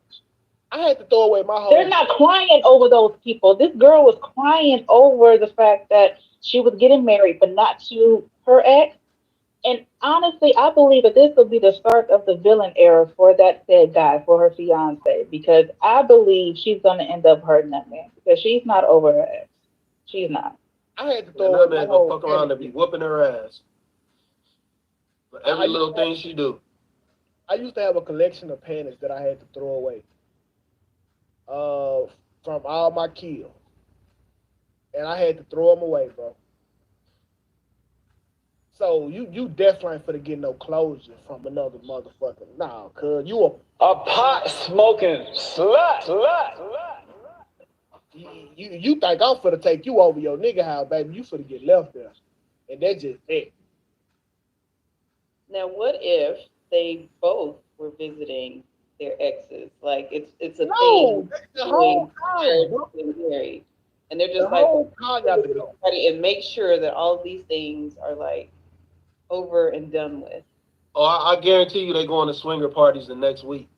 I had to throw away my whole. They're not crying over those people. This girl was crying over the fact that she was getting married, but not to her ex. And honestly, I believe that this will be the start of the villain era for that said guy, for her fiance, because I believe she's going to end up hurting that man because she's not over her ex. She's not. I had to And throw that away my man gonna whole. fuck around and be whooping her ass for every little thing she do. I used to have a collection of panties that I had to throw away. From all my kills, and I had to throw them away, bro. So you definitely ain't finna get no closure from another motherfucker. Nah, cuz you A pot smoking slut. you think I'm finna take you over your nigga house, baby. You finna get left there. And that's just it. Now, what if they both were visiting their exes? Like it's a thing. The whole time, bro. They're married, and they're The just like whole time got to go. and make sure that all of these things are like over and done with. Oh, I guarantee you they going to swinger parties the next week.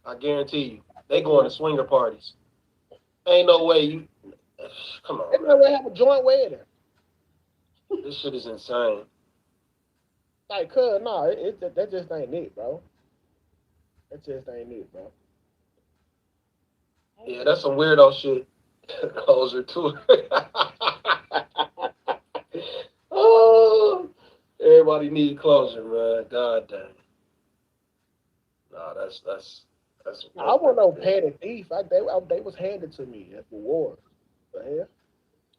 I guarantee you. They going to swinger parties. Ain't no way you come on. They might have a joint wedding. This shit is insane. Like, cuz, nah, that just ain't it, bro. That just ain't it, bro. Yeah, that's some weirdo shit. Closer to it. Oh, everybody need closure, man. God damn. Nah, that's I wasn't no petty thief. They was handed to me at the war. The hell?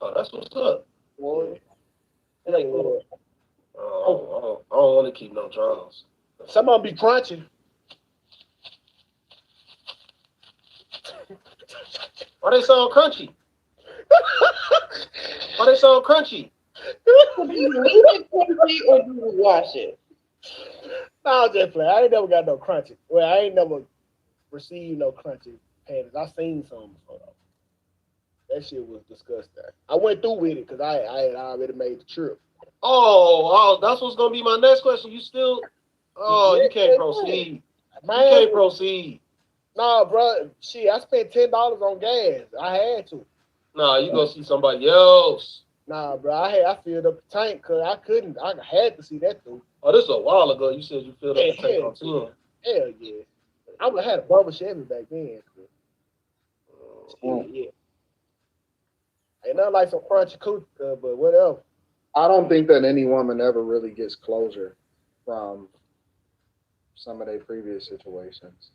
Oh, that's what's up. War. Like, I don't want to keep no drawers. Some of them be crunchy. Why they sound crunchy? Why they sound crunchy? do you leave it crunchy or do you wash it? No, just play. I ain't never got no crunchy. Well, I ain't never received no crunchy panties. I seen some before though. That shit was disgusting. I went through with it because I had already made the trip. Oh, that's what's gonna be my next question. You still? Oh, you can't proceed. Man, You can't proceed. Nah, bro. Shit, I spent $10 on gas. I had to. Nah, you gonna see somebody else. Nah, bro. I filled up the tank because I couldn't. I had to see that through. Oh, this is a while ago. You said you filled up the tank on 10. Hell yeah. I would have had a Bubba Chevy back then. Yeah. Ain't nothing like some crunchy cooch, but whatever. I don't think that any woman ever really gets closure from some of their previous situations.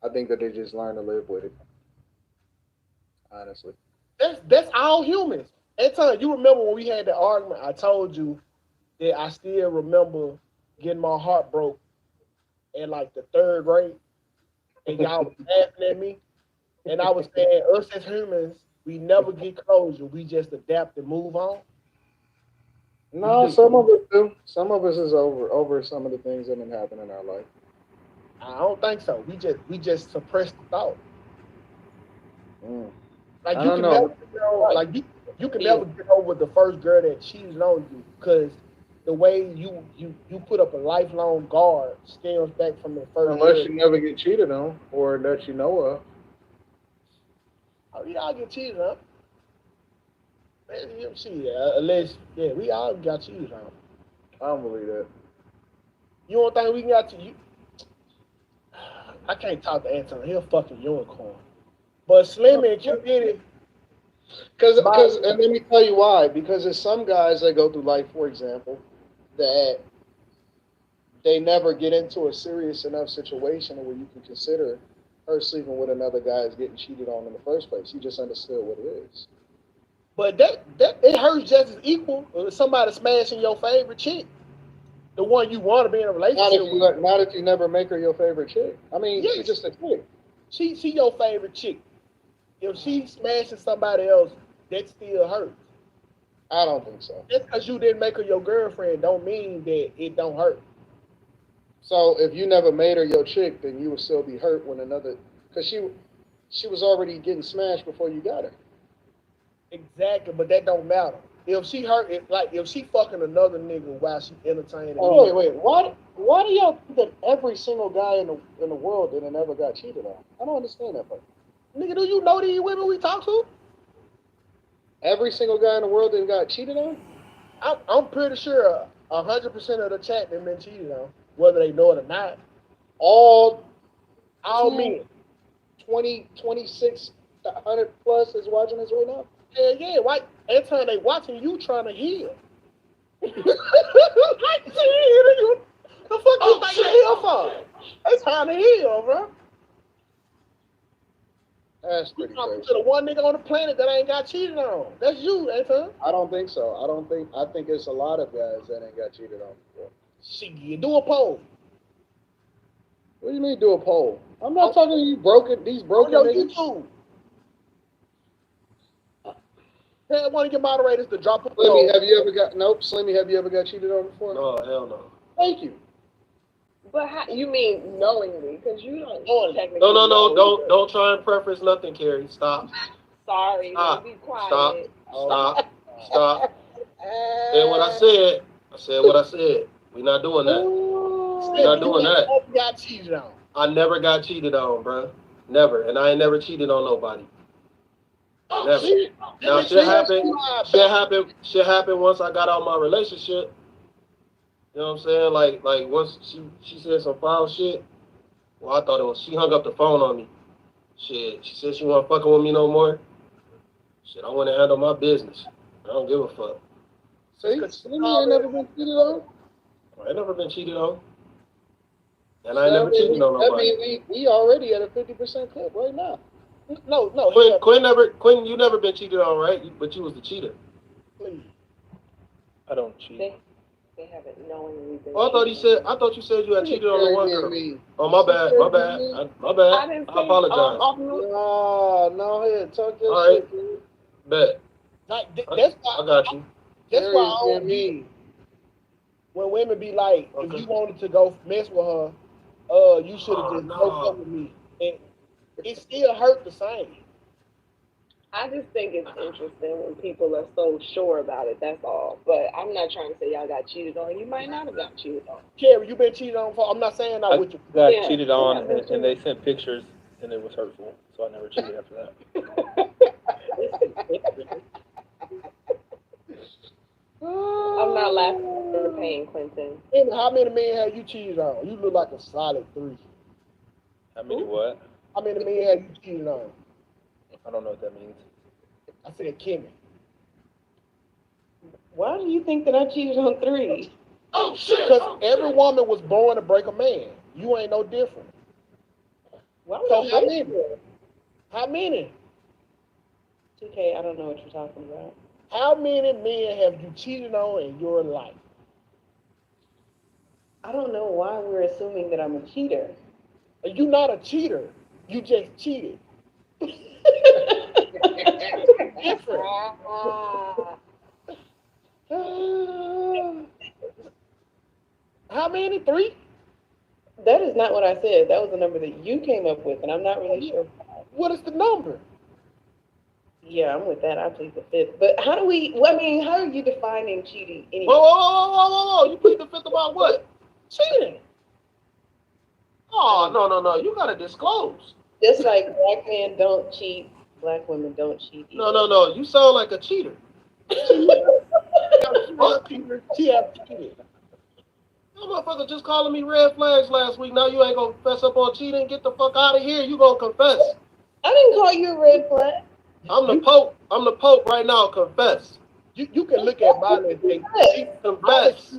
I think that they just learn to live with it. Honestly. That's all humans. That time, you remember when we had the argument, I told you that I still remember getting my heart broke in like the 3rd grade. And y'all was laughing at me. And I was saying, us as humans, we never get closure. We just adapt and move on. No, some of us do. Some of us is over some of the things that have happened in our life. I don't think so. We just suppress the thought. Like I you don't can know. never get over, like you can never get over the first girl that cheated on you because the way you put up a lifelong guard stems back from the first. Unless girl. you never get cheated on or that you know of. Oh, we all get cheated on. Unless we all got cheated on. I don't believe that. You don't think we got to? I can't talk to Anton. He'll fucking unicorn. But Slim and Q did it. Because, and let me tell you why. Because there's some guys that go through life, for example, that they never get into a serious enough situation where you can consider her sleeping with another guy is getting cheated on in the first place. You just understood what it is. But that it hurts just as equal as somebody smashing your favorite chick, the one you want to be in a relationship with. Not if you never make her your favorite chick. I mean, Yes. she's just a chick. She your favorite chick. If she smashing somebody else, that still hurts. I don't think so. Just because you didn't make her your girlfriend don't mean that it don't hurt. So if you never made her your chick, then you would still be hurt when another, because she was already getting smashed before you got her. Exactly, but that don't matter. If she hurt, if she fucking another nigga while she entertaining. Oh, wait. Why do y'all think that every single guy in the world that never got cheated on? I don't understand that part. Nigga, do you know these women we talk to? Every single guy in the world that got cheated on? I'm pretty sure 100% of the chat that been cheated on, whether they know it or not. All men. 2600 plus is watching this right now? Hell yeah, why? Every time they watching you trying to heal. The fuck you think you heal for? It's trying to heal, bro. That's pretty You talking crazy. to the one nigga on the planet that ain't got cheated on. That's you, Anton. I don't think so. I think it's a lot of guys that ain't got cheated on before. Shit, do a poll. What do you mean do a poll? I'm not talking to you these broken On your niggas. YouTube. Tell one of your moderators to drop a Slimmy, poll. have you ever got cheated on before? No, hell no. Thank you. But how, you mean knowingly? Because you don't technically. No, know either. don't try and preference nothing, Carrie. Stop. Sorry, Stop. be quiet. Stop. And what I said what I said. We're not doing that. We're not doing that. Got cheated on. I never got cheated on, bro. Never. And I ain't never cheated on nobody. Never. Now shit happened once I got out of my relationship. You know what I'm saying? Like once she said some foul shit. Well, I thought it was she hung up the phone on me. Shit. She said she wasn't fucking with me no more. Shit, I want to handle my business. I don't give a fuck. See, Slimmy ain't never been cheated on. I ain't never been cheated on. And I ain't never cheated on I nobody. mean, we already at a 50% clip right now. No. Quinn, you never been cheated on, right? But you was the cheater. Please. I don't cheat. They haven't knowingly been. Oh, I thought you said you had cheated on the one girl. Oh, my bad. I I didn't say, apologize. No, here, talk your All right. shit, dude. Bet. That's why. I got you. That's why I Very don't be. When women be like, if you wanted to go mess with her, you should have just broke up with me. And it still hurt the same. I just think it's interesting when people are so sure about it. That's all. But I'm not trying to say y'all got cheated on. You might not have got cheated on. Carrie, you been cheated on for? I'm not saying that I with you. got Yeah. cheated on, Yeah. and they sent pictures, and it was hurtful. So I never cheated after that. I'm not laughing at the pain, Quentin. And how many men have you cheated on? You look like a solid 3. How many what? How many men have you cheated on? I don't know what that means. I said Kimmy. Why do you think that I cheated on 3? Oh shit! Because every woman was born to break a man. You ain't no different. Why So would how I many? How many? 2K, I don't know what you're talking about. How many men have you cheated on in your life? I don't know why we're assuming that I'm a cheater. You're not a cheater. You just cheated. Different. How many? 3? That is not what I said. That was the number that you came up with, and I'm not really sure. What is the number? Yeah, I'm with that. I plead the 5th. But how do we? Well, I mean, how are you defining cheating anyway? Whoa. You plead the 5th about what? Cheating. Oh, no. You gotta disclose. Just like black men don't cheat, black women don't cheat. No. You sound like a cheater. She have cheated. That motherfucker just calling me red flags last week. Now you ain't gonna fess up on cheating. Get the fuck out of here. You gonna confess. I didn't call you a red flag. I'm the Pope. I'm the Pope right now. Confess. You can look at Molly and say, Confess.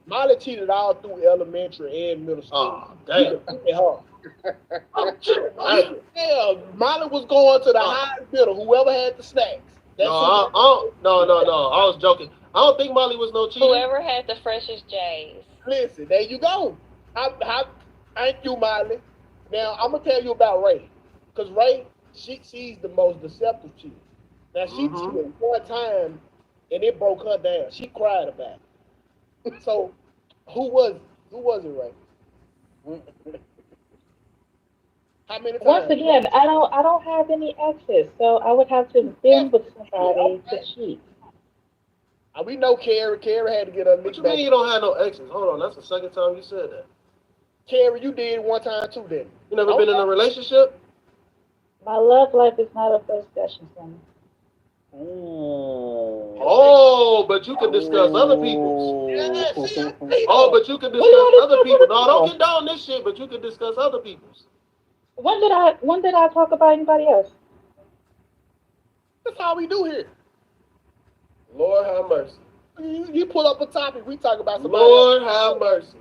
Molly cheated all through elementary and middle school. Oh, damn. Yeah, Molly was going to the highest bidder, whoever had the snacks. That's No, no. I was joking. I don't think Molly was no cheater. Whoever had the freshest J's. Listen, there you go. Thank you, Molly. Now, I'm going to tell you about Ray. Because Ray, she's the most deceptive cheater. Now, she cheated one time, and it broke her down. She cried about it. So, who was it, Ray? How many times? Once again, I don't have any exes, so I would have to been with somebody to cheat. We know Carrie. Carrie had to get her What you mean you don't have no exes? Hold on, that's the second time you said that. Carrie, you did one time too, then. You never been in a relationship? My love life is not a first session for me. Oh, but you can discuss other people's. Oh, but you can discuss other people. No, don't get down this shit, but you can discuss other people's. When did I talk about anybody else? That's all we do here. Lord have mercy. You pull up a topic, we talk about somebody Lord else. have mercy.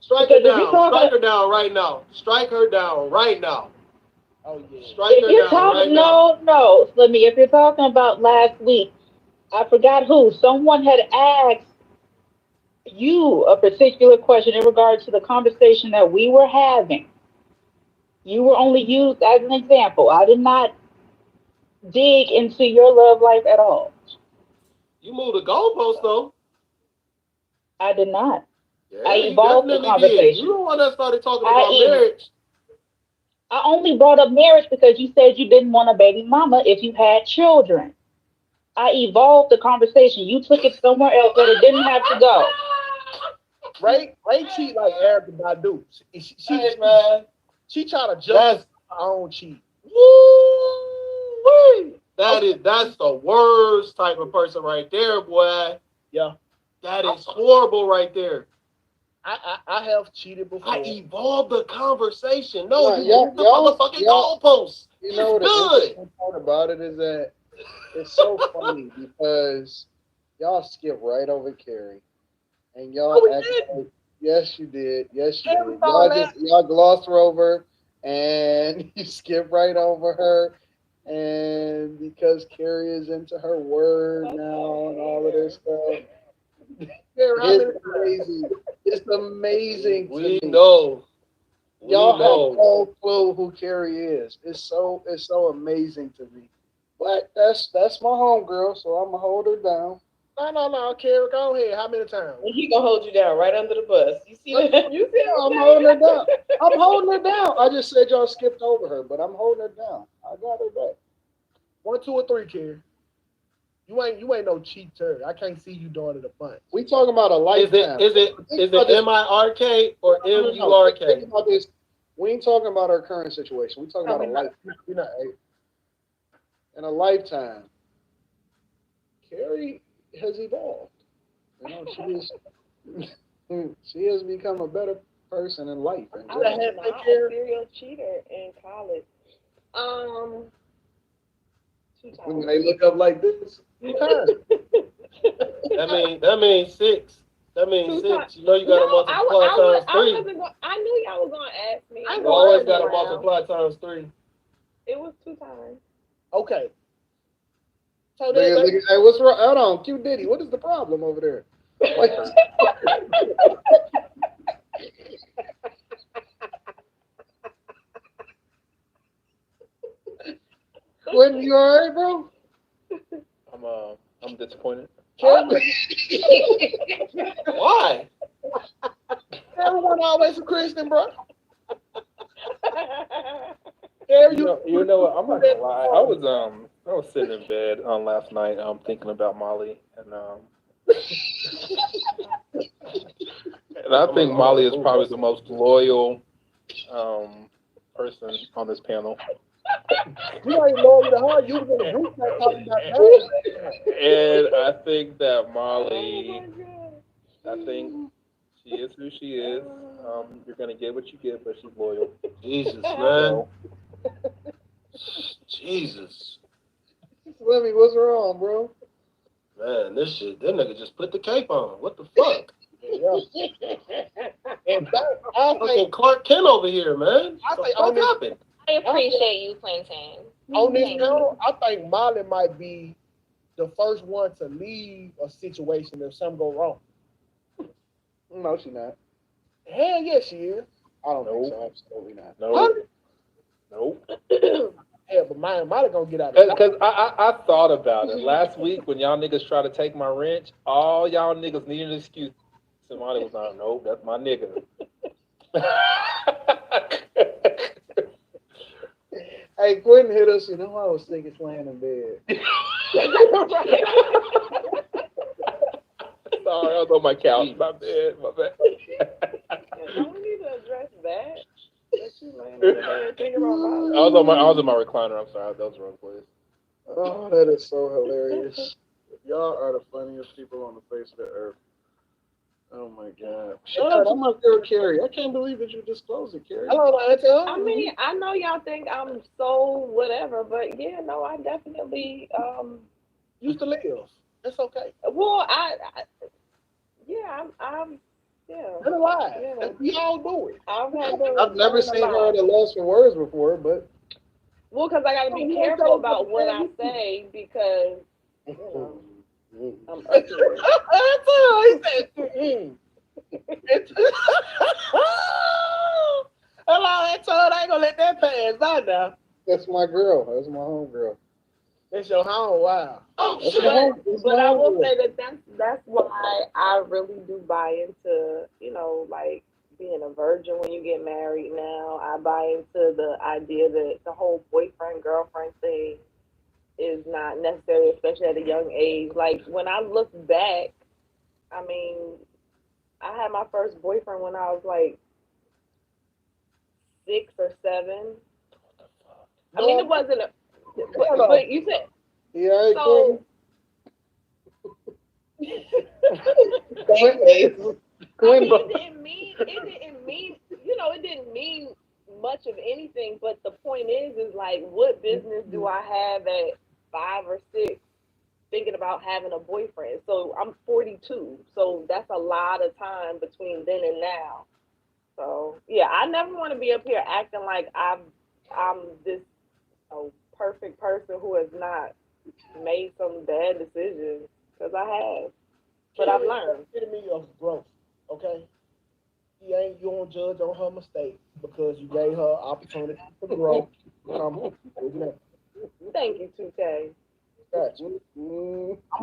Strike her down. Strike her down right now. Strike her down right now. Oh yeah. Strike If her you're down talking, right now. no, Slimmy, if you're talking about last week, I forgot who. Someone had asked you a particular question in regards to the conversation that we were having. You were only used as an example. I did not dig into your love life at all. You moved the goalpost though. I did not. Yeah, I you evolved the definitely conversation. did. You the one that started talking about marriage. I only brought up marriage because you said you didn't want a baby mama if you had children. I evolved the conversation. You took it somewhere else that it didn't have to go. Ray cheat like Erica Badu. She try to judge her own cheat. That's the worst type of person right there, boy. Yeah. That is horrible right there. I have cheated before. I evolved the conversation. No, Right, you moved the motherfucking goalposts. You know what the interesting part about it is that it's so funny because y'all skip right over Carrie. And y'all act like, yes, you did. Yes, you did. Y'all glossed her over and you skip right over her. And because Carrie is into her word now and all of this stuff. It's amazing. It's amazing to me. Know. Y'all have no clue who Carrie is. It's so amazing to me. But that's my homegirl, so I'm gonna hold her down. No, Carrie, go ahead. How many times? He gonna hold you down right under the bus. You see that? You see I'm holding her down. I'm holding her down. I just said y'all skipped over her, but I'm holding her down. I got her back. 1, 2, or 3, Carrie. You ain't no cheater. I can't see you doing it a bunch. We talking about a lifetime. Is it M-I-R-K or M-U-R-K? Think about this. We ain't talking about our current situation. We talking about a lifetime. In a lifetime, Carrie has evolved. You know, she has become a better person in life. I was not a serial cheater in college. 2 times. When they look up like this, That means 6. That means 6. You know you got to multiply times 3. I knew y'all was gonna ask me. You always got to multiply times 3. It was 2 times. Okay. So hey, what's wrong? Hold on, Q Diddy. What is the problem over there? When you all right, bro? I'm disappointed. Why? Everyone always a Christian, bro. You know what? I'm not gonna lie. I was sitting in bed last night thinking about Molly and and I think Molly is probably the most loyal person on this panel. You ain't loyal to her. You was in the group chat talking about her. And I think that Molly, I think She is who she is. You're gonna get what you get, but she's loyal. Jesus, man. Jesus. Slimmy, what's wrong, bro? Man, this shit, that nigga just put the cape on. What the fuck? And Fucking Clark Kent over here, man. I What think the fuck happened? I appreciate you, Plantain. on this Thank you. panel, I think Molly might be the first one to leave a situation if something go wrong. No, she not. Hell yeah, she is. I don't think so. Absolutely not. Nope. Yeah, but Molly gonna get out of it. Because I thought about it last week when y'all niggas tried to take my wrench. All y'all niggas needed an excuse. Somebody was like, "Nope, that's my nigga." Hey, Quentin hit us. You know, I was thinking laying in bed. Sorry, I was on my couch. My bad. My bad. Don't we need to address that? That you laying in the bed thinking about Molly? I was in my recliner. I'm sorry, that was the wrong place. Oh, that is so hilarious. Y'all are the funniest people on the face of the earth. Oh my God. Shout out to my girl Carrie. I can't believe that you disclosed it, Carrie. I mean, I know y'all think I'm so whatever, but yeah, no, I definitely used to live. That's okay. Well, I'm That's alive. We all do it. I've never seen her at a loss for words before, but Well, because I got to be careful about what I say because you know I'm up here. That's all he said. Hello, that's all. I ain't gonna let that pass by now. that's my girl. That's my home girl. That's your home. Wow. But I will say that that's why I really do buy into, you know, like being a virgin when you get married now. I buy into the idea that the whole boyfriend, girlfriend thing is not necessary, especially at a young age. Like when I look back, I mean, I had my first boyfriend when I was like 6 or 7. I mean, it wasn't a, but you said, yeah, so. It didn't mean much of anything, but the point is like, what business do I have at 5 or 6 thinking about having a boyfriend? So I'm 42, so that's a lot of time between then and now. So yeah, I never want to be up here acting like I'm this perfect person who has not made some bad decisions, because I have, but I've learned. Epitome of growth, okay? You don't judge on her mistake because you gave her opportunity to grow. Thank you, 2K. I'm a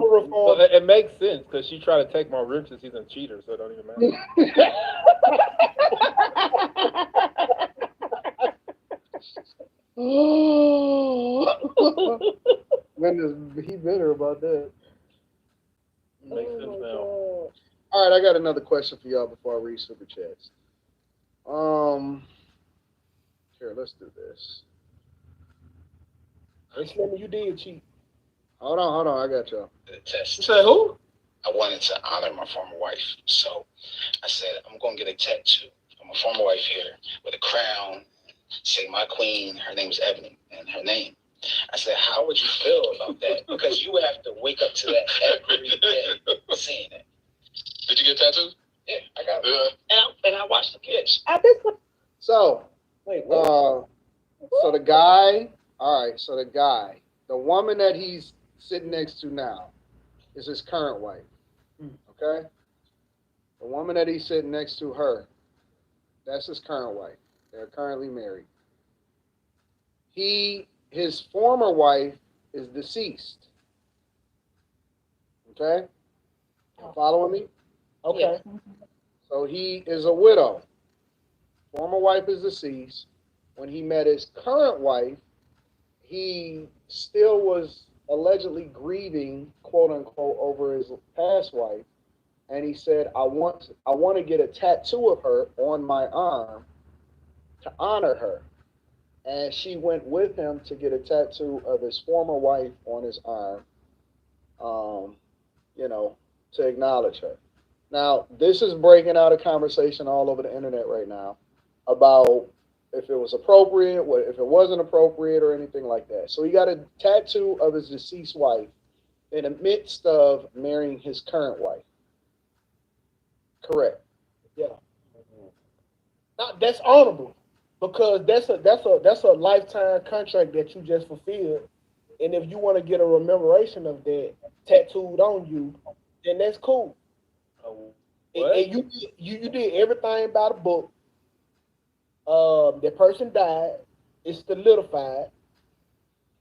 reform. Well, it makes sense because she tried to take my ribs since he's a cheater, so it don't even matter. Goodness, he bitter about that. Makes sense now. All right, I got another question for y'all before I read super chats. Here, let's do this. You did cheat. Hold on, I got y'all. The test. You said who? I wanted to honor my former wife, so I said I'm gonna get a tattoo of my former wife here with a crown, say my queen. Her name's Ebony, and her name. I said, how would you feel about that? Because you would have to wake up to that every day, seeing it. Did you get tattoos? Yeah, I got it. And I watched the kids. At this point, So, so the guy, the woman that he's sitting next to now is his current wife. Okay? The woman that he's sitting next to her, that's his current wife. They're currently married. His former wife is deceased. Okay? You following me? Okay. So he is a widow. Former wife is deceased. When he met his current wife, he still was allegedly grieving, quote unquote, over his past wife. And he said, I want to get a tattoo of her on my arm to honor her. And she went with him to get a tattoo of his former wife on his arm, to acknowledge her. Now, this is breaking out a conversation all over the internet right now about if it was appropriate, if it wasn't appropriate, or anything like that. So he got a tattoo of his deceased wife in the midst of marrying his current wife. Correct. Yeah. Now, that's honorable because that's a lifetime contract that you just fulfilled. And if you want to get a rememoration of that tattooed on you, then that's cool. And you did everything by the book. That person died. It's solidified.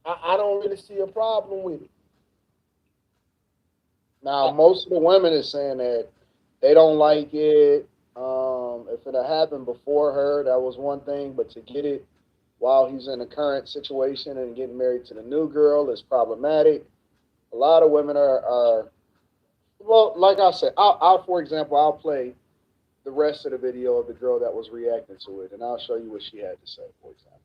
I don't really see a problem with it. Now, most of the women is saying that they don't like it. If it had happened before her, that was one thing, but to get it while he's in the current situation and getting married to the new girl is problematic. A lot of women are well, like I said, for example, I'll play the rest of the video of the girl that was reacting to it, and I'll show you what she had to say, for example.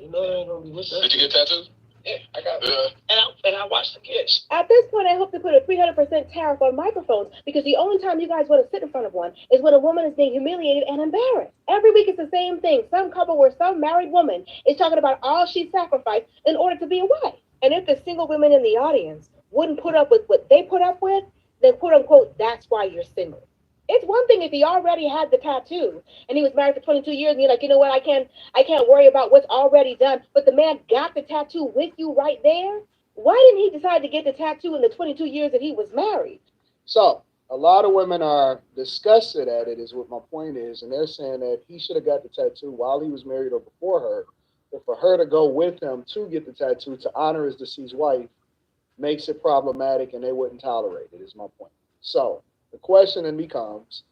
You know they ain't gonna be with that. Did you get tattoos? Yeah, I got it. And I watched the kids. At this point, I hope to put a 300% tariff on microphones because the only time you guys want to sit in front of one is when a woman is being humiliated and embarrassed. Every week it's the same thing. Some couple where some married woman is talking about all she sacrificed in order to be a wife. And if the single women in the audience wouldn't put up with what they put up with, then quote unquote, that's why you're single. It's one thing if he already had the tattoo and he was married for 22 years and you're like, you know what, I can't worry about what's already done. But the man got the tattoo with you right there. Why didn't he decide to get the tattoo in the 22 years that he was married? So a lot of women are disgusted at it, is what my point is, and they're saying that he should have got the tattoo while he was married or before her. But for her to go with him to get the tattoo to honor his deceased wife makes it problematic, and they wouldn't tolerate it, is my point. So the question then becomes,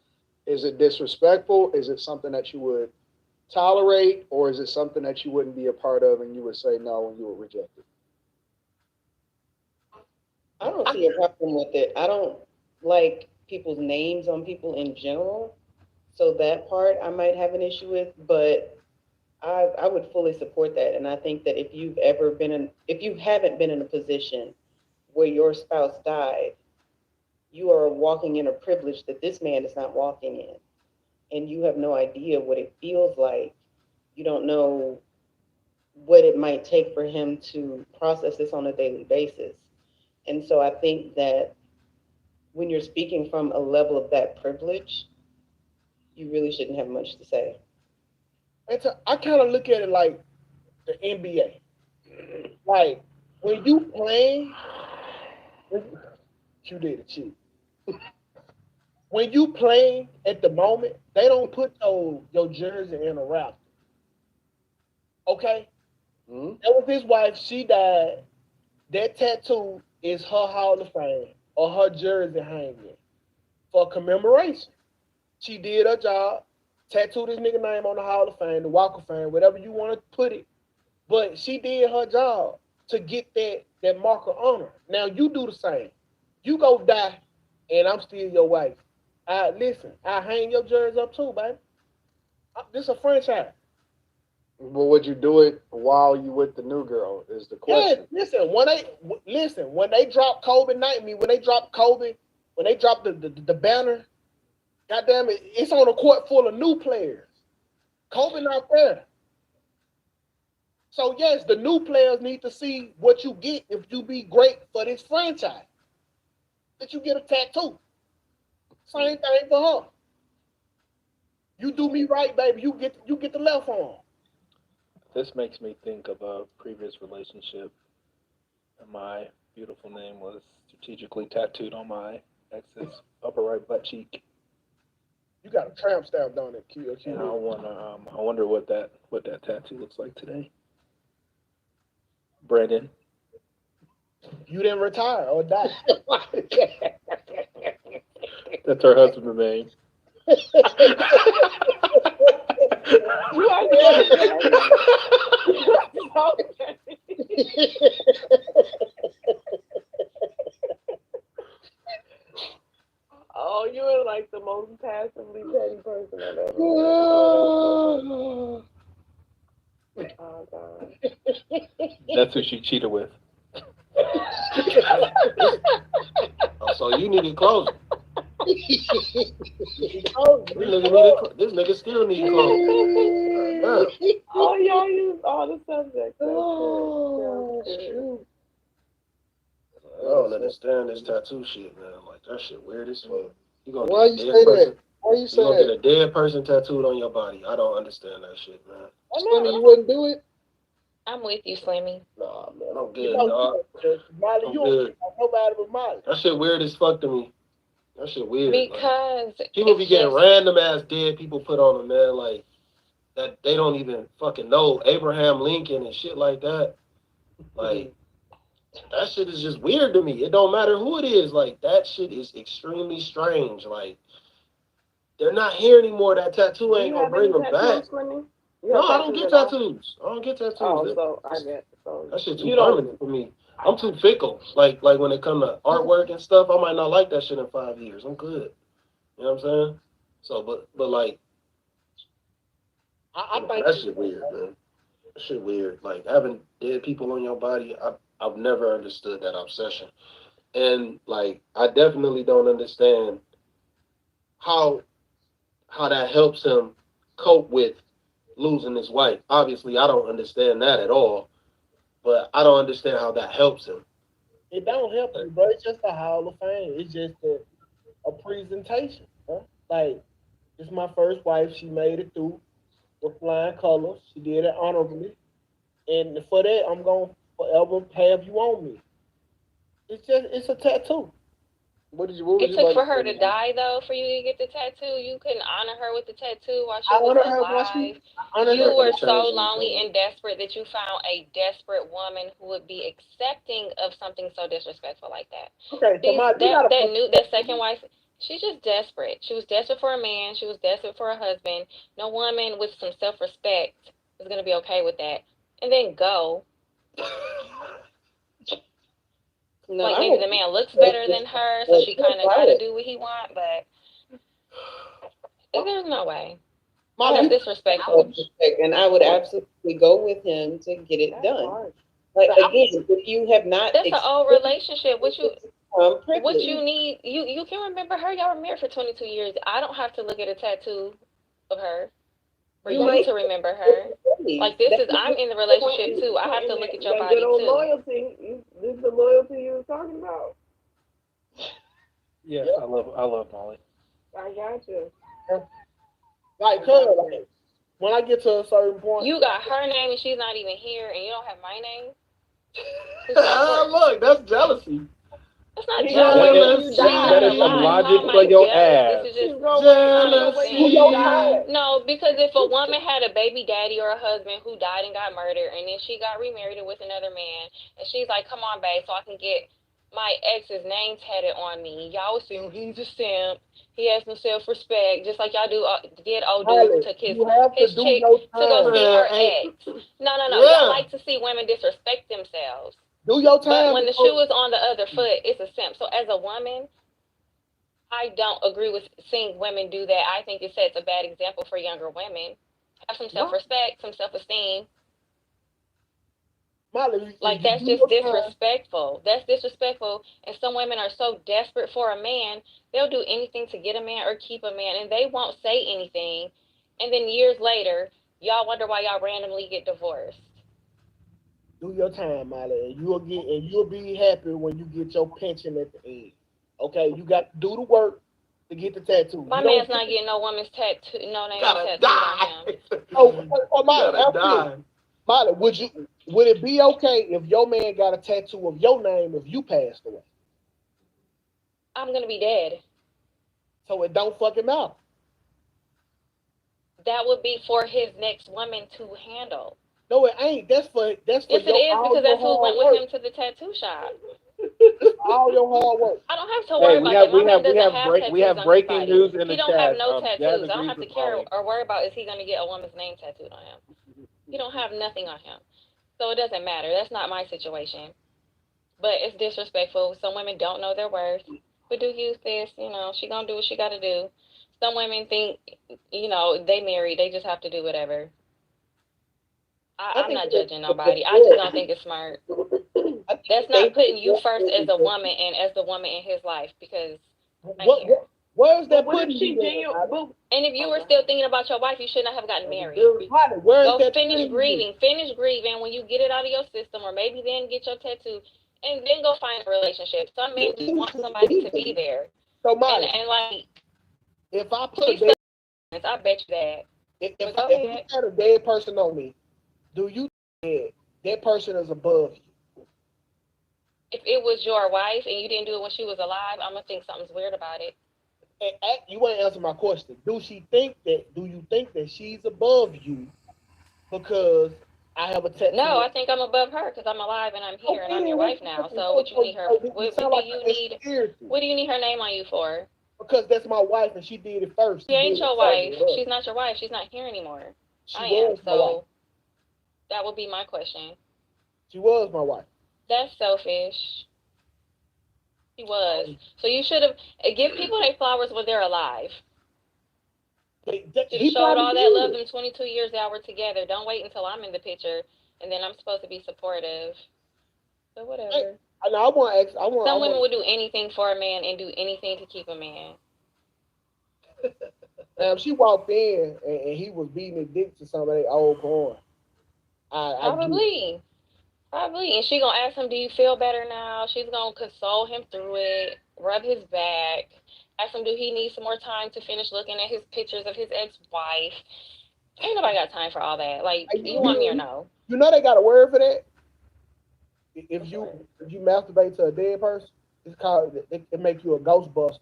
is it disrespectful? Is it something that you would tolerate, or is it something that you wouldn't be a part of and you would say no and you would reject it? I don't see a problem with it. I don't like people's names on people in general. So that part I might have an issue with, but I would fully support that. And I think that if you haven't been in a position where your spouse died, you are walking in a privilege that this man is not walking in. And you have no idea what it feels like. You don't know what it might take for him to process this on a daily basis. And so I think that when you're speaking from a level of that privilege, you really shouldn't have much to say. I kind of look at it like the NBA. Like, when you playing, you did it, cheat. When you playing at the moment, they don't put your jersey in a rafters. Okay? Mm-hmm. That was his wife. She died. That tattoo is her Hall of Fame or her jersey hanging for commemoration. She did her job, tattooed his nigga name on the Hall of Fame, the Walk of Fame, whatever you want to put it. But she did her job to get that marker on her. Now you do the same. You go die, and I'm still your wife. Listen, I hang your jersey up too, baby. This is a franchise. But would you do it while you with the new girl? Is the question. Yeah, when they drop Kobe when they drop the banner, goddamn it, it's on a court full of new players. Kobe not there. So yes, the new players need to see what you get if you be great for this franchise. That you get a tattoo. Same thing for her. You do me right, baby. You get the left arm. This makes me think of a previous relationship. And my beautiful name was strategically tattooed on my ex's upper right butt cheek. You got a tramp stamp down there, Q. And I wonder what that tattoo looks like today. Brandon. You didn't retire or die. That's her husband's name. Oh, you are like the most passively petty person I've ever met. Oh, God. That's who she cheated with. So you need to close it. This nigga still need clothes. Oh, y'all use all the subjects. Oh, shoot. I don't understand this tattoo shit, man. Like, that shit weird as fuck. You gonna Why get you a say dead that? person. Why you You say gonna get that? a dead person tattooed on your body. I don't understand that shit, man. Slimmy, you wouldn't do it? I'm with you, Slimmy. Nah, man, I'm You good, know, dog. Molly, I'm you don't good. think nobody but Molly. That shit weird as fuck to me. That shit weird. Like, Because people be it's getting just- random ass dead people put on them, man. Like, that they don't even fucking know Abraham Lincoln and shit like that. Like, that shit is just weird to me. It don't matter who it is. Like, that shit is extremely strange. Like, they're not here anymore. That tattoo ain't gonna bring them back. No, I don't get tattoos. I don't get tattoos. Oh, so I get so That shit too you don't- permanent for me. I'm too fickle. Like when it come to artwork and stuff, I might not like that shit in 5 years. I'm good. You know what I'm saying? So, but like, I think that shit weird, man. That shit weird. Like, having dead people on your body, I've never understood that obsession. And like, I definitely don't understand how that helps him cope with losing his wife. Obviously, I don't understand that at all. But I don't understand how that helps him. it don't help you, bro. It's just a Hall of Fame. It's just a presentation. Huh? Like, it's my first wife. She made it through with flying colors. She did it honorably. And for that, I'm going to forever have you on me. It's a tattoo. What It would you took like for to her say, to man? die though for you to get the tattoo. You couldn't honor her with the tattoo while she I was honor her while alive. honor You her. were Change so anything. lonely and desperate that you found a desperate woman who would be accepting of something so disrespectful like that. Okay, so She's, you gotta that second wife, she's just desperate. She was desperate for a man. She was desperate for a husband. No woman with some self-respect is gonna be okay with that. And then go. No, Like I maybe don't- the man looks better than her, so she kind of gotta do what he want. But there's no way. That's disrespectful. And I would absolutely go with him to get it done. Like again, if you have not, That's an old relationship. What you privilege. need, you can remember her. Y'all were married for 22 years. I don't have to look at a tattoo of her for You you might- to remember her. Like this is, I'm in the relationship too. I have to look at your That body good old too. loyalty. This is the loyalty you was talking about. Yes, I love Molly. I got you. Like, like, when I get to a certain point, You got her name and she's not even here, and you don't have my name. Look, that's jealousy. That's not Jealousy. That is some logic for your ass. This is just Jealousy. No, because if a woman had a baby daddy or a husband who died and got murdered, and then she got remarried with another man, and she's like, "Come on, babe, so I can get my ex's name tatted on me," y'all would say, "He's a simp. He has no self-respect," just like y'all did old dude who took his you have to his do chick your to go see time. her ex. No. Yeah. Y'all like to see women disrespect themselves. Do your But time. when the shoe is on the other foot, it's a simp. So as a woman, I don't agree with seeing women do that. I think it sets a bad example for younger women. Have some self-respect, some self-esteem. Molly, Like, that's just disrespectful. That's disrespectful. And some women are so desperate for a man, they'll do anything to get a man or keep a man, and they won't say anything. And then years later, y'all wonder why y'all randomly get divorced. Do your time, Molly, and you'll be happy when you get your pension at the end. Okay, you got to do the work to get the tattoo. My You man's don't- not getting no woman's tattoo, no name Gotta tattooed on him. Oh, Molly, Molly, would it be okay if your man got a tattoo of your name if you passed away? I'm gonna be dead. So it don't fucking matter. That would be for his next woman to handle. No, it ain't. That's for Yes, it is, all because your that's who hard went work. with him to the tattoo shop. All your hard work. I don't have to worry about that. My man doesn't have tattoos we have on his breaking body. news in He the don't chat. have no Jazz tattoos. I don't agrees have to with care Molly. or worry about is he going to get a woman's name tattooed on him. He don't have nothing on him. So it doesn't matter. That's not my situation. But it's disrespectful. Some women don't know their worth. But do use this, she going to do what she got to do. Some women think, they married. They just have to do whatever. I'm not judging nobody. I just don't think it's smart. That's not putting you first as a woman and as the woman in his life, because What Where's that What if putting she you there, genuine? Holly? But And if you were still thinking about your wife, you should not have gotten married. Holly, where's Go that finish putting you? grieving. Finish grieving when you get it out of your system, or maybe then get your tattoo, and then go find a relationship. Some men just want somebody to be there. So, Molly, And like, if I put a she's dead, I bet you that. if But go you ahead. had a dead person on me, do you think that person is above you? If it was your wife and you didn't do it when she was alive, I'm gonna think something's weird about it. And you ain't answer my question. Do you think that she's above you because I have a tattoo? No, I think I'm above her because I'm alive and I'm here and I'm your wife now. So what you need her? What do you need her name on you for? Because that's my wife and she did it first. She ain't your wife. She's not your wife. She's not here anymore. I am. So that would be my question. She was my wife. That's selfish. She was. So you should have give people their flowers when they're alive. She showed all that love in 22 years that we're together. Don't wait until I'm in the picture and then I'm supposed to be supportive. But whatever. Some women would do anything for a man and do anything to keep a man. Now, if she walked in and he was beating his dick to somebody old porn, Probably. And she gonna ask him, do you feel better now? She's gonna console him through it, rub his back, ask him, do he need some more time to finish looking at his pictures of his ex-wife? Ain't nobody got time for all that. Like, you want me or no? You know they got a word for that? If you masturbate to a dead person, it's called, it make you a ghostbuster.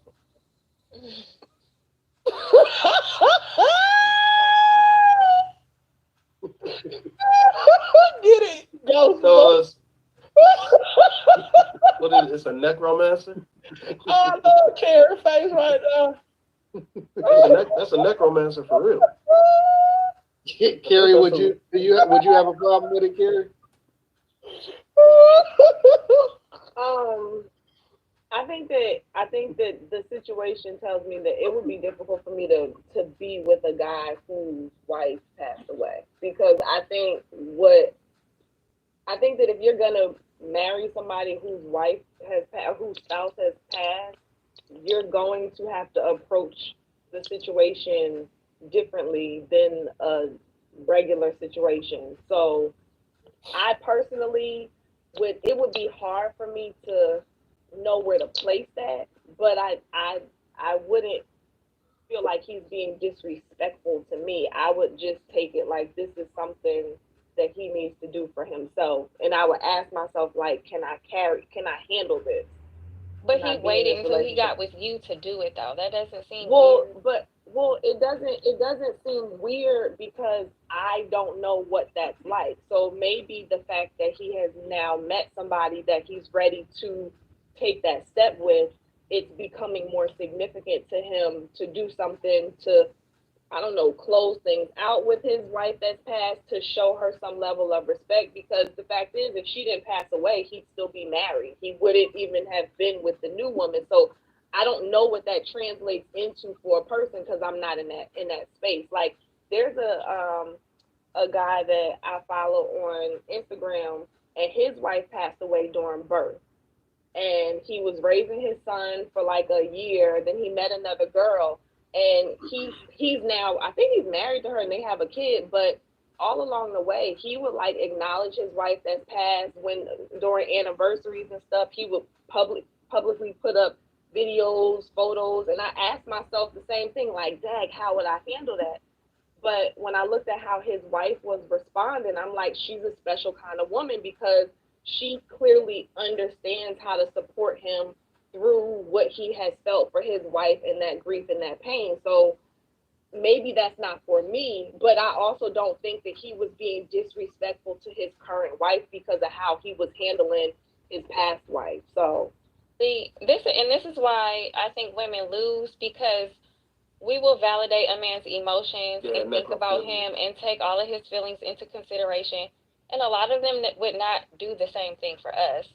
Get it? Ghostbusters. What is it? It's a necromancer? I love Carrie face right now. That's a necromancer for real. Carrie, would you have a problem with it, Carrie? I think that the situation tells me that it would be difficult for me to be with a guy whose wife passed away, because I think that if you're gonna marry somebody whose wife has passed, whose spouse has passed, you're going to have to approach the situation differently than a regular situation. So I personally it would be hard for me to know where to place that, but I wouldn't feel like he's being disrespectful to me. I would just take it like this is something that he needs to do for himself, and I would ask myself, like, can I handle this? But he waited until he got with you to do it, though. That doesn't seem weird. It doesn't seem weird because I don't know what that's like. So maybe the fact that he has now met somebody that he's ready to take that step with, it's becoming more significant to him to do something to, I don't know, close things out with his wife that's passed, to show her some level of respect. Because the fact is, if she didn't pass away, he'd still be married. He wouldn't even have been with the new woman. So I don't know what that translates into for a person because I'm not in that space. Like, there's a guy that I follow on Instagram, and his wife passed away during birth. And he was raising his son for like a year. Then he met another girl, and he's now, I think he's married to her and they have a kid. But all along the way, he would like acknowledge his wife that's passed during anniversaries and stuff. He would publicly put up videos, photos, and I asked myself the same thing, like, dang, how would I handle that? But when I looked at how his wife was responding, I'm like, she's a special kind of woman because she clearly understands how to support him through what he has felt for his wife and that grief and that pain. So maybe that's not for me, but I also don't think that he was being disrespectful to his current wife because of how he was handling his past wife. So this is why I think women lose, because we will validate a man's emotions and think about him and take all of his feelings into consideration. And a lot of them that would not do the same thing for us.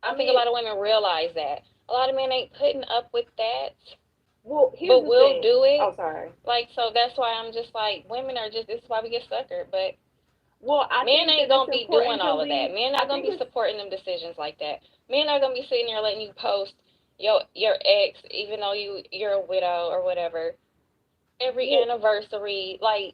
I think a lot of women realize that. A lot of men ain't putting up with that. Well, but we'll do it. Oh, sorry. Like, so that's why I'm just like, women are just, this is why we get suckered. But men think ain't gonna be doing all of that. Men not I gonna think be supporting them decisions like that. Men not gonna be sitting there letting you post your ex, even though you're a widow or whatever, every anniversary, like,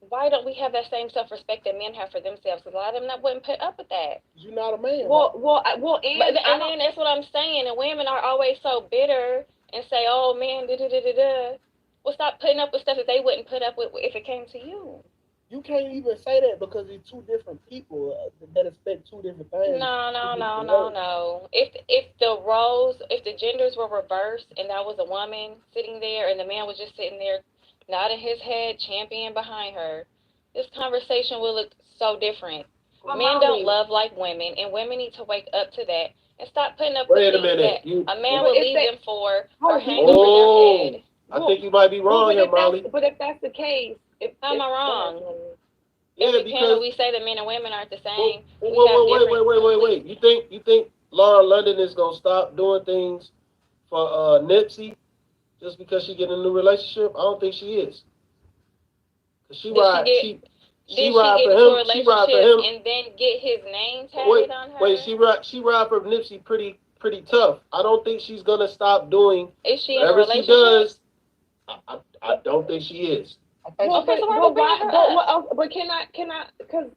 why don't we have that same self-respect that men have for themselves? A lot of them wouldn't put up with that. You're not a man. And then that's what I'm saying. And women are always so bitter and say, "Oh man, da da da da da." Well, stop putting up with stuff that they wouldn't put up with if it came to you. You can't even say that because it's two different people that expect two different things. No. If the genders were reversed and that was a woman sitting there and the man was just sitting there, nodding his head, championing behind her, this conversation will look so different. Men don't love like women, and women need to wake up to that and stop putting up with Wait a things minute. that a man will leave them for or hang Oh, over their head. I think you might be wrong here, Molly. But if that's the case, How am I wrong? Yeah, Every because panel we say that men and women aren't the same. Wait. You think Laura London is gonna stop doing things for Nipsey just because she get in a new relationship? I don't think she is. She ride for him. She ride for him. And then get his name tatted on her. She ride for Nipsey pretty tough. I don't think she's gonna stop doing Is she in a whatever she relationship? does. I don't think she is. But can I? Because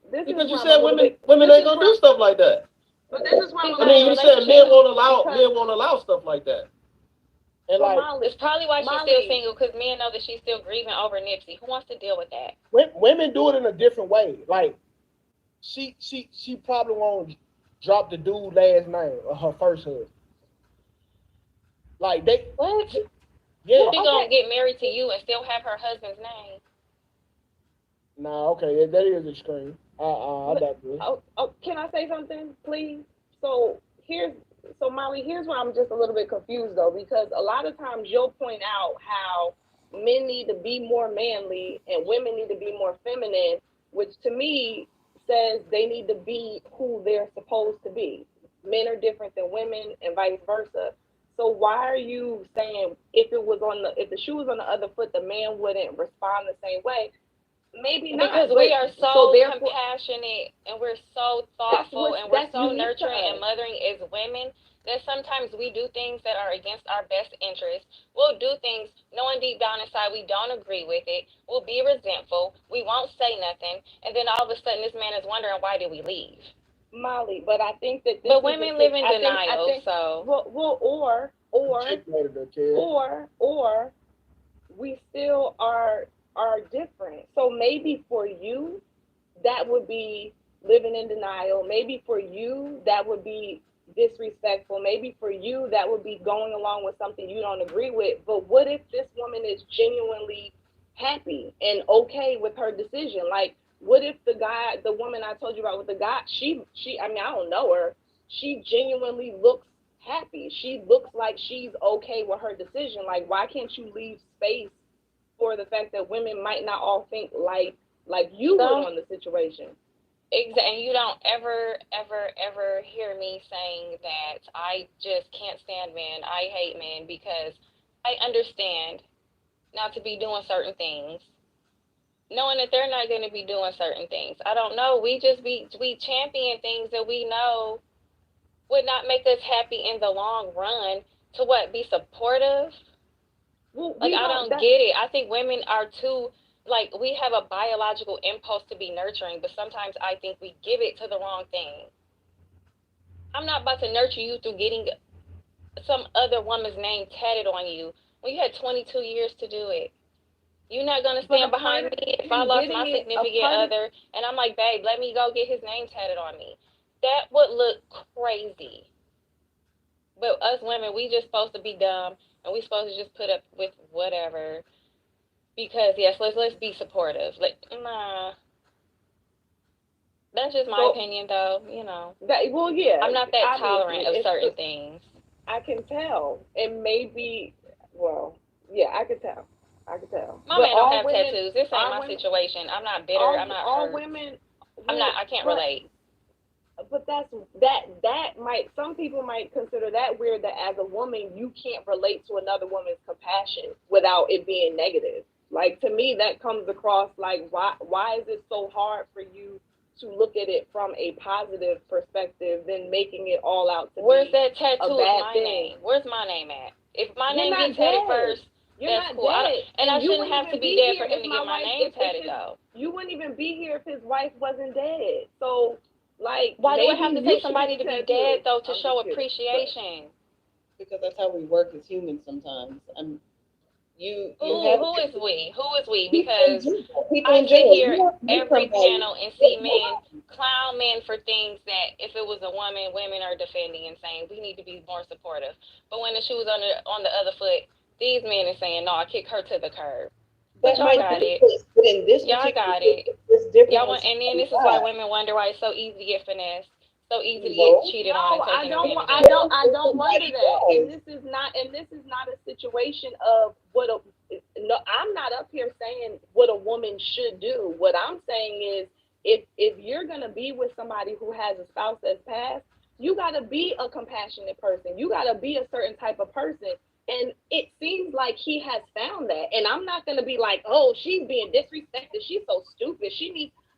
you said women ain't gonna do stuff like that. But this is why I mean, you said men won't allow stuff like that. And it's probably why she's still single, because men know that she's still grieving over Nipsey. Who wants to deal with that? Women do it in a different way. Like she probably won't drop the dude last name of her first husband. Like they what? Yeah. She gonna get married to you and still have her husband's name. Nah, okay, that is extreme. I digress. Can I say something, please? So Molly, here's why I'm just a little bit confused though, because a lot of times you'll point out how men need to be more manly and women need to be more feminine, which to me says they need to be who they're supposed to be. Men are different than women and vice versa. So why are you saying if the shoe was on the other foot, the man wouldn't respond the same way? Maybe not. Because we are so compassionate and we're so thoughtful and we're so nurturing and mothering as women that sometimes we do things that are against our best interest. We'll do things knowing deep down inside we don't agree with it. We'll be resentful. We won't say nothing. And then all of a sudden this man is wondering, why did we leave? Molly, but I think that women live in denial, or we still are different. So maybe for you that would be living in denial. Maybe for you that would be disrespectful. Maybe for you that would be going along with something you don't agree with. But what if this woman is genuinely happy and okay with her decision? Like, what if the woman I told you about with the guy, she I mean, I don't know her. She genuinely looks happy. She looks like she's okay with her decision. Like, why can't you leave space for the fact that women might not all think like you would on the situation? Exactly. And you don't ever hear me saying that I just can't stand men. I hate men, because I understand not to be doing certain things, knowing that they're not going to be doing certain things. I don't know. We champion things that we know would not make us happy in the long run. To what? Be supportive? Well, I don't get it. I think women are too, like, we have a biological impulse to be nurturing, but sometimes I think we give it to the wrong thing. I'm not about to nurture you through getting some other woman's name tatted on you when you had 22 years to do it. You're not going to stand behind me if I lost my significant other and I'm like, babe, let me go get his name tatted on me. That would look crazy. But us women, we just supposed to be dumb and we supposed to just put up with whatever. Because, yes, let's be supportive. Like, nah. That's just my opinion, though, you know. I'm not that tolerant of certain things. I can tell. And maybe, I can tell. My man don't have tattoos. This ain't my situation. I'm not bitter. I'm not hurt. I can't relate. But that might, some people might consider that weird, that as a woman you can't relate to another woman's compassion without it being negative. Like, to me that comes across like, why is it so hard for you to look at it from a positive perspective than making it all out to Where's be that tattoo a of bad my thing. name? Where's my name at? If my You're name not gets tatted dead. first, You're that's not cool. dead. And I you shouldn't wouldn't have to even be dead here for him if to my get my wife- name if tatted his- though. You wouldn't even be here if his wife wasn't dead. So, like, Why do it maybe have to you take should somebody to be tattooed. dead though to I'm show just kidding, but- appreciation? Because that's how we work as humans sometimes. You Who have who is we? Who is we? people in Because general. People I in sit general. here You have to meet every somebody. panel and see men clown men for things that if it was a woman, women are defending and saying we need to be more supportive. But when the shoe was on the other foot, these men are saying no, I kick her to the curb. But That y'all might got be it. the case, but in this Y'all particular got it. case, it's different. Y'all when want, and then somebody this is why dies. women wonder why it's so easy to get finessed, so easy to No. get cheated No, on and I taken don't. advantage I of. don't. I don't wonder Somebody that. dies. And this is not a situation of what a. No, I'm not up here saying what a woman should do. What I'm saying is, if you're gonna be with somebody who has a spouse that's passed, you gotta be a compassionate person. You gotta be a certain type of person. And it seems like he has found that. And I'm not gonna be like, oh, she's being disrespected. She's so stupid.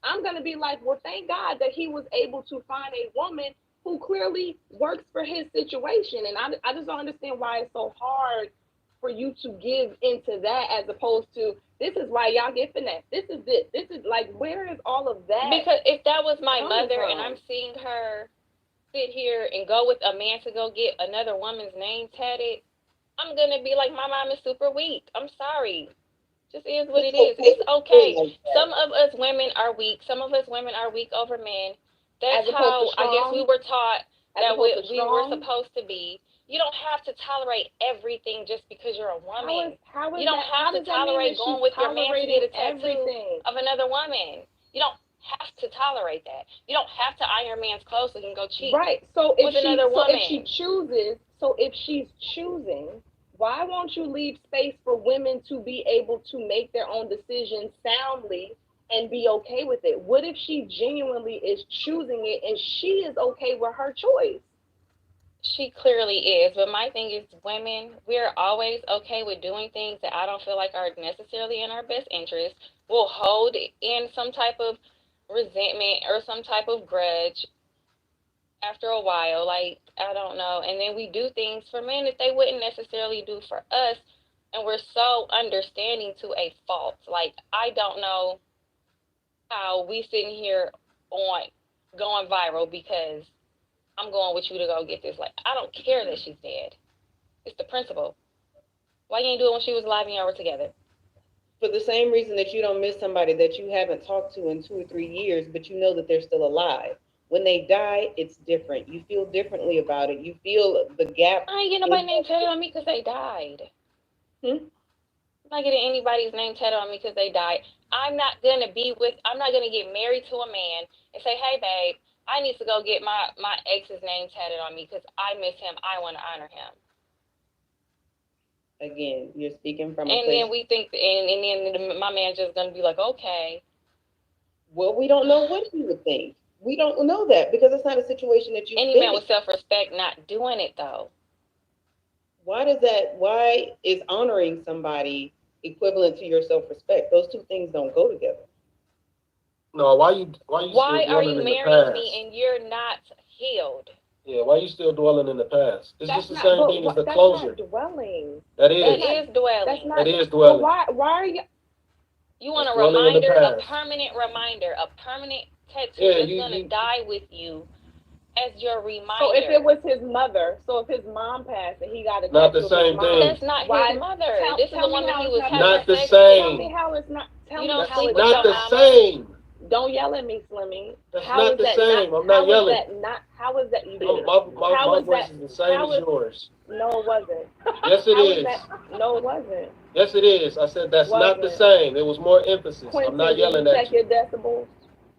I'm gonna be like, well, thank God that he was able to find a woman who clearly works for his situation. And I just don't understand why it's so hard for you to give into that as opposed to this is why y'all get finessed. This is it. This is like, where is all of that? Because if that was my coming mother from? and I'm seeing her sit here and go with a man to go get another woman's name tatted, I'm gonna be like, my mom is super weak. I'm sorry. Just is what it is. It's okay. Some of us women are weak. Some of us women are weak over men. That's As opposed how to I guess we strong? were taught As that opposed to we were strong? supposed to be. You don't have to tolerate everything just because you're a woman. How is You don't that, have how to does that mean tolerate that going she's with your man to get a tolerating tattoo everything? of another woman. You don't have to tolerate that. You don't have to iron man's clothes so you can go cheat. Right. So with another woman. if she's choosing, why won't you leave space for women to be able to make their own decisions soundly and be okay with it? What if she genuinely is choosing it and she is okay with her choice? She clearly is, but my thing is women, we're always okay with doing things that I don't feel like are necessarily in our best interest. We'll hold in some type of resentment or some type of grudge after a while, like, I don't know. And then we do things for men that they wouldn't necessarily do for us, and we're so understanding to a fault. Like, I don't know how we sitting here on going viral because I'm going with you to go get this. Like, I don't care that she's dead. It's the principle. Why you ain't do it when she was alive and y'all were together? For the same reason that you don't miss somebody that you haven't talked to in 2 or 3 years, but you know that they're still alive. When they die, it's different. You feel differently about it. You feel the gap. I ain't getting nobody's name tatted on me because they died. I'm not getting anybody's name tatted on me because they died. I'm not gonna get married to a man and say, hey babe, I need to go get my ex's name tatted on me because I miss him. I want to honor him. Again, you're speaking from a And place. then we think, and then my man's just gonna be like, okay. Well, we don't know what he would think. We don't know that because it's not a situation that you Any think. man with self-respect not doing it though. Why is honoring somebody equivalent to your self-respect? Those two things don't go together. No, why you Why still are dwelling you in the marrying past? me and you're not healed? Yeah, why you still dwelling in the past? It's just the That's same not- thing as the that's closure. not dwelling. That That is. is dwelling. That's not. That is dwelling. But why are you? You want That's a dwelling in the reminder, a past. permanent reminder, a permanent tattoo Yeah, that's you- gonna you- die with you as your reminder. So if it was his mother, so if his mom passed and he got a Not tattoo the of same his mom, thing. That's not why- his mother. tell- This is tell the me woman how he it's was not having Not the sex same. Tell with. me how it's not. Tell You me don't how sleep it's with Not your the mama. same. Don't yell at me, Slimmy. That's How not is the that same. not? I'm not How is yelling. that not? How is that you did it? My How is voice that- is the same how as is- yours. No, it wasn't. Yes, it How is. that? No, it wasn't. Yes, it is. I said that's not the Wasn't. same. It was more emphasis. Quentin, I'm not did yelling you at check you. your decibels?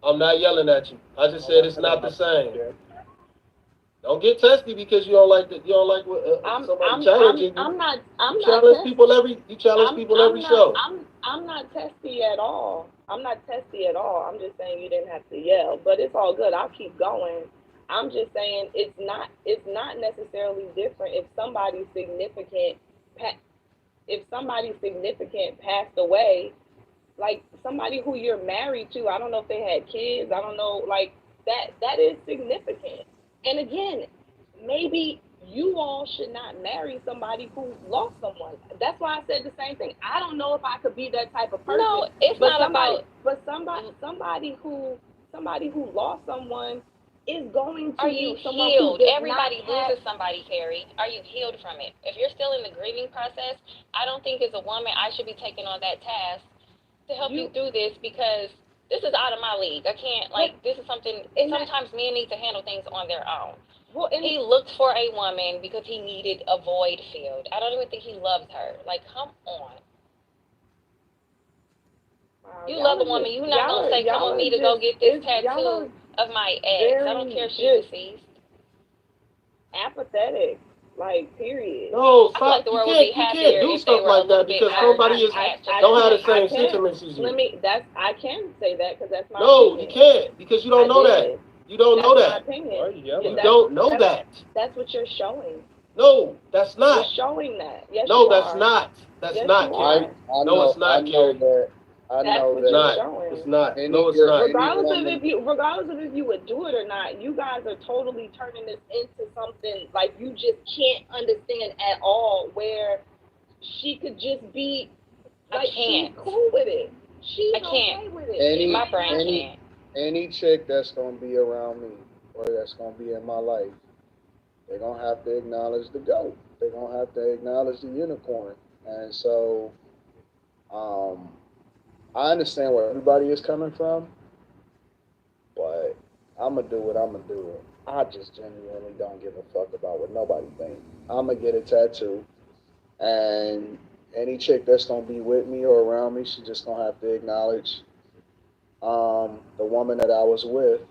I'm not yelling at you. I just said it's not the same. Don't get testy because you don't like what somebody challenging you. I'm not. I'm You not. challenge testy. people every. You challenge people every show. I'm not testy at all. I'm not testy at all. I'm just saying you didn't have to yell, but it's all good. I'll keep going. I'm just saying it's not necessarily different if somebody's significant passed away. like somebody who you're married to. I don't know if they had kids. I don't know, like that is significant. And again, maybe you all should not marry somebody who lost someone. That's why I said the same thing. I don't know if I could be that type of person. No, it's but not somebody, about. But somebody who lost someone is going to Are be you someone healed? who does Everybody not have, loses somebody, Carrie. Are you healed from it? If you're still in the grieving process, I don't think as a woman I should be taking on that task to help you through this, because this is out of my league. I can't, like, this is something, sometimes men need to handle things on their own. Well, and he looked for a woman because he needed a void filled. I don't even think he loves her. Like, come on. You love a woman. You're not going to say, come with me to go get this tattoo of my ex. I don't care if she's deceased. Apathetic. Like, period. No, I feel like the world would be you happier can't do if they stuff were a like little that bit because more nobody is attached. don't have the same sentiments as you. I can say that because that's my No, opinion. you can't because you don't know that. You don't know that. That's my opinion. You don't know that. That's what you're showing. No, that's not. You're showing that. Yes, No, you that's are. not. That's Yes, not, you Carrie. are. No, it's not, Carrie. I That's know what that. you're showing. It's not. No, it's not. Regardless of if you would do it or not, you guys are totally turning this into something like you just can't understand at all. Where she could just be, like, she's cool with it. She's okay with it. My brain can't. Any chick that's gonna be around me or that's gonna be in my life, they're gonna have to acknowledge the GOAT. They're gonna have to acknowledge the unicorn. And so, I understand where everybody is coming from, but I'm going to do what I'm going to do. I just genuinely don't give a fuck about what nobody thinks. I'm going to get a tattoo, and any chick that's going to be with me or around me, she just going to have to acknowledge the woman that I was with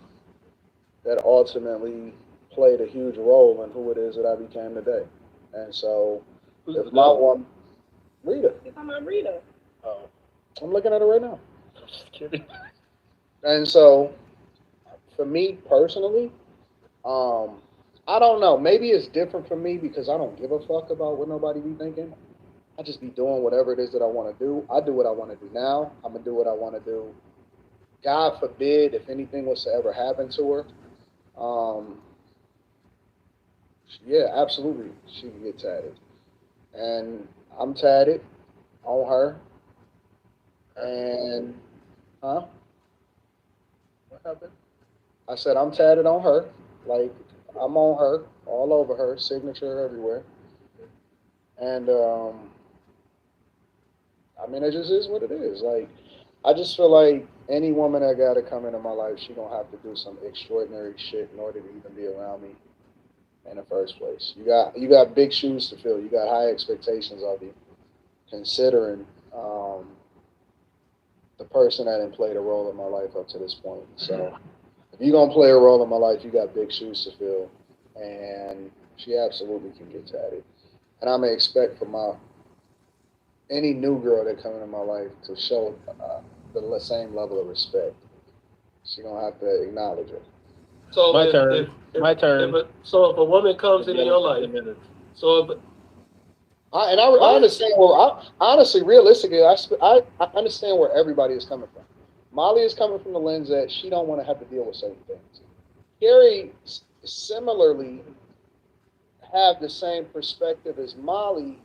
that ultimately played a huge role in who it is that I became today. And so, if my woman, Rita. You're talking about Rita. Oh. I'm looking at it right now. I'm just kidding. And so, for me personally, I don't know. Maybe it's different for me because I don't give a fuck about what nobody be thinking. I just be doing whatever it is that I want to do. I do what I want to do now. I'm going to do what I want to do. God forbid if anything was to ever happen to her. Yeah, absolutely. She can get tatted. And I'm tatted on her. And, what happened? I said I'm tatted on her. Like, I'm on her, all over her, signature everywhere. And, I mean, it just is what it is. Like, I just feel like any woman that got to come into my life, she gonna have to do some extraordinary shit in order to even be around me in the first place. You got big shoes to fill. You got high expectations of you, considering the person that didn't play a role in my life up to this point. So if you're gonna play a role in my life, you got big shoes to fill, and she absolutely can get tatted. And I'm gonna expect for any new girl that come into my life to show the same level of respect. She gonna have to acknowledge it. So My if, turn. If, My turn. So if a woman comes into your life, so if, I understand where, honestly, realistically, I understand where everybody is coming from. Molly is coming from the lens that she don't want to have to deal with certain things. Carrie similarly have the same perspective as Molly,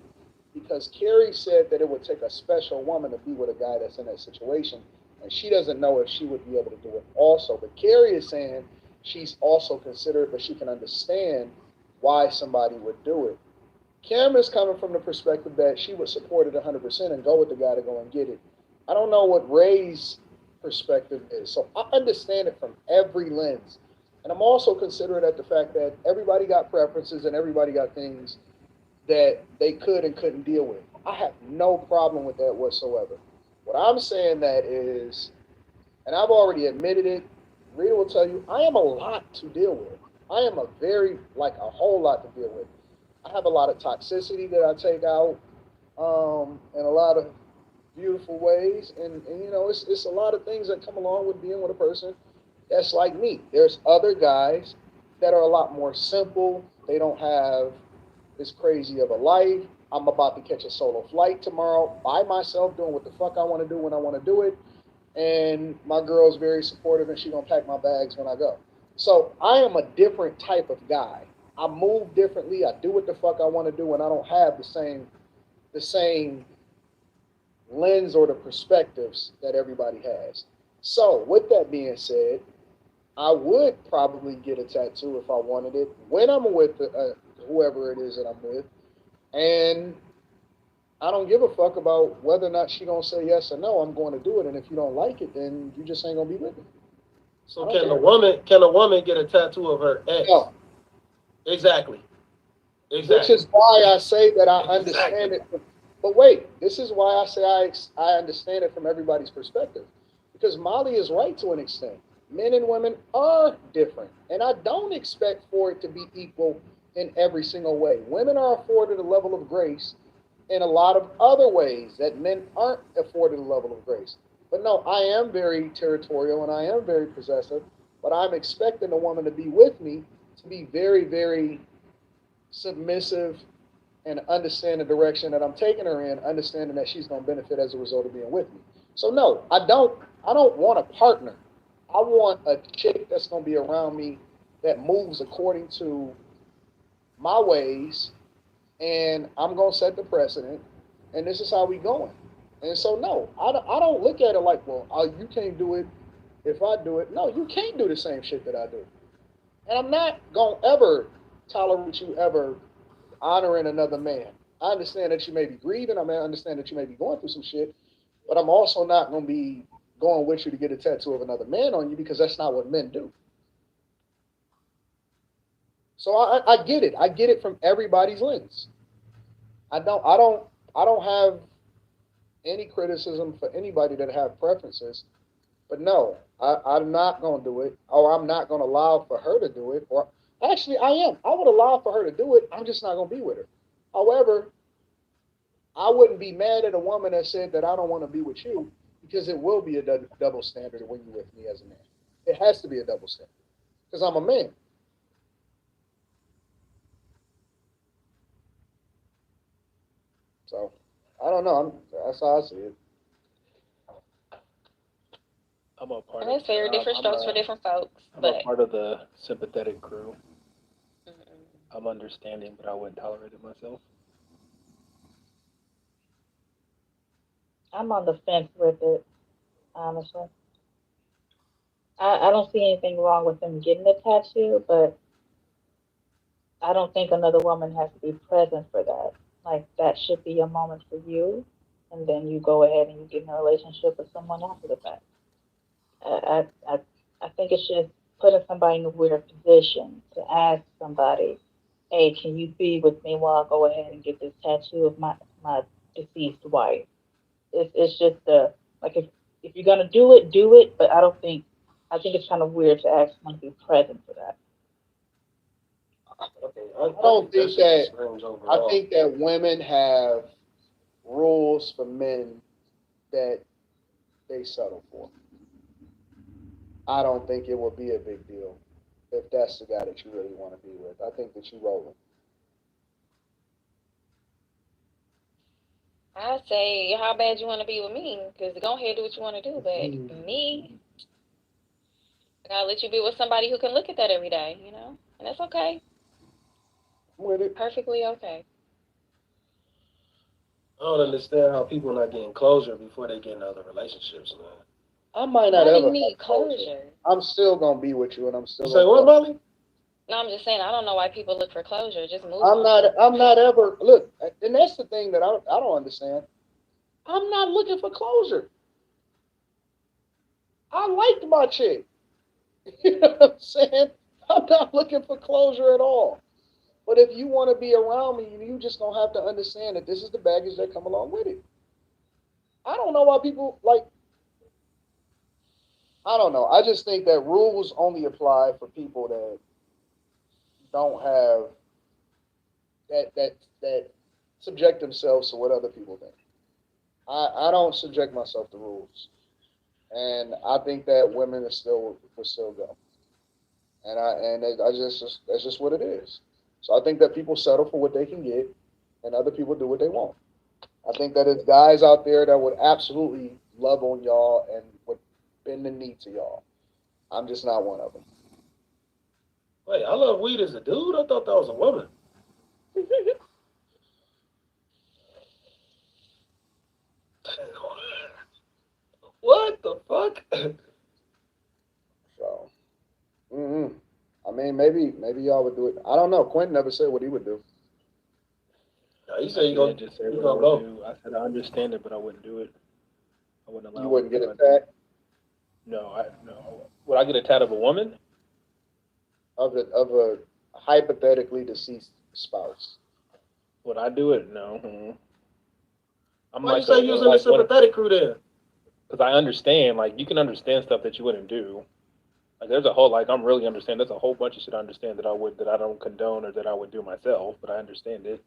because Carrie said that it would take a special woman to be with a guy that's in that situation, and she doesn't know if she would be able to do it also. But Carrie is saying she's also considerate, but she can understand why somebody would do it. Kim is coming from the perspective that she would support it 100% and go with the guy to go and get it. I don't know what Ray's perspective is, so I understand it from every lens. And I'm also considerate at the fact that everybody got preferences and everybody got things that they could and couldn't deal with. I have no problem with that whatsoever. What I'm saying that is, and I've already admitted it, Rita will tell you, I am a lot to deal with. I am a whole lot to deal with. I have a lot of toxicity that I take out in a lot of beautiful ways. And you know, it's a lot of things that come along with being with a person that's like me. There's other guys that are a lot more simple. They don't have this crazy of a life. I'm about to catch a solo flight tomorrow by myself, doing what the fuck I want to do when I want to do it. And my girl's very supportive, and she's gonna pack my bags when I go. So I am a different type of guy. I move differently. I do what the fuck I want to do, and I don't have the same lens or the perspectives that everybody has. So with that being said, I would probably get a tattoo if I wanted it when I'm with whoever it is that I'm with, and I don't give a fuck about whether or not she gonna say yes or no. I'm going to do it, and if you don't like it, then you just ain't gonna be with me. So can a woman get a tattoo of her ex? No. Exactly. Which is why I say that I understand it. But wait, this is why I say I understand it from everybody's perspective, because Molly is right to an extent. Men and women are different, and I don't expect for it to be equal in every single way. Women are afforded a level of grace in a lot of other ways that men aren't afforded a level of grace. But no, I am very territorial and I am very possessive, but I'm expecting a woman to be with me to be very, very submissive and understand the direction that I'm taking her in, understanding that she's going to benefit as a result of being with me. So no, I don't want a partner. I want a chick that's going to be around me that moves according to my ways, and I'm going to set the precedent, and this is how we going. And so no, I don't look at it like, well, you can't do it if I do it. No, you can't do the same shit that I do. And I'm not going to ever tolerate you ever honoring another man. I understand that you may be grieving. I understand that you may be going through some shit, but I'm also not going to be going with you to get a tattoo of another man on you, because that's not what men do. So I get it. I get it from everybody's lens. I don't have any criticism for anybody that have preferences, but no, I'm not going to do it, or I'm not going to allow for her to do it, or actually I am. I would allow for her to do it. I'm just not going to be with her. However, I wouldn't be mad at a woman that said that I don't want to be with you, because it will be a double standard when you're with me as a man. It has to be a double standard, because I'm a man. So, I don't know. That's how I see it. I'm a part And it's very different strokes for different folks. I'm But a part of the sympathetic crew. I'm understanding, but I wouldn't tolerate it myself. I'm on the fence with it, honestly. I don't see anything wrong with him getting a tattoo, but I don't think another woman has to be present for that. Like, that should be a moment for you, and then you go ahead and you get in a relationship with someone after the fact. I think it's just putting somebody in a weird position to ask somebody, hey, can you be with me while I go ahead and get this tattoo of my deceased wife? It's just like, if you're gonna do it, but I think it's kind of weird to ask someone to be present for that. I think that women have rules for men that they settle for. I don't think it would be a big deal if that's the guy that you really want to be with. I think that you rolling. I say, how bad you want to be with me? Because go ahead, do what you want to do. But me, I gotta let you be with somebody who can look at that every day, you know? And that's okay. With it. Perfectly okay. I don't understand how people not getting closure before they get in other relationships, man. I might not Why do ever you need have closure. closure? I'm still gonna be with you, and I'm still. You say what, Molly? No, I'm just saying, I don't know why people look for closure. Just move I'm on. not ever look, and that's the thing that I don't understand. I'm not looking for closure. I liked my chick. You know what I'm saying? I'm not looking for closure at all. But if you want to be around me, you just gonna have to understand that this is the baggage that come along with it. I don't know why people like. I don't know. I just think that rules only apply for people that don't have that subject themselves to what other people think. I don't subject myself to rules, and I think that women will still go, and that's just what it is. So I think that people settle for what they can get, and other people do what they want. I think that there's guys out there that would absolutely love on y'all and would bend the knee to y'all. I'm just not one of them. Wait, I love weed as a dude? I thought that was a woman. What the fuck? So, I mean, maybe y'all would do it. I don't know. Quentin never said what he would do. No, he said he gonna just say he what I gonna would go. do. I said I understand it, but I wouldn't do it. I wouldn't allow. You wouldn't get it. attacked No. Would I get a tat of a woman? of a hypothetically deceased spouse. Would I do it? No. I'm Why you say you was in the sympathetic crew then? Because I understand, like, you can understand stuff that you wouldn't do. Like, there's a whole, like, I'm really understand. There's a whole bunch of shit I understand that I don't condone or that I would do myself, but I understand it.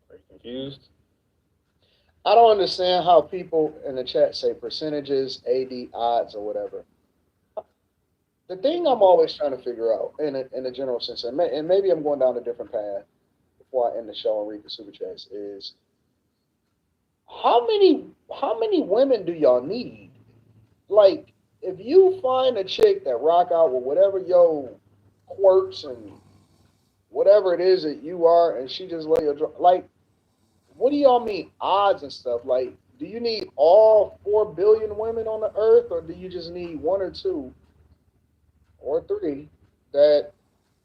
Are you confused? I don't understand how people in the chat say percentages, AD, odds, or whatever. The thing I'm always trying to figure out, in a general sense, and maybe I'm going down a different path before I end the show and read the super chats, is how many women do y'all need? Like, if you find a chick that rock out with whatever your quirks and whatever it is that you are, and she just lay your like, what do y'all mean odds and stuff? Like, do you need all 4 billion women on the earth, or do you just need 1 or 2 or 3 that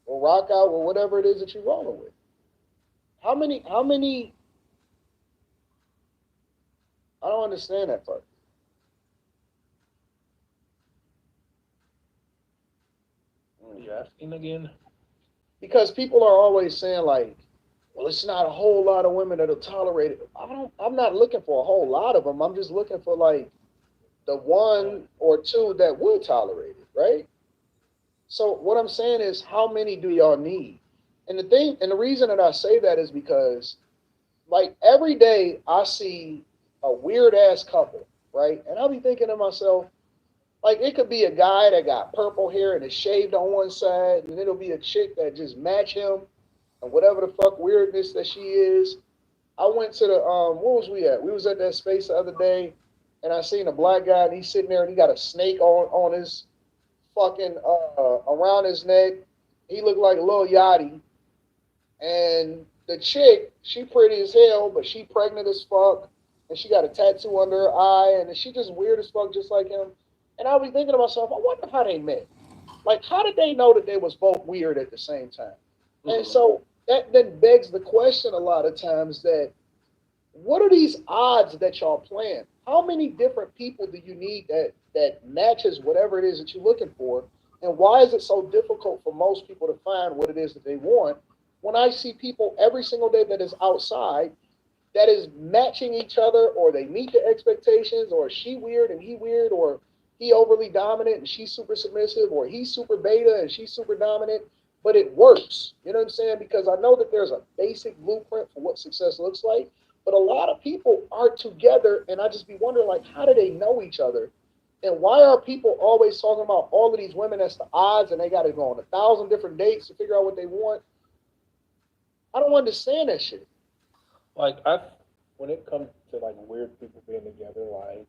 will rock out with whatever it is that you're rolling with? How many? I don't understand that part. Are you asking again? Because people are always saying, like, well, it's not a whole lot of women that'll tolerate it. I'm not looking for a whole lot of them. I'm just looking for, like, the 1 or 2 that would tolerate it, right? So what I'm saying is, how many do y'all need? And the reason that I say that is because, like, every day I see a weird ass couple, right? And I'll be thinking to myself, like, it could be a guy that got purple hair and is shaved on one side, and it'll be a chick that just match him and whatever the fuck weirdness that she is. I went to the where was we at? We was at that space the other day, and I seen a black guy, and he's sitting there, and he got a snake on his fucking around his neck. He looked like Lil Yachty. And the chick, she pretty as hell, but she pregnant as fuck, and she got a tattoo under her eye, and she just weird as fuck, just like him. And I was thinking to myself, I wonder how they met. Like, how did they know that they was both weird at the same time? And so that then begs the question a lot of times that, what are these odds that y'all playing? How many different people do you need that matches whatever it is that you're looking for? And why is it so difficult for most people to find what it is that they want? When I see people every single day that is outside, that is matching each other, or they meet the expectations, or she weird and he weird, or he overly dominant and she's super submissive, or he's super beta and she's super dominant, but it works. You know what I'm saying? Because I know that there's a basic blueprint for what success looks like, but a lot of people aren't together, and I just be wondering, like, how do they know each other? And why are people always talking about all of these women as the odds, and they got to go on 1,000 different dates to figure out what they want? I don't understand that shit. Like, when it comes to, like, weird people being together, like,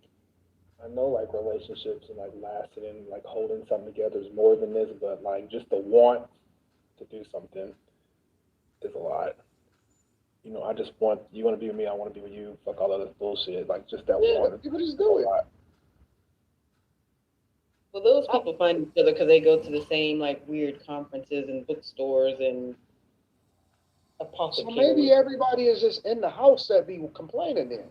I know, like, relationships and, like, lasting and, like, holding something together is more than this, but, like, just the want to do something is a lot. You know, I just want, you want to be with me, I want to be with you, fuck all of this bullshit. Like, just that want. People just do it. Well, those people find each other because they go to the same, like, weird conferences and bookstores and So apothecaries. maybe everybody is just in the house that be complaining then.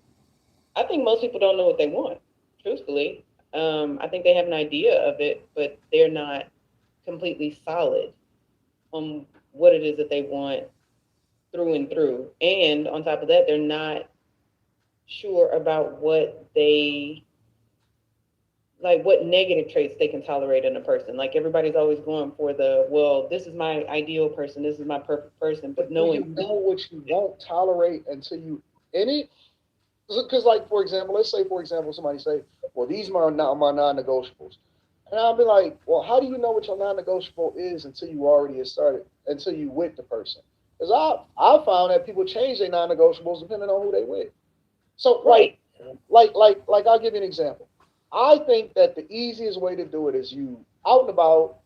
I think most people don't know what they want, truthfully. I think they have an idea of it, but they're not completely solid on what it is that they want through and through. And on top of that, they're not sure about what they, like, what negative traits they can tolerate in a person. Like, everybody's always going for the, well, this is my ideal person, this is my perfect person, but no You one know what you won't tolerate until you in it. Because, like, for example, let's say, for example, somebody say, well, these are not my non-negotiables. And I'll be like, well, how do you know what your non-negotiable is until you already started, until you with the person? Because I found that people change their non-negotiables depending on who they with. So like I'll give you an example. I think that the easiest way to do it is you out and about,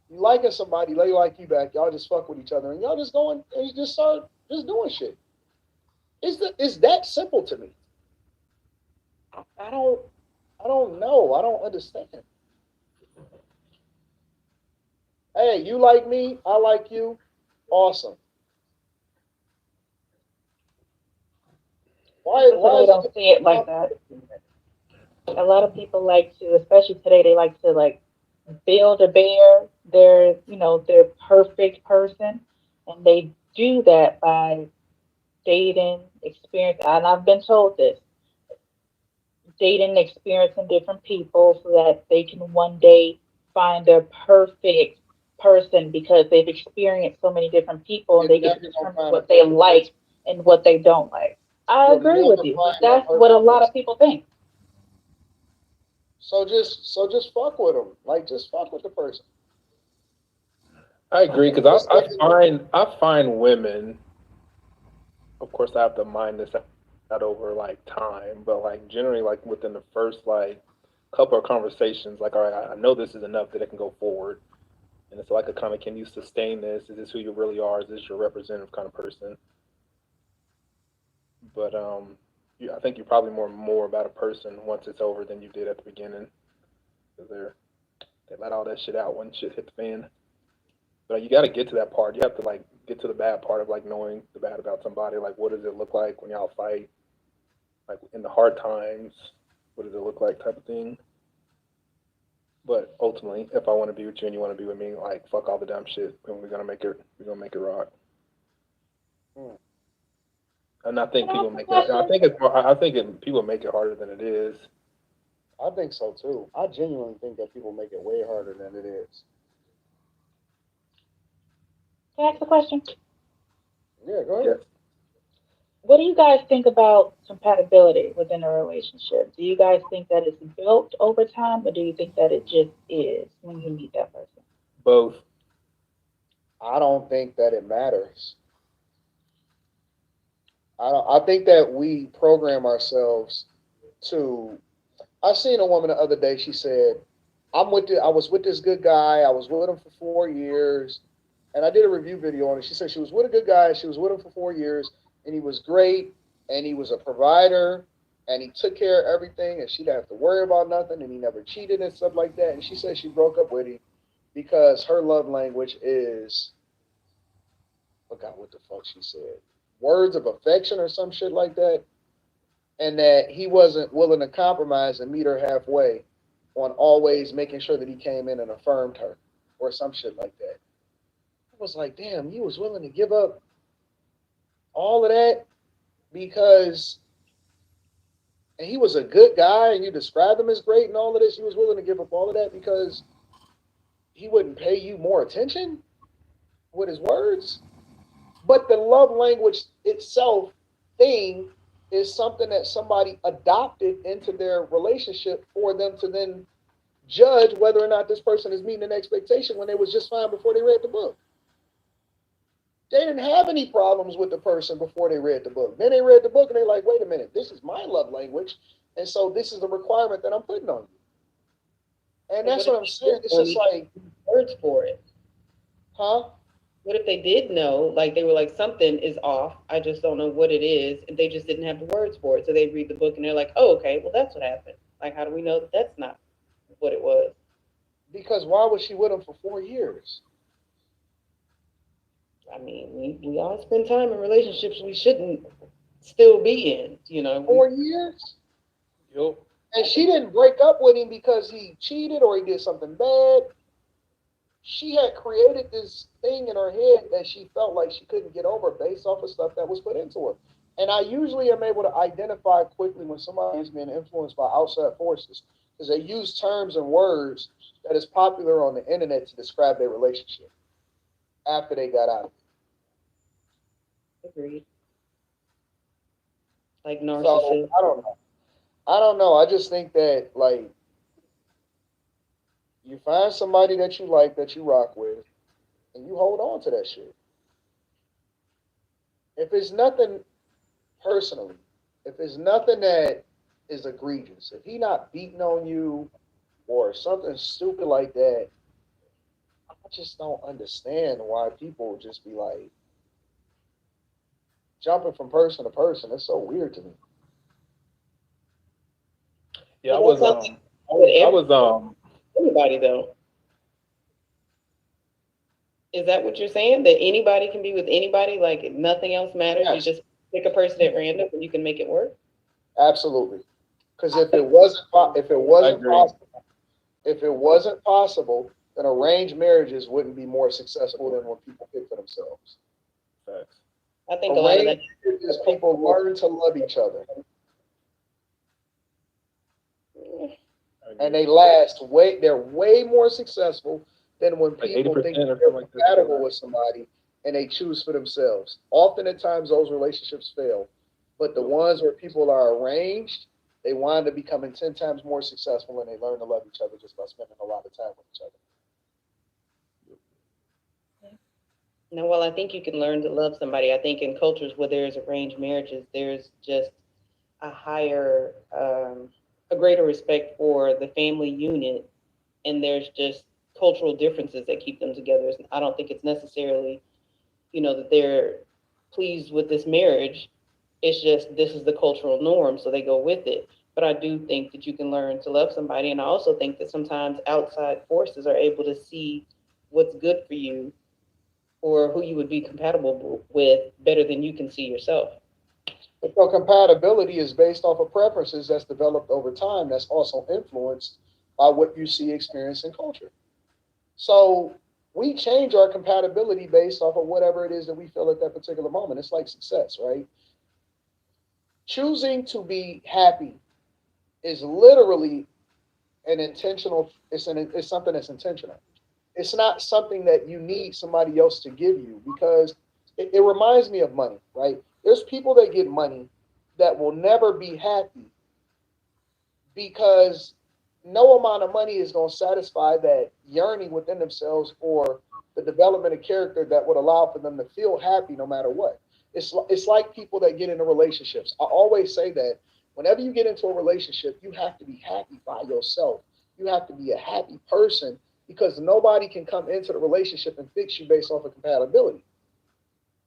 you liking somebody, they like you back, y'all just fuck with each other, and y'all just going and you just start just doing shit. It's that simple to me. I don't know. I don't understand. Hey, you like me, I like you, awesome. Why People is don't it see it like that. A lot of people like to, especially today, they like to like build a bear, their perfect person, and they do that by dating, experience. And I've been told this, dating, experiencing different people, so that they can one day find their perfect person because they've experienced so many different people and they can determine what they like and what they don't like. I agree with you. That's what a lot of people think. So just fuck with them. Like just fuck with the person. I agree because I find women. Of course, I have to mind this out over like time, but like generally, like within the first like couple of conversations, like all right, I know this is enough that it can go forward, and it's like a kind of, can you sustain this? Is this who you really are? Is this your representative kind of person? But I think you're probably more about a person once it's over than you did at the beginning, because they let all that shit out when shit hit the fan. But you got to get to that part. You have to like get to the bad part of like knowing the bad about somebody. Like, what does it look like when y'all fight? Like in the hard times, what does it look like, type of thing. But ultimately, if I want to be with you and you want to be with me, like fuck all the dumb shit, and we're gonna make it. We're gonna make it rock. And I think people make it. I think people make it harder than it is. I think so too. I genuinely think that people make it way harder than it is. Can I ask a question? Yeah, go ahead. What do you guys think about compatibility within a relationship? Do you guys think that it's built over time, or do you think that it just is when you meet that person? Both. I don't think that it matters. I think that we program ourselves to. I seen a woman the other day. She said, I was with this good guy. I was with him for 4 years, and I did a review video on it. She said she was with a good guy. She was with him for 4 years, and he was great, and he was a provider, and he took care of everything, and she didn't have to worry about nothing, and he never cheated and stuff like that. And she said she broke up with him because her love language is, I forgot what the fuck she said, words of affection or some shit like that, and that he wasn't willing to compromise and meet her halfway on always making sure that he came in and affirmed her or some shit like that. I was like, damn, you was willing to give up all of that because, and he was a good guy and you described him as great and all of this, he was willing to give up all of that because he wouldn't pay you more attention with his words. But the love language itself thing is something that somebody adopted into their relationship for them to then judge whether or not this person is meeting an expectation when they was just fine before they read the book. They didn't have any problems with the person before they read the book. Then they read the book and they're like, wait a minute, this is my love language. And so this is the requirement that I'm putting on you. And that's what I'm saying. It's just like words for it. Huh? What if they did know, like they were like, something is off, I just don't know what it is, and they just didn't have the words for it. So they read the book and they're like, oh, okay, well, that's what happened. Like, how do we know that that's not what it was? Because why was she with him for 4 years? I mean, we all spend time in relationships we shouldn't still be in, you know. 4 years? Yep. And she didn't break up with him because he cheated or he did something bad. She had created this thing in her head that she felt like she couldn't get over based off of stuff that was put into her. And I usually am able to identify quickly when somebody is being influenced by outside forces because they use terms and words that is popular on the internet to describe their relationship after they got out of it. Agreed. Like narcissism. So, I don't know. I just think that, like, You find somebody that you like, that you rock with, and you hold on to that shit. If it's nothing personally, if it's nothing that is egregious, if he not beating on you or something stupid like that, I just don't understand why people just be like jumping from person to person. It's so weird to me. Yeah, I But was that's um, I was anybody though. Is that what you're saying? That anybody can be with anybody? Like if nothing else matters, you Yes. just pick a person at random and you can make it work? Absolutely. Because if it wasn't possible, then arranged marriages wouldn't be more successful than when people pick for themselves. facts. I think a lot of that. Arranged marriages, people learn to love each other, and they last way. They're way more successful than when Like people 80% think or they're something like that. compatible with somebody and they choose for themselves. Often at times those relationships fail, but the ones where people are arranged, they wind up becoming 10 times more successful, and they learn to love each other just by spending a lot of time with each other. No, well, I think you can learn to love somebody. I think in cultures where there's arranged marriages, there's just a higher, a greater respect for the family unit, and there's just cultural differences that keep them together. I don't think it's necessarily, that they're pleased with this marriage. It's just this is the cultural norm, so they go with it. But I do think that you can learn to love somebody, and I also think that sometimes outside forces are able to see what's good for you or who you would be compatible with better than you can see yourself. But so compatibility is based off of preferences that's developed over time, that's also influenced by what you see, experience, and culture. So we change our compatibility based off of whatever it is that we feel at that particular moment. It's like success, right? Choosing to be happy is literally it's something that's intentional. It's not something that you need somebody else to give you, because it reminds me of money, right? There's people that get money that will never be happy because no amount of money is going to satisfy that yearning within themselves for the development of character that would allow for them to feel happy no matter what. It's like people that get into relationships. I always say that whenever you get into a relationship, you have to be happy by yourself. You have to be a happy person, because nobody can come into the relationship and fix you based off of compatibility.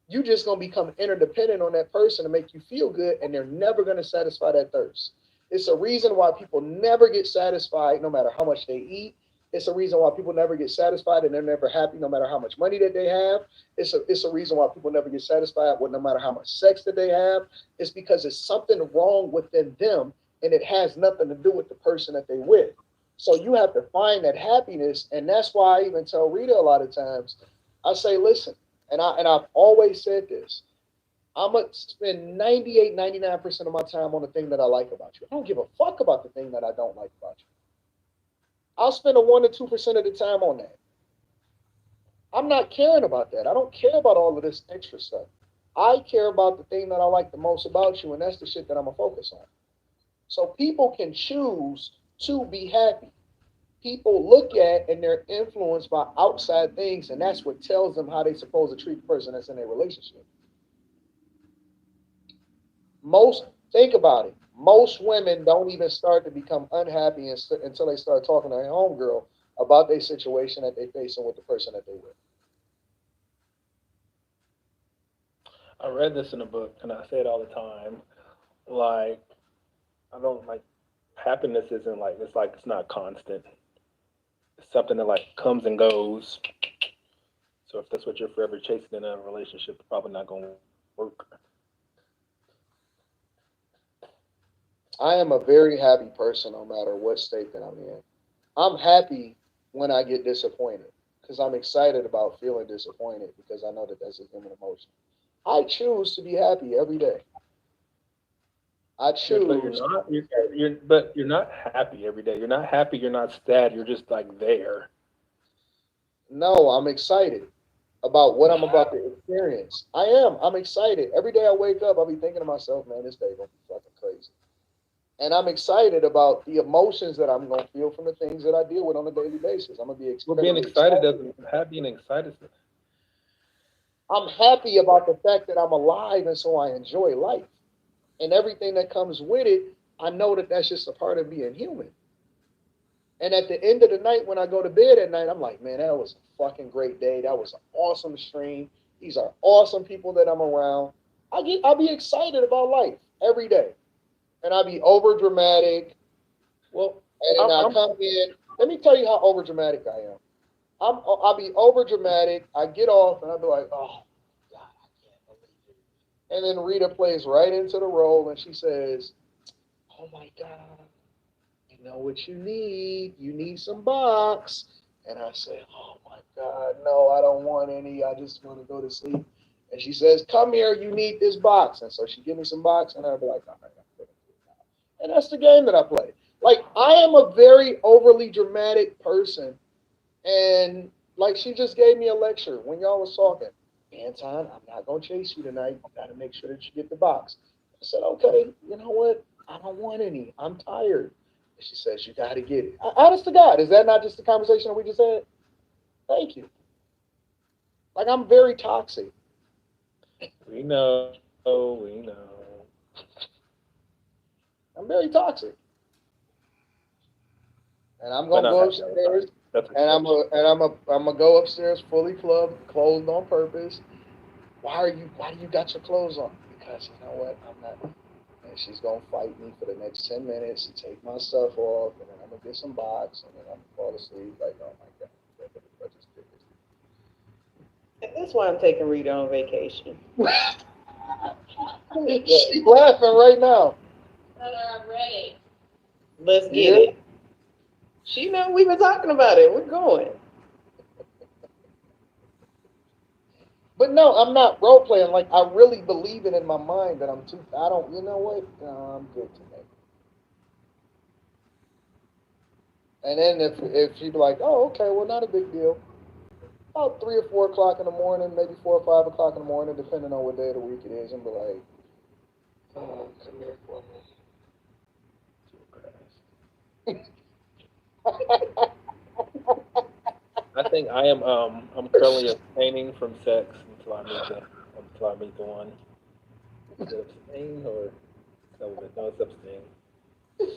You just going to become interdependent on that person to make you feel good, and they're never going to satisfy that thirst. It's a reason why people never get satisfied no matter how much they eat. It's a reason why people never get satisfied and they're never happy no matter how much money that they have. It's a reason why people never get satisfied with no matter how much sex that they have. It's because it's something wrong within them, and it has nothing to do with the person that they're with. So you have to find that happiness, and that's why I even tell Rita a lot of times, I say, listen, and I've always said this, I'm going to spend 98, 99% of my time on the thing that I like about you. I don't give a fuck about the thing that I don't like about you. I'll spend a 1 to 2% of the time on that. I'm not caring about that. I don't care about all of this extra stuff. I care about the thing that I like the most about you, and that's the shit that I'm going to focus on. So people can choose to be happy. People look at and they're influenced by outside things, and that's what tells them how they're supposed to treat the person that's in their relationship. Think about it. Most women don't even start to become unhappy until they start talking to their homegirl about their situation that they're facing with the person that they're with. I read this in a book, and I say it all the time. Like, I don't like happiness isn't like it's not constant. It's something that like comes and goes. So if that's what you're forever chasing in a relationship, it's probably not going to work. I am a very happy person no matter what state that I'm in. I'm happy when I get disappointed because I'm excited about feeling disappointed because I know that that's a human emotion. I choose to be happy every day. I choose. But you're not happy every day. You're not happy. You're not sad. You're just like there. No, I'm excited about what I'm about to experience. I am. I'm excited. Every day I wake up, I'll be thinking to myself, man, this day gonna be fucking crazy. And I'm excited about the emotions that I'm going to feel from the things that I deal with on a daily basis. I'm going to be Well, being excited doesn't have being excited. I'm happy about the fact that I'm alive, and so I enjoy life. And everything that comes with it, I know that that's just a part of being human. And at the end of the night, when I go to bed at night, I'm like, man, that was a fucking great day. That was an awesome stream. These are awesome people that I'm around. I'll be excited about life every day. And I'll be over dramatic. Well, and I come in. Let me tell you how over dramatic I am. I'll be over dramatic. I get off and I'll be like, oh God, I can't believe it. And then Rita plays right into the role and she says, oh my God, you know what you need? You need some box. And I say, oh my God, no, I don't want any. I just want to go to sleep. And she says, come here, you need this box. And so she give me some box and I'll be like, all right, I'm going to do it now. And that's the game that I play. Like, I am a very overly dramatic person. And like she just gave me a lecture when y'all was talking. Anton, I'm not going to chase you tonight. You got to make sure that you get the box. I said, okay, you know what? I don't want any. I'm tired. And she says, you got to get it. Honest to God, is that not just the conversation that we just had? Thank you. Like, I'm very toxic. We know. Oh, we know. I'm very toxic. And I'm going to go upstairs. And I'm gonna go upstairs fully clothed on purpose. Why do you got your clothes on? Because you know what, I'm not. And she's gonna fight me for the next 10 minutes to take my stuff off, and then I'm gonna get some box, and then I'm gonna fall asleep. Like, oh my God. That's why I'm taking Rita on vacation. She's laughing right now. I'm ready. Let's get it. She know we've been talking about it. We're going. But no, I'm not role playing. Like, I really believe it in my mind that I'm too. I don't. You know what? No, I'm good today. And then if she'd be like, oh, okay, well, not a big deal. About 3 or 4 o'clock in the morning, maybe 4 or 5 o'clock in the morning, depending on what day of the week it is, and be like, oh, come here for me. I think I am. I'm currently abstaining from sex until I meet the one. Is it abstain or celibate? No, it's abstain.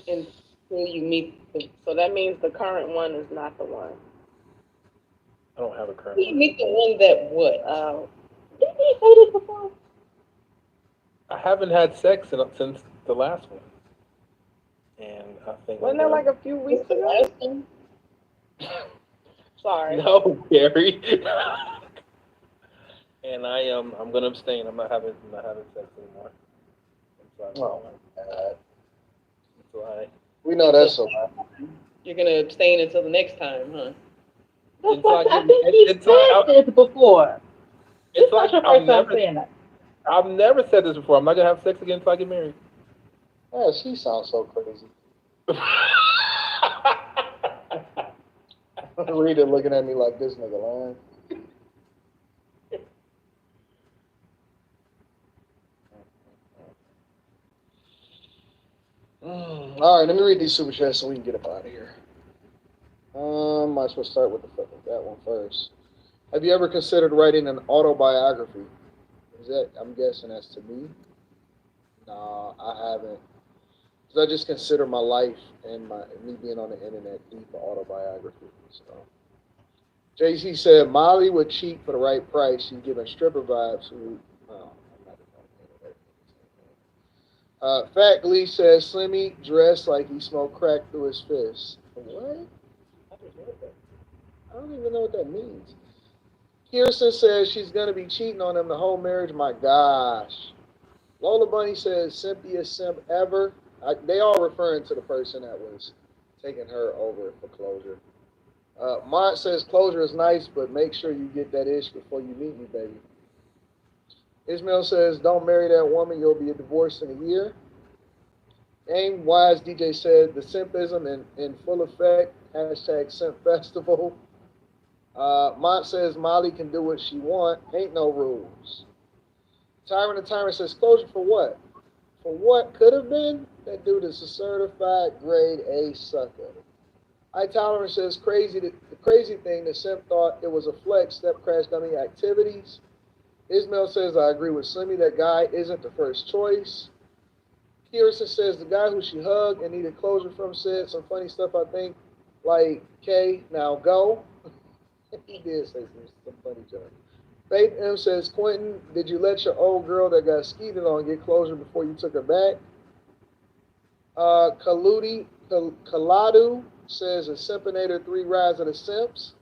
Until you meet. So that means the current one is not the one. I don't have a current. You meet the one that what? Didn't he say this before? I haven't had sex since the last one. And I think wasn't that like a few weeks ago? Sorry. No, Gary. And I'm gonna abstain. I'm not having sex anymore. Oh my God. Until we know that's so bad. You're gonna abstain until the next time, huh? That's what I think he said this before. It's It's not like your first time saying that. I've never said this before. I'm not gonna have sex again until I get married. Yeah, she sounds so crazy. Rita looking at me like this nigga lying. All right, let me read these super chats so we can get up out of here. I might as well start with that one first. Have you ever considered writing an autobiography? I'm guessing that's to me. No, I haven't. Because I just consider my life and me being on the internet deep autobiography. So, JC said Molly would cheat for the right price. She's giving stripper vibes. Fat Glee says Slimmy dressed like he smoked crack through his fist. What? I don't even know what that means. Kirsten says she's going to be cheating on him the whole marriage. My gosh. Lola Bunny says simpiest simp ever. They all referring to the person that was taking her over for closure. Mont says closure is nice, but make sure you get that ish before you meet me, baby. Ismail says don't marry that woman. You'll be divorced in a year. Game Wise DJ said the simpism in full effect. Hashtag Simp Festival. Mont says Molly can do what she want. Ain't no rules. Tyrant the Tyrant says closure for what? For what could have been? That dude is a certified grade A sucker. Tolerant says the crazy thing, the simp thought it was a flex, step crash dummy activities. Ismail says, I agree with Slimmy, that guy isn't the first choice. Kirsten says, the guy who she hugged and needed closure from said some funny stuff, I think, like, K, now go. He did say some funny jokes. Faith M says, Quentin, did you let your old girl that got skeeted on get closure before you took her back? Kaladu says, a Simpinator 3 Rise of the Simps.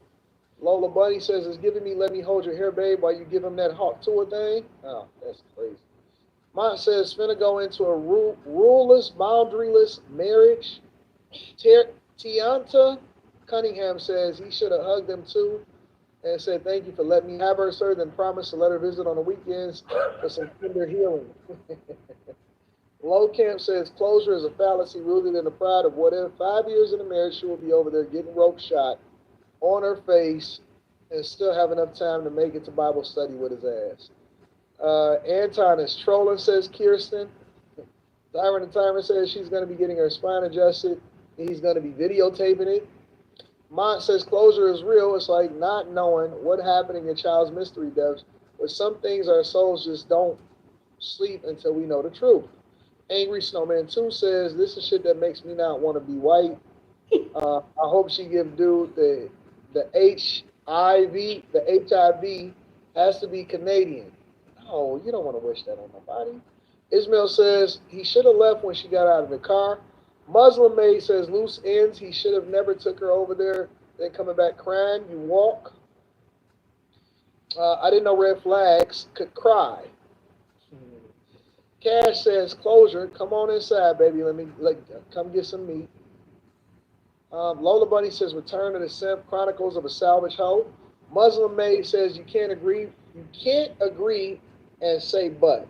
Lola Bunny says, it's giving me, let me hold your hair, babe, while you give him that hawk tour thing. Oh, that's crazy. Mont says, finna go into a ruleless, boundaryless marriage. Tianta Cunningham says he should have hugged them too and said, thank you for letting me have her, sir, then promised to let her visit on the weekends for some tender healing. Low Camp says, closure is a fallacy rooted in the pride of what if 5 years in a marriage she will be over there getting rope shot on her face and still have enough time to make it to Bible study with his ass. Anton is trolling, says Kirsten. Tyron the Timer says she's going to be getting her spine adjusted. He's going to be videotaping it. Mont says closure is real. It's like not knowing what happened in your child's mystery depths. But some things our souls just don't sleep until we know the truth. Angry Snowman 2 says this is shit that makes me not want to be white. I hope she give dude the HIV has to be Canadian. No, you don't want to wish that on nobody. Ismail says he should have left when she got out of the car. Muslim Maid says loose ends. He should have never took her over there. Then coming back crying, you walk. I didn't know red flags could cry. Cash says closure. Come on inside, baby. Come get some meat. Lola Bunny says Return of the Simp, Chronicles of a Salvage Hoe. Muslim Maid says you can't agree and say but.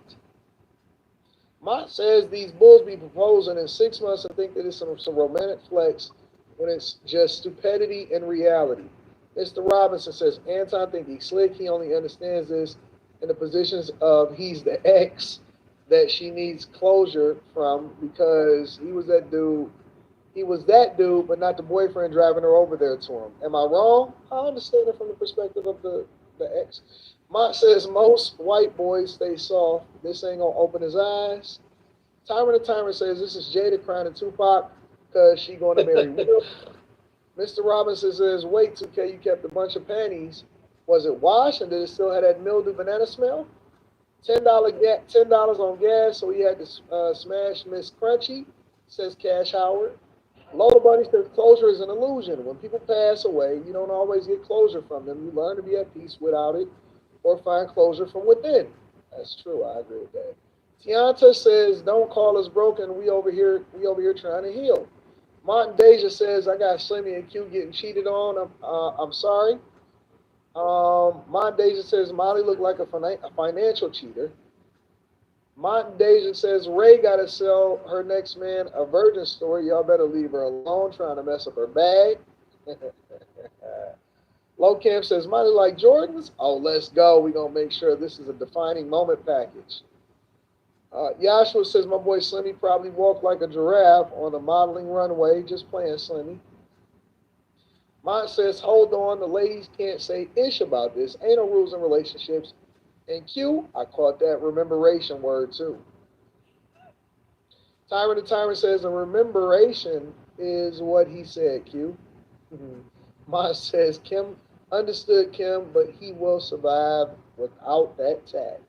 Mott says these bulls be proposing in 6 months and think that it's some romantic flex when it's just stupidity and reality. Mr. Robinson says Anton think he's slick. He only understands this in the positions of he's the ex that she needs closure from because he was that dude. He was that dude, but not the boyfriend driving her over there to him. Am I wrong? I understand it from the perspective of the ex. Mont says most white boys stay soft. This ain't gonna open his eyes. Tyron the Timer says this is Jada crying to Tupac because she going to marry Will. Mr. Robinson says, wait, 2K, you kept a bunch of panties. Was it washed and did it still have that mildew banana smell? $10 on gas, so he had to smash Miss Crunchy, says Cash Howard. Lola Bunny says closure is an illusion. When people pass away, you don't always get closure from them. You learn to be at peace without it or find closure from within. That's true. I agree with that. Tianta says, don't call us broken. We over here trying to heal. Martin Deja says, I got Slimmy and Q getting cheated on. I'm sorry. Martin Deja says, Molly looked like a financial cheater. Martin Deja says, Ray got to sell her next man a virgin story. Y'all better leave her alone trying to mess up her bag. Low Camp says, Molly like Jordans? Oh, let's go. We're going to make sure this is a defining moment package. Yashua says, my boy Slimmy probably walked like a giraffe on a modeling runway. Just playing, Slimmy. Mont says, hold on. The ladies can't say ish about this. Ain't no rules in relationships. And Q, I caught that rememberation word too. Tyron the Tyrant says, a rememberation is what he said, Q. Mont says, Kim understood Kim, but he will survive without that tag.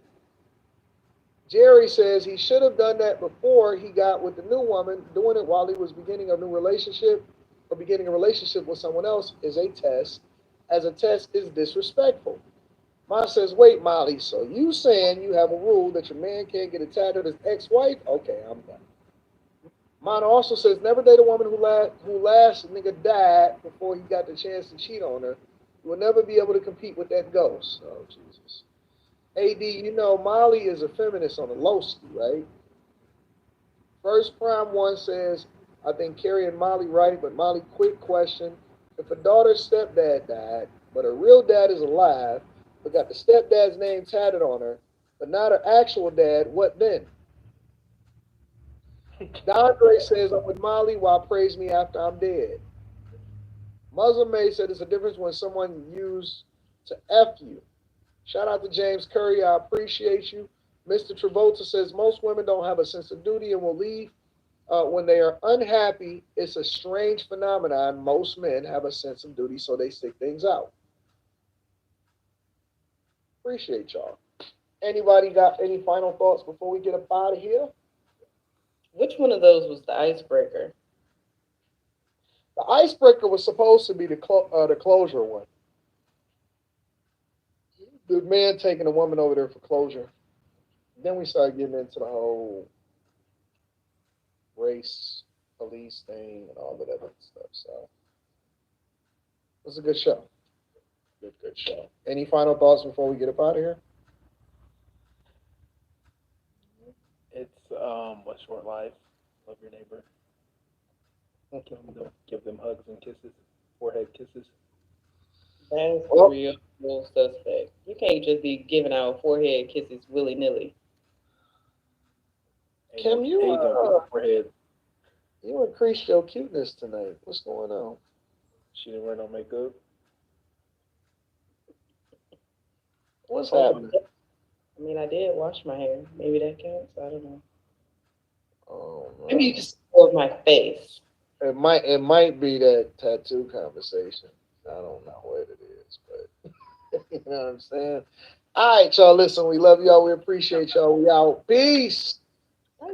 Jerry says he should have done that before he got with the new woman. Doing it while he was beginning a new relationship or beginning a relationship with someone else is a test, as a test is disrespectful. Mom says, wait, Molly, so you saying you have a rule that your man can't get a tattoo of his ex-wife? Okay, I'm done. Mom also says, never date a woman who last nigga died before he got the chance to cheat on her. You will never be able to compete with that ghost. Oh, Jesus. AD, you know, Molly is a feminist on the low ski, right? First Prime 1 says, I think Carrie and Molly right, but Molly, quick question. If a daughter's stepdad died, but her real dad is alive, but got the stepdad's name tatted on her, but not her actual dad, what then? Dondre says, I'm with Molly, while praise me after I'm dead. Muslim May said, it's a difference when someone used to F you. Shout out to James Curry. I appreciate you. Mr. Travolta says, most women don't have a sense of duty and will leave when they are unhappy. It's a strange phenomenon. Most men have a sense of duty, so they stick things out. Appreciate y'all. Anybody got any final thoughts before we get up out of here? Which one of those was the icebreaker? The icebreaker was supposed to be the closure one. The man taking a woman over there for closure. Then we started getting into the whole race police thing and all of that other stuff. So it was a good show. Good show. Any final thoughts before we get up out of here? It's a short life. Love your neighbor. Give them hugs and kisses, forehead kisses. That's the real suspect. You can't just be giving out forehead kisses willy nilly. Kim, you increased your cuteness tonight. What's going on? She didn't wear no makeup. What's happening? I mean, I did wash my hair. Maybe that counts. I don't know. Oh, no. Maybe you just spoiled my face. It might be that tattoo conversation. I don't know what it is, but you know what I'm saying? All right, y'all. Listen, we love y'all. We appreciate y'all. We out. Peace. Bye.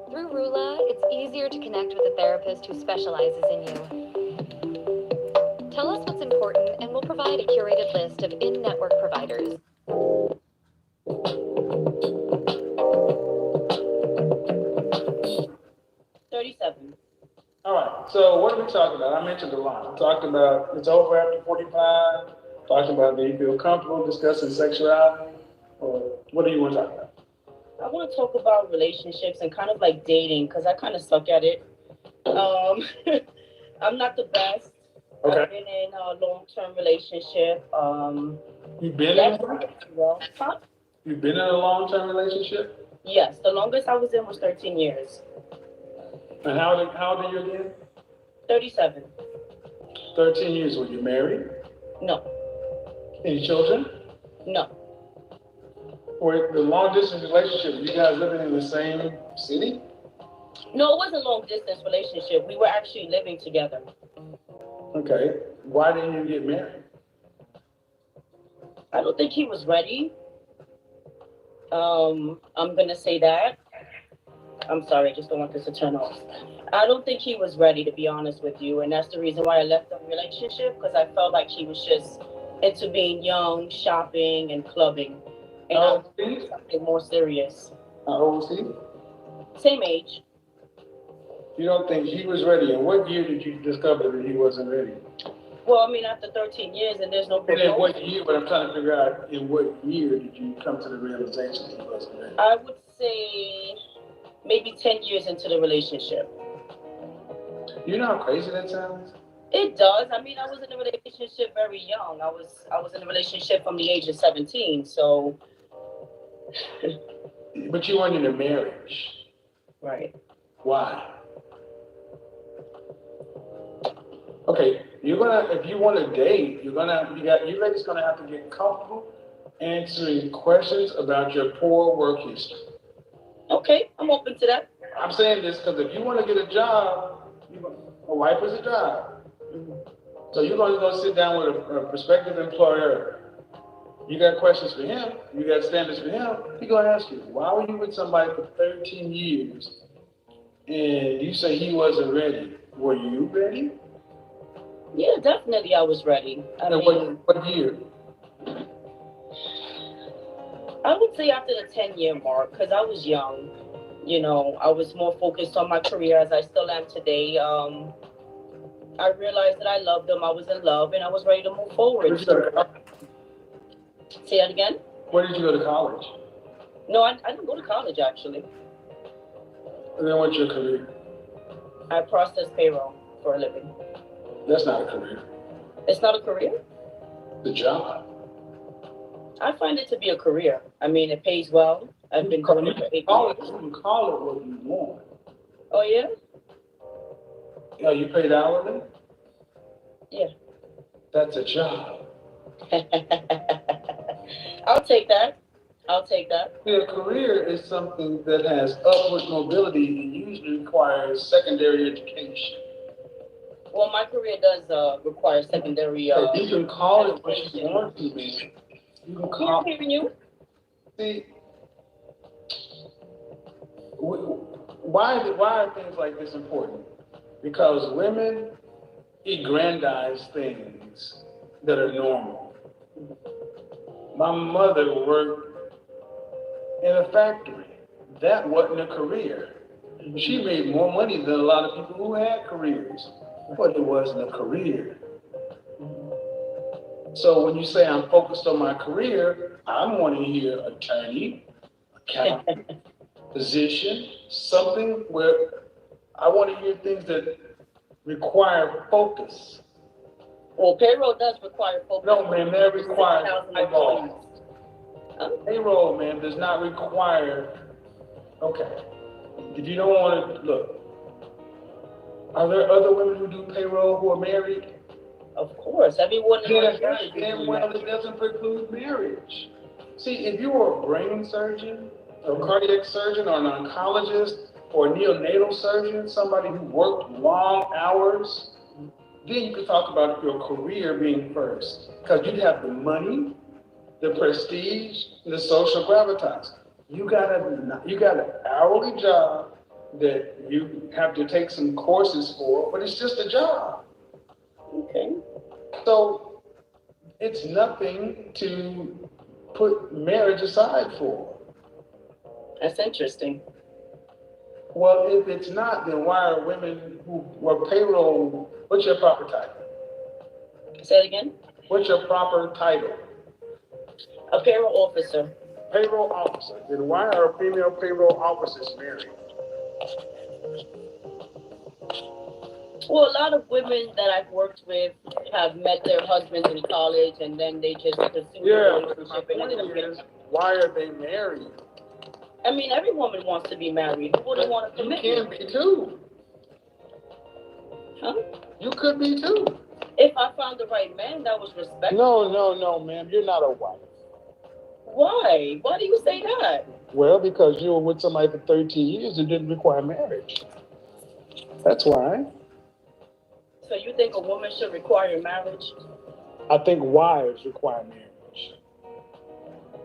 Through Rula, it's easier to connect with a therapist who specializes in you. Tell us what's important, and we'll provide a curated list of in-network providers. All right, so what are we talking about? I mentioned a lot. We talked about it's over after 45, talking about do you feel comfortable discussing sexuality, or what do you want to talk about? I want to talk about relationships and kind of like dating, because I kind of suck at it. I'm not the best. Okay. I've been in a long-term relationship. You've been in one? Well, huh? You've been in a long-term relationship? Yes, the longest I was in was 13 years. And how old are you again? 37. 13 years. Were you married? No. Any children? No. Were the long-distance relationship, were you guys living in the same city? No, it wasn't a long-distance relationship. We were actually living together. Okay. Why didn't you get married? I don't think he was ready. I'm gonna say that. I'm sorry, I just don't want this to turn off. I don't think he was ready, to be honest with you, and that's the reason why I left the relationship, because I felt like he was just into being young, shopping, and clubbing, and I wanted something more serious. How old was he? Same age. You don't think he was ready? And what year did you discover that he wasn't ready? Well, I mean, after 13 years, and there's no. And in what year? But I'm trying to figure out in what year did you come to the realization that he wasn't ready? I would say maybe 10 years into the relationship. You know how crazy that sounds? It does. I mean, I was in a relationship very young. I was in a relationship from the age of 17, so. But you weren't in a marriage. Right. Why? Okay, if you want to date, you ladies gonna have to get comfortable answering questions about your poor work history. Okay, I'm open to that. I'm saying this because if you want to get a job, a wife is a job. So you're going to go sit down with a prospective employer. You got questions for him. You got standards for him. He's going to ask you, why were you with somebody for 13 years and you say he wasn't ready? Were you ready? Yeah, definitely I was ready. I mean, what year? I would say after the 10-year mark, because I was young. You know, I was more focused on my career, as I still am today. I realized that I loved him, I was in love, and I was ready to move forward. Say that again? Where did you go to college? No, I didn't go to college, actually. And then what's your career? I process payroll for a living. That's not a career. It's not a career? The job. I find it to be a career. I mean, it pays well. I've been doing it for 8 years. You can call it what you want. Oh, yeah? Yeah, you paid hourly? Yeah. That's a job. I'll take that. I'll take that. A career is something that has upward mobility and usually requires secondary education. Well, my career does require secondary you can call it what you want to be. You can call I'm hearing you. See, why are things like this important? Because women aggrandize things that are normal. My mother worked in a factory. That wasn't a career. She made more money than a lot of people who had careers, but it wasn't a career. So when you say I'm focused on my career, I'm wanting to hear attorney, accountant, physician, something where I want to hear things that require focus. Well, payroll does require focus. No, man, that requires payroll. Payroll, man, does not require. Okay. If you don't want to look, are there other women who do payroll who are married? Of course, everyone. Then well, it doesn't preclude marriage. See, if you were a brain surgeon, a cardiac surgeon, or an oncologist, or a neonatal surgeon, somebody who worked long hours, then you could talk about your career being first, because you'd have the money, the prestige, the social gravitas. You got an hourly job that you have to take some courses for, but it's just a job. Okay. So it's nothing to put marriage aside for. That's interesting. Well, if it's not, then why are women who were payroll, what's your proper title? Say it again. What's your proper title? A payroll officer. Payroll officer. Then why are female payroll officers married? Well, a lot of women that I've worked with have met their husbands in college, and then they just pursue a relationship and ended up getting. Why are they married? I mean, every woman wants to be married. Who wouldn't want to commit? You can be too. Huh? You could be too. If I found the right man that was respectful. No, ma'am. You're not a wife. Why? Why do you say that? Well, because you were with somebody for 13 years and didn't require marriage. That's why. So you think a woman should require marriage? I think wives require marriage.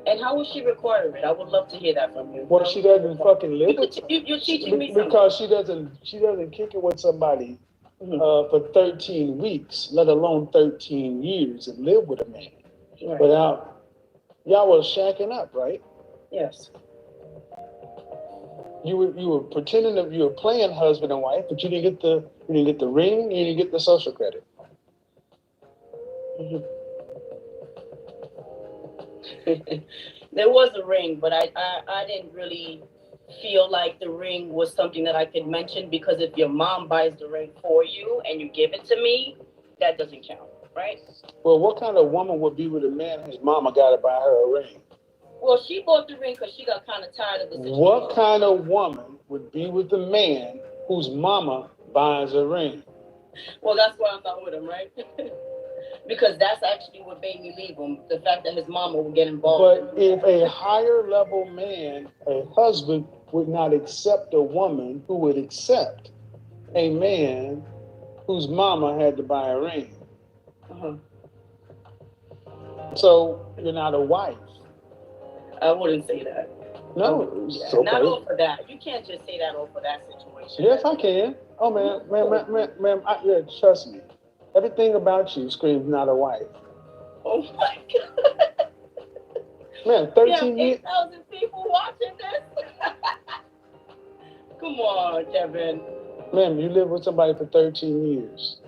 And how would she require it? I would love to hear that from you. Well, she doesn't fucking live with You're teaching me something. because she doesn't kick it with somebody for 13 weeks, let alone 13 years, and live with a man without. Y'all was shacking up, right? Yes. You were pretending that you were playing husband and wife, but you didn't get the ring, you didn't get the social credit. There was a ring, but I didn't really feel like the ring was something that I could mention, because if your mom buys the ring for you and you give it to me, that doesn't count, right? Well, what kind of woman would be with a man whose mama got to buy her a ring? Well, she bought the ring because she got kind of tired of the situation. What kind of woman would be with a man whose mama buys a ring? Well, that's why I'm not with him, right? Because that's actually what made me leave him, the fact that his mama would get involved. But if a higher level man, a husband, would not accept a woman who would accept a man whose mama had to buy a ring. So you're not a wife. I wouldn't say that. No, Yeah, not off of that. You can't just say that off of that situation. Yes, I can. Oh, ma'am, trust me. Everything about you screams not a wife. Oh my God. Man, 13 years. 8,000 people watching this. Come on, Kevin. Ma'am, you lived with somebody for 13 years.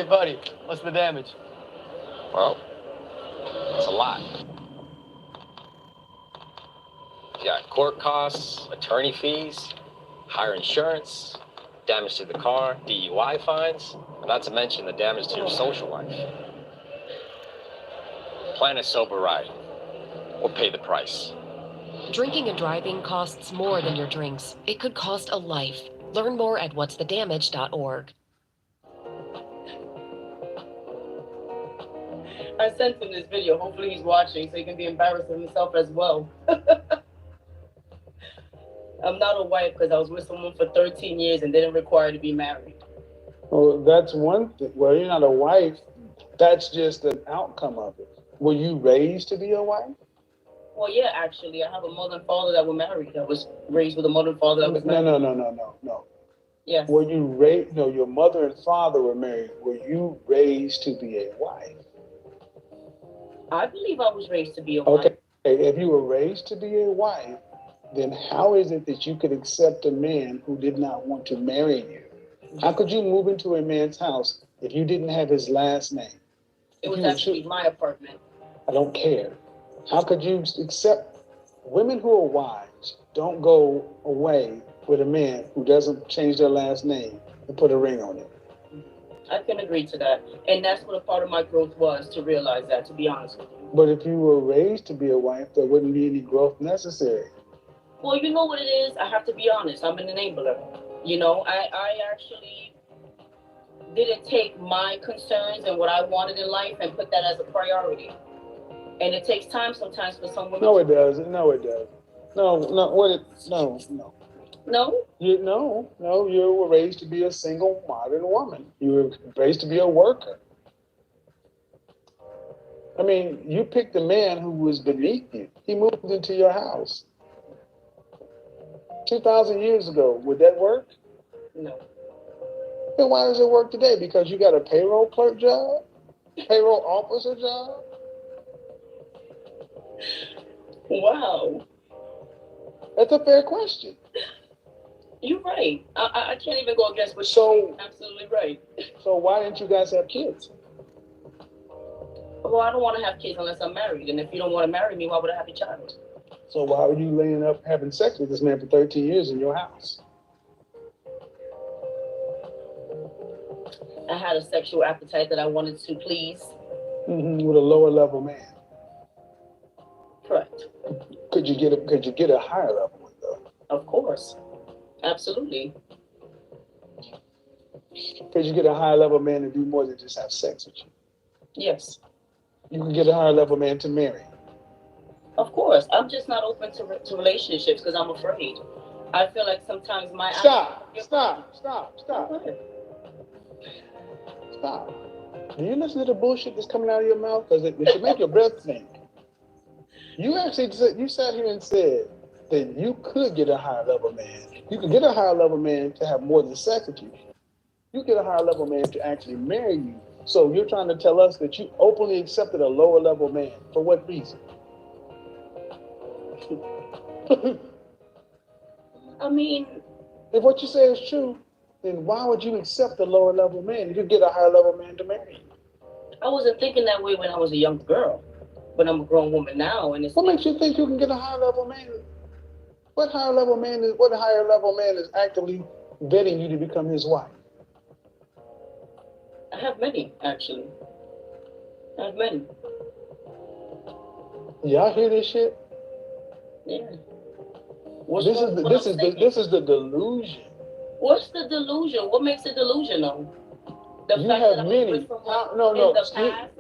buddy, what's the damage? Well, it's a lot. You got court costs, attorney fees, higher insurance, damage to the car, DUI fines, not to mention the damage to your social life. Plan a sober ride, or pay the price. Drinking and driving costs more than your drinks. It could cost a life. Learn more at whatsthedamage.org. I sent him this video. Hopefully he's watching so he can be embarrassed of himself as well. I'm not a wife because I was with someone for 13 years and didn't require to be married. Well, that's one thing. Well, you're not a wife. That's just an outcome of it. Were you raised to be a wife? Well, yeah, actually, I have a mother and father that were married. I was raised with a mother and father that was married. No. Yes. Were you raised? No, your mother and father were married. Were you raised to be a wife? I believe I was raised to be a wife. Okay. If you were raised to be a wife, then how is it that you could accept a man who did not want to marry you? How could you move into a man's house if you didn't have his last name? It was actually my apartment. I don't care. How could you accept women who are wives don't go away with a man who doesn't change their last name and put a ring on it? I can agree to that. And that's what a part of my growth was, to realize that, to be honest with you. But if you were raised to be a wife, there wouldn't be any growth necessary. Well, you know what it is? I have to be honest. I'm an enabler. You know, I actually didn't take my concerns and what I wanted in life and put that as a priority. And it takes time sometimes for some women. No, it doesn't. No, it doesn't. No. No? You were raised to be a single modern woman. You were raised to be a worker. I mean, you picked a man who was beneath you. He moved into your house. 2,000 years ago, would that work? No. Then why does it work today? Because you got a payroll clerk job? Payroll officer job? Wow. That's a fair question. You're right. I can't even go against what you're saying. Absolutely right. So why didn't you guys have kids? Well, I don't want to have kids unless I'm married. And if you don't want to marry me, why would I have a child? So why were you laying up having sex with this man for 13 years in your house? I had a sexual appetite that I wanted to please. With a lower level man. Correct. Could you get a higher level one though? Of course. Absolutely. Could you get a higher level man to do more than just have sex with you? Yes. You can get a higher level man to marry. Of course. I'm just not open to relationships because I'm afraid. I feel like sometimes my... Stop. Do you listen to the bullshit that's coming out of your mouth? Because it should make your breath stink. You actually sat here and said that you could get a higher level man. You could get a higher level man to have more than sex with you. You get a higher level man to actually marry you. So you're trying to tell us that you openly accepted a lower level man. For what reason? I mean... If what you say is true, then why would you accept a lower level man? You could get a higher level man to marry you. I wasn't thinking that way when I was a young girl. But I'm a grown woman now, and it's... What makes you think you can get a higher level man? What higher level man is actively vetting you to become his wife? I have many, actually. I have many. Y'all hear this shit? Yeah. This is the delusion. What's the delusion? What makes it delusional? You have many.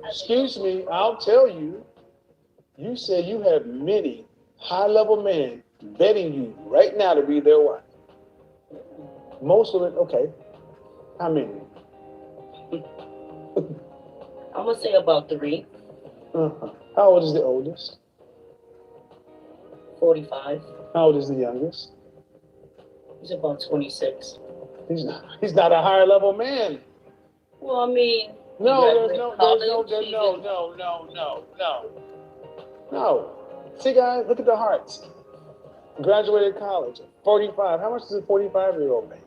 Excuse me. I'll tell you. You said you have many high-level men betting you right now to be their wife. Most of it, okay. How many? I'm gonna say about 3. How old is the oldest? 45. How old is the youngest? He's about 26. He's not a higher level man. Well, I mean, no. See, guys, look at the hearts. Graduated college, 45. How much does a 45-year-old make?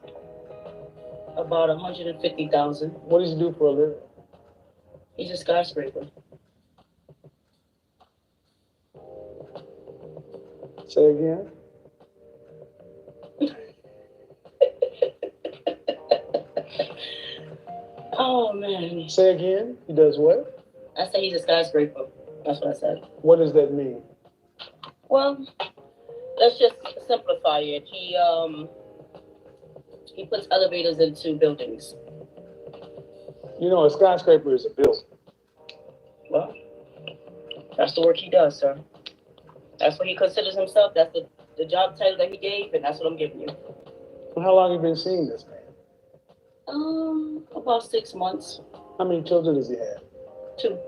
About $150,000. What does he do for a living? He's a skyscraper. Say again. Oh man. Say again. He does what? I said he's a skyscraper. That's what I said. What does that mean? Well, let's just simplify it. He puts elevators into buildings. You know, a skyscraper is a building. Well, that's the work he does, sir. That's what he considers himself. That's the job title that he gave, and that's what I'm giving you. How long have you been seeing this man? About 6 months. How many children does he have? 2.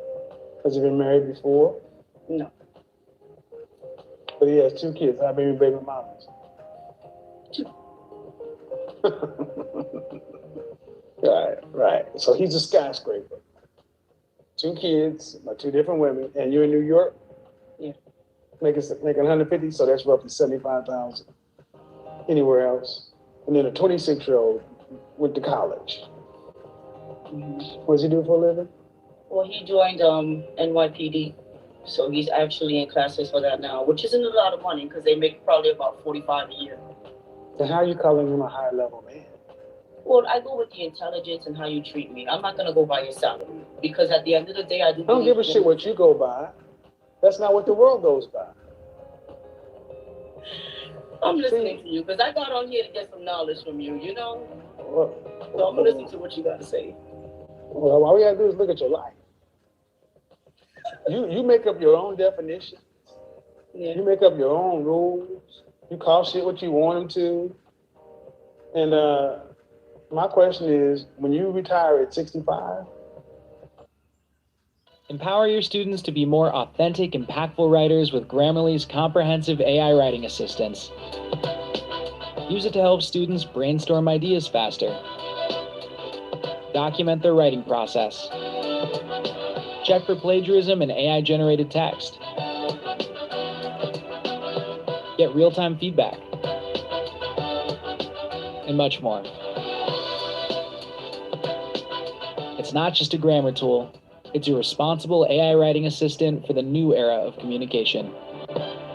Has he been married before? No. But he has 2 kids. How many baby mamas? 2. Right. So he's a skyscraper. 2 kids, by 2 different women, and you're in New York? Yeah. Making 150, so that's roughly 75,000. Anywhere else? And then a 26-year-old went to college. What does he do for a living? Well, he joined NYPD, so he's actually in classes for that now, which isn't a lot of money because they make probably about $45 a year. Then how are you calling him a high-level man? Well, I go with the intelligence and how you treat me. I'm not gonna go by your salary because at the end of the day, I do. I don't give a shit what you go by. That's not what the world goes by. I'm listening to you because I got on here to get some knowledge from you. You know, Well, so I'm gonna listen to what you got to say. Well, all we gotta do is look at your life. You make up your own definitions. Yeah. You make up your own rules. You call shit what you want them to. And my question is, when you retire at 65, Empower your students to be more authentic, impactful writers with Grammarly's comprehensive AI writing assistance. Use it to help students brainstorm ideas faster, document their writing process, check for plagiarism and AI-generated text, get real-time feedback, and much more. It's not just a grammar tool. It's a responsible AI writing assistant for the new era of communication.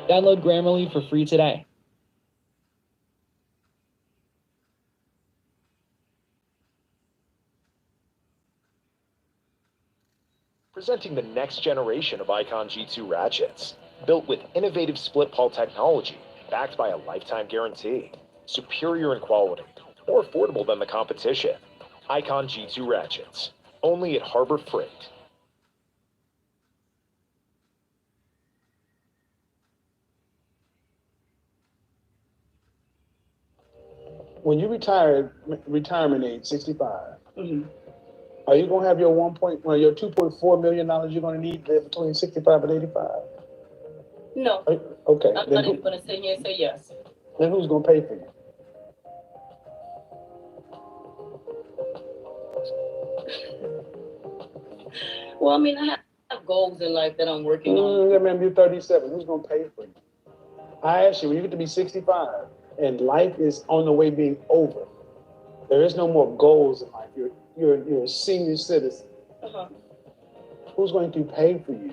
Download Grammarly for free today. Presenting the next generation of Icon G2 ratchets, built with innovative split pull technology, backed by a lifetime guarantee, superior in quality, more affordable than the competition. Icon G2 ratchets, only at Harbor Freight. when you retire, retirement age, 65, are you gonna have your your $2.4 million you're gonna need there between 65 and 85? No. Okay. I'm not even gonna sit here and say yes. Then who's gonna pay for you? Well, I mean, I have goals in life that I'm working on. Yeah, man, you're 37. Who's gonna pay for you? I ask you, when you get to be 65 and life is on the way being over, there is no more goals in life. You're a senior citizen. Who's going to pay for you?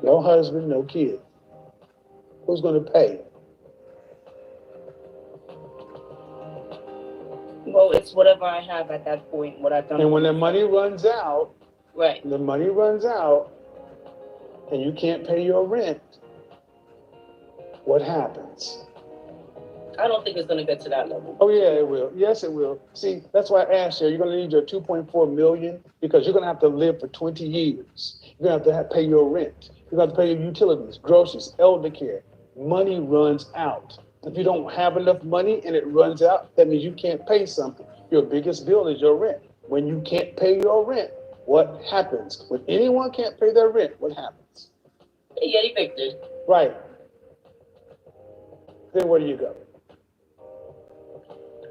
No husband, no kids. Who's going to pay? Well, it's whatever I have at that point, what I've done. And when the money runs out, right? The money runs out, and you can't pay your rent. What happens? I don't think it's going to get to that level. Oh yeah, it will. Yes, it will. See, that's why I asked you. You're going to need your 2.4 million because you're going to have to live for 20 years. You're going to have to pay your rent. You're going to have to pay your utilities, groceries, elder care. Money runs out. If you don't have enough money and it runs out, that means you can't pay something. Your biggest bill is your rent. When you can't pay your rent, what happens? When anyone can't pay their rent, what happens? They get evicted. Right. Then where do you go?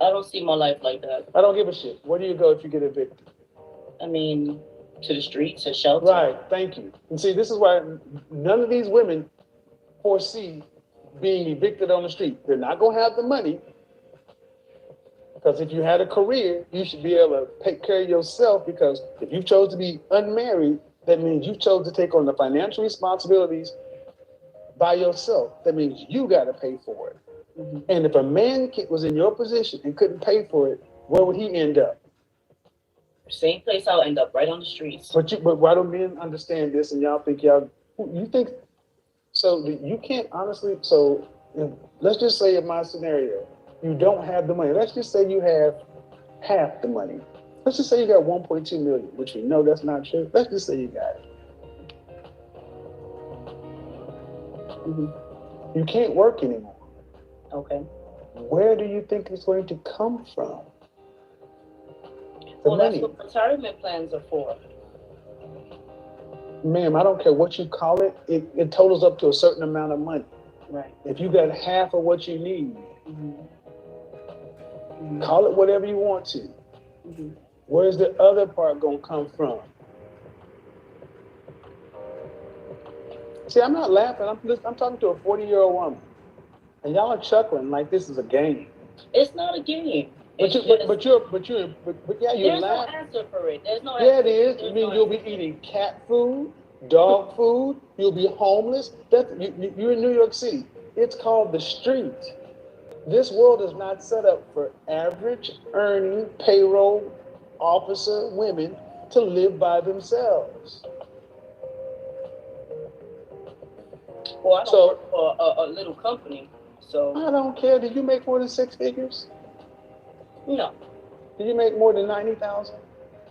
I don't see my life like that. I don't give a shit. Where do you go if you get evicted? I mean, to the streets, to shelter. Right, thank you. And see, this is why none of these women foresee being evicted on the street. They're not going to have the money. Because if you had a career, you should be able to take care of yourself, because if you chose to be unmarried, that means you chose to take on the financial responsibilities by yourself. That means you got to pay for it. And if a man was in your position and couldn't pay for it, where would he end up? Same place I'll end up, right on the streets. But why don't men understand this, and y'all think you think, so you can't honestly, so let's just say in my scenario, you don't have the money. Let's just say you have half the money. Let's just say you got 1.2 million, which we know that's not true. Let's just say you got it. You can't work anymore. Okay. Where do you think it's going to come from? Well, that's what retirement plans are for. Ma'am, I don't care what you call it. It totals up to a certain amount of money. Right. If you got half of what you need, call it whatever you want to. Where's the other part going to come from? See, I'm not laughing. I'm talking to a 40-year-old woman. And y'all are chuckling like this is a game. It's not a game. But you're There's laughing. no answer for it. There's no Yeah, answer. it is. You mean you'll be eating cat food, dog food, you'll be homeless. You're in New York City. It's called the street. This world is not set up for average earning payroll officer women to live by themselves. Well, I don't work for a little company, so. I don't care. Did you make more than 6 figures? No. Did you make more than 90,000?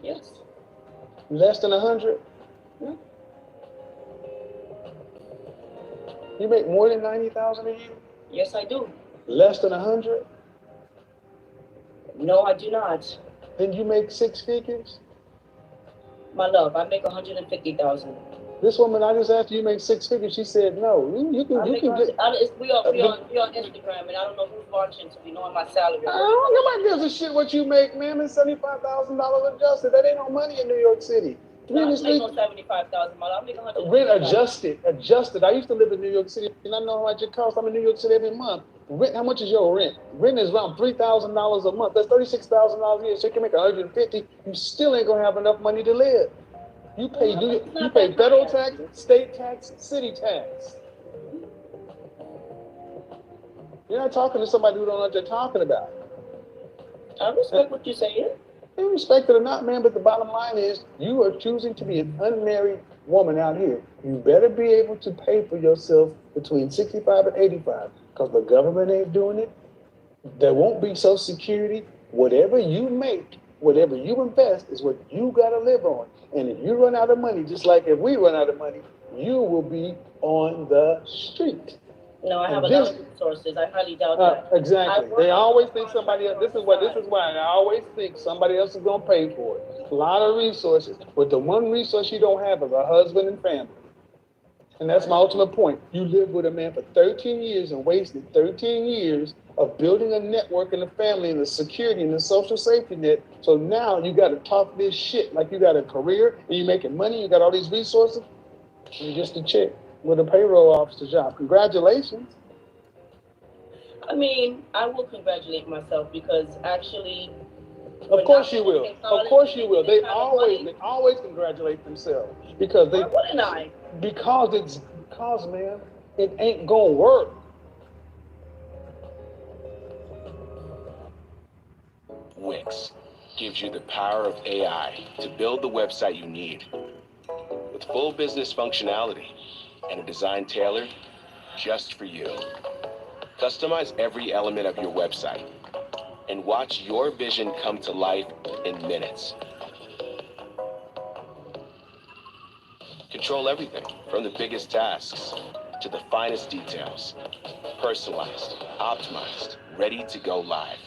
Yes. Less than 100? No. You make more than 90,000 a year? Yes, I do. Less than 100? No, I do not. Then you make 6 figures? My love, I make 150,000. This woman, I just asked you make 6 figures. She said no. You can We on Instagram, and I don't know who's watching, so we know my salary. Nobody gives a shit what you make, man. It's $75,000 adjusted. That ain't no money in New York City. No, I make no 75,000. I make 100. Rent adjusted. I used to live in New York City, and I know how much it costs. I'm in New York City every month. Rent, how much is your rent? Rent is around $3,000 a month. That's $36,000 a year. So you can make 150. You still ain't gonna have enough money to live. You pay federal tax, state tax, city tax. You're not talking to somebody who don't know what they're talking about. I respect what you're saying. You respect it or not, man, but the bottom line is you are choosing to be an unmarried woman out here. You better be able to pay for yourself between 65 and 85, because the government ain't doing it. There won't be Social Security. Whatever you make, whatever you invest is what you got to live on. And if you run out of money, just like if we run out of money, you will be on the street. No, I have a lot of resources. I highly doubt that. Exactly. They always think somebody else. This is why I always think somebody else is going to pay for it. A lot of resources. But the one resource you don't have is a husband and family. And that's my ultimate point. You lived with a man for 13 years and wasted 13 years of building a network and a family and the security and the social safety net. So now you got to talk this shit like you got a career and you're making money, you got all these resources, and you're just a chick with a payroll officer job. Congratulations. I mean, I will congratulate myself because actually. Of course you will. Of course you will. They always congratulate themselves because they. Why wouldn't I? Because man, it ain't gonna work. Wix gives you the power of AI to build the website you need with full business functionality and a design tailored just for you. Customize every element of your website and watch your vision come to life in minutes. Control everything from the biggest tasks to the finest details. Personalized, optimized, ready to go live.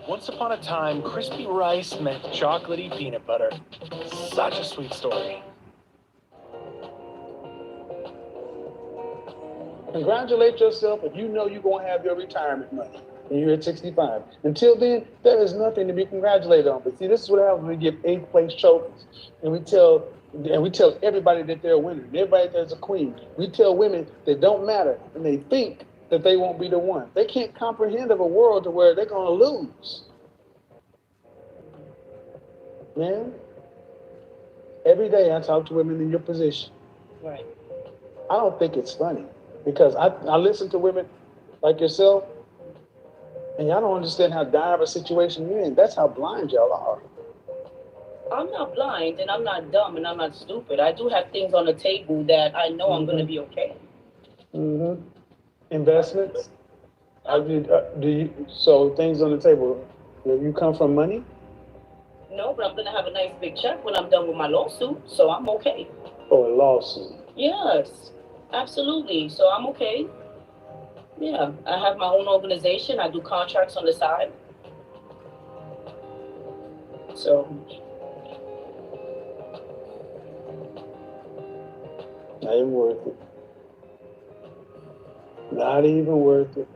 Once upon a time, crispy rice meant chocolatey peanut butter. Such a sweet story. Congratulate yourself if you know you're going to have your retirement money when you're at 65. Until then, there is nothing to be congratulated on. But see, this is what happens when we give 8th place trophies. And we tell And we tell everybody that they're a winner, and everybody that's a queen. We tell women they don't matter, and they think that they won't be the one. They can't comprehend of a world to where they're going to lose. Man, every day I talk to women in your position. Right. I don't think it's funny because I listen to women like yourself, and y'all don't understand how dire of a situation you're in. That's how blind y'all are. I'm not blind, and I'm not dumb, and I'm not stupid. I do have things on the table that I know I'm going to be okay. Mm-hmm. Investments? So things on the table, do you come from money? No, but I'm going to have a nice big check when I'm done with my lawsuit, so I'm okay. Oh, a lawsuit. Yes, absolutely. So I'm okay. Yeah, I have my own organization. I do contracts on the side. So... Not even worth it. Not even worth it.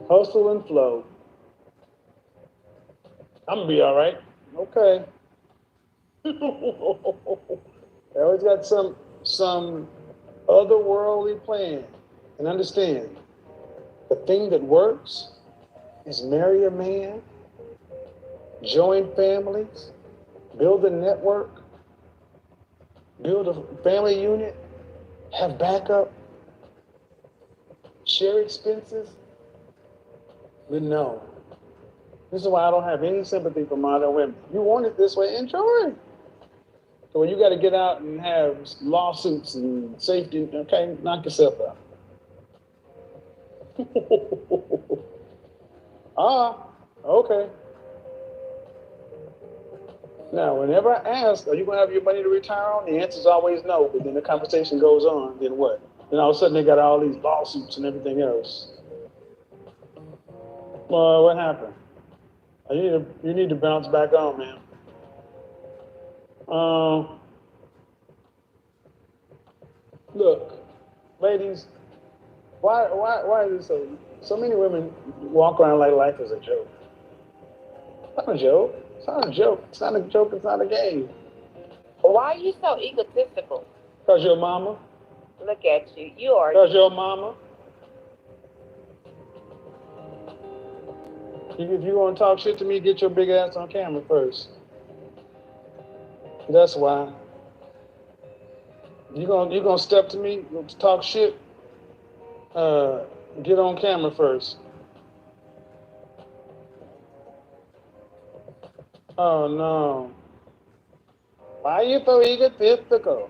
Hustle and flow. I'm gonna be all right. Okay. They always got some otherworldly plan. And understand, the thing that works is marry a man, join families, build a network, build a family unit, have backup, share expenses. But no. This is why I don't have any sympathy for modern women. You want it this way, enjoy it. So when you got to get out and have lawsuits and safety, okay, knock yourself out. Okay. Now, whenever I ask, are you going to have your money to retire on? The answer is always no, but then the conversation goes on, then what? Then all of a sudden they got all these lawsuits and everything else. Well, what happened? You need to bounce back on, man. Look, ladies, why is it so many women walk around like life is a joke? It's not a joke. It's not a joke. It's not a joke. It's not a game. Why are you so egotistical? Because your mama. Look at you. You are. Because your mama. If you want to talk shit to me, get your big ass on camera first. That's why. You gonna step to me, talk shit, get on camera first. Oh no. Why are you so egotistical?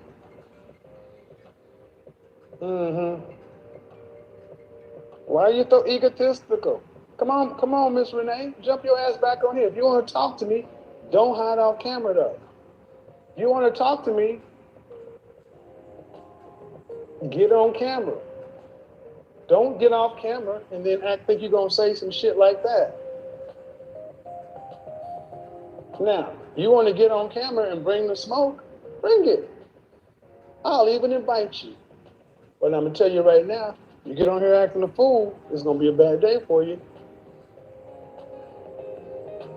Why are you so egotistical? Come on, Miss Renee. Jump your ass back on here. If you want to talk to me, don't hide off camera though. If you want to talk to me, get on camera. Don't get off camera and then think you're going to say some shit like that. Now, you want to get on camera and bring the smoke? Bring it. I'll even invite you. But I'm going to tell you right now, you get on here acting a fool, it's going to be a bad day for you.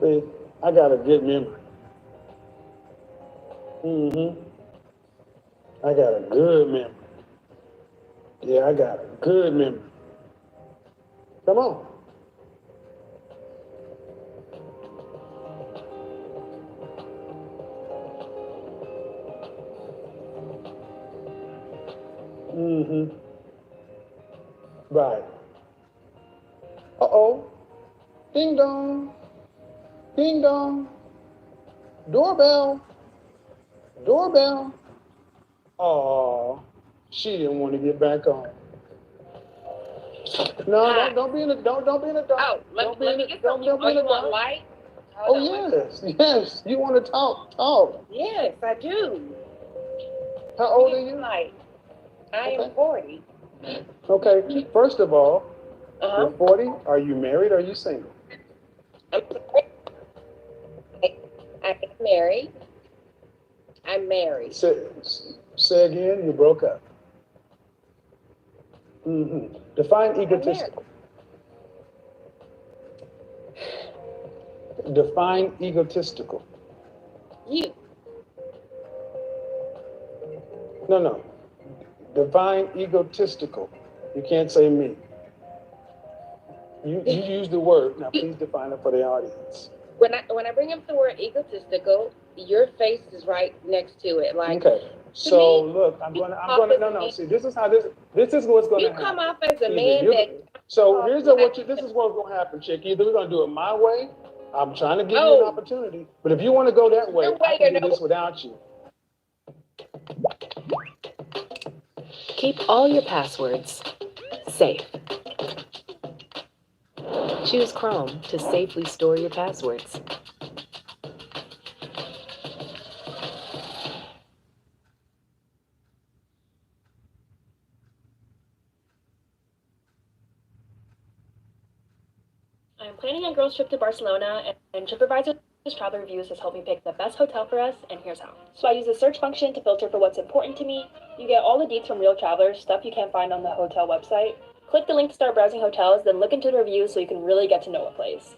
See, I got a good memory. I got a good memory. Yeah, I got a good memory. Come on. Right. Uh-oh. Ding dong. Ding dong. Doorbell. Doorbell. Oh, she didn't want to get back on. No, don't be in the dark. Oh, let me get some. Oh, you want light? Oh, yes. You want to talk. Yes, I do. How old are you? Light. I am 40. Okay, first of all, you're 40. Are you married or are you single? I'm married. I'm married. Say again, you broke up. Define egotistical. Define egotistical. You. No. Define egotistical. You can't say me. You use the word. Now please define it for the audience. When I bring up the word egotistical, your face is right next to it. Like, okay. So look, I'm gonna no. See, this is what's gonna happen. you come off as a man that. So this is what's gonna happen, chick. Either we're gonna do it my way. I'm trying to give you an opportunity, but if you want to go that way, I can do this without you. Keep all your passwords safe. Choose Chrome to safely store your passwords. I'm planning a girls' trip to Barcelona, and TripAdvisor's travel reviews has helped me pick the best hotel for us, and here's how. So I use the search function to filter for what's important to me. You get all the deets from real travelers, stuff you can't find on the hotel website. Click the link to start browsing hotels, then look into the reviews so you can really get to know a place.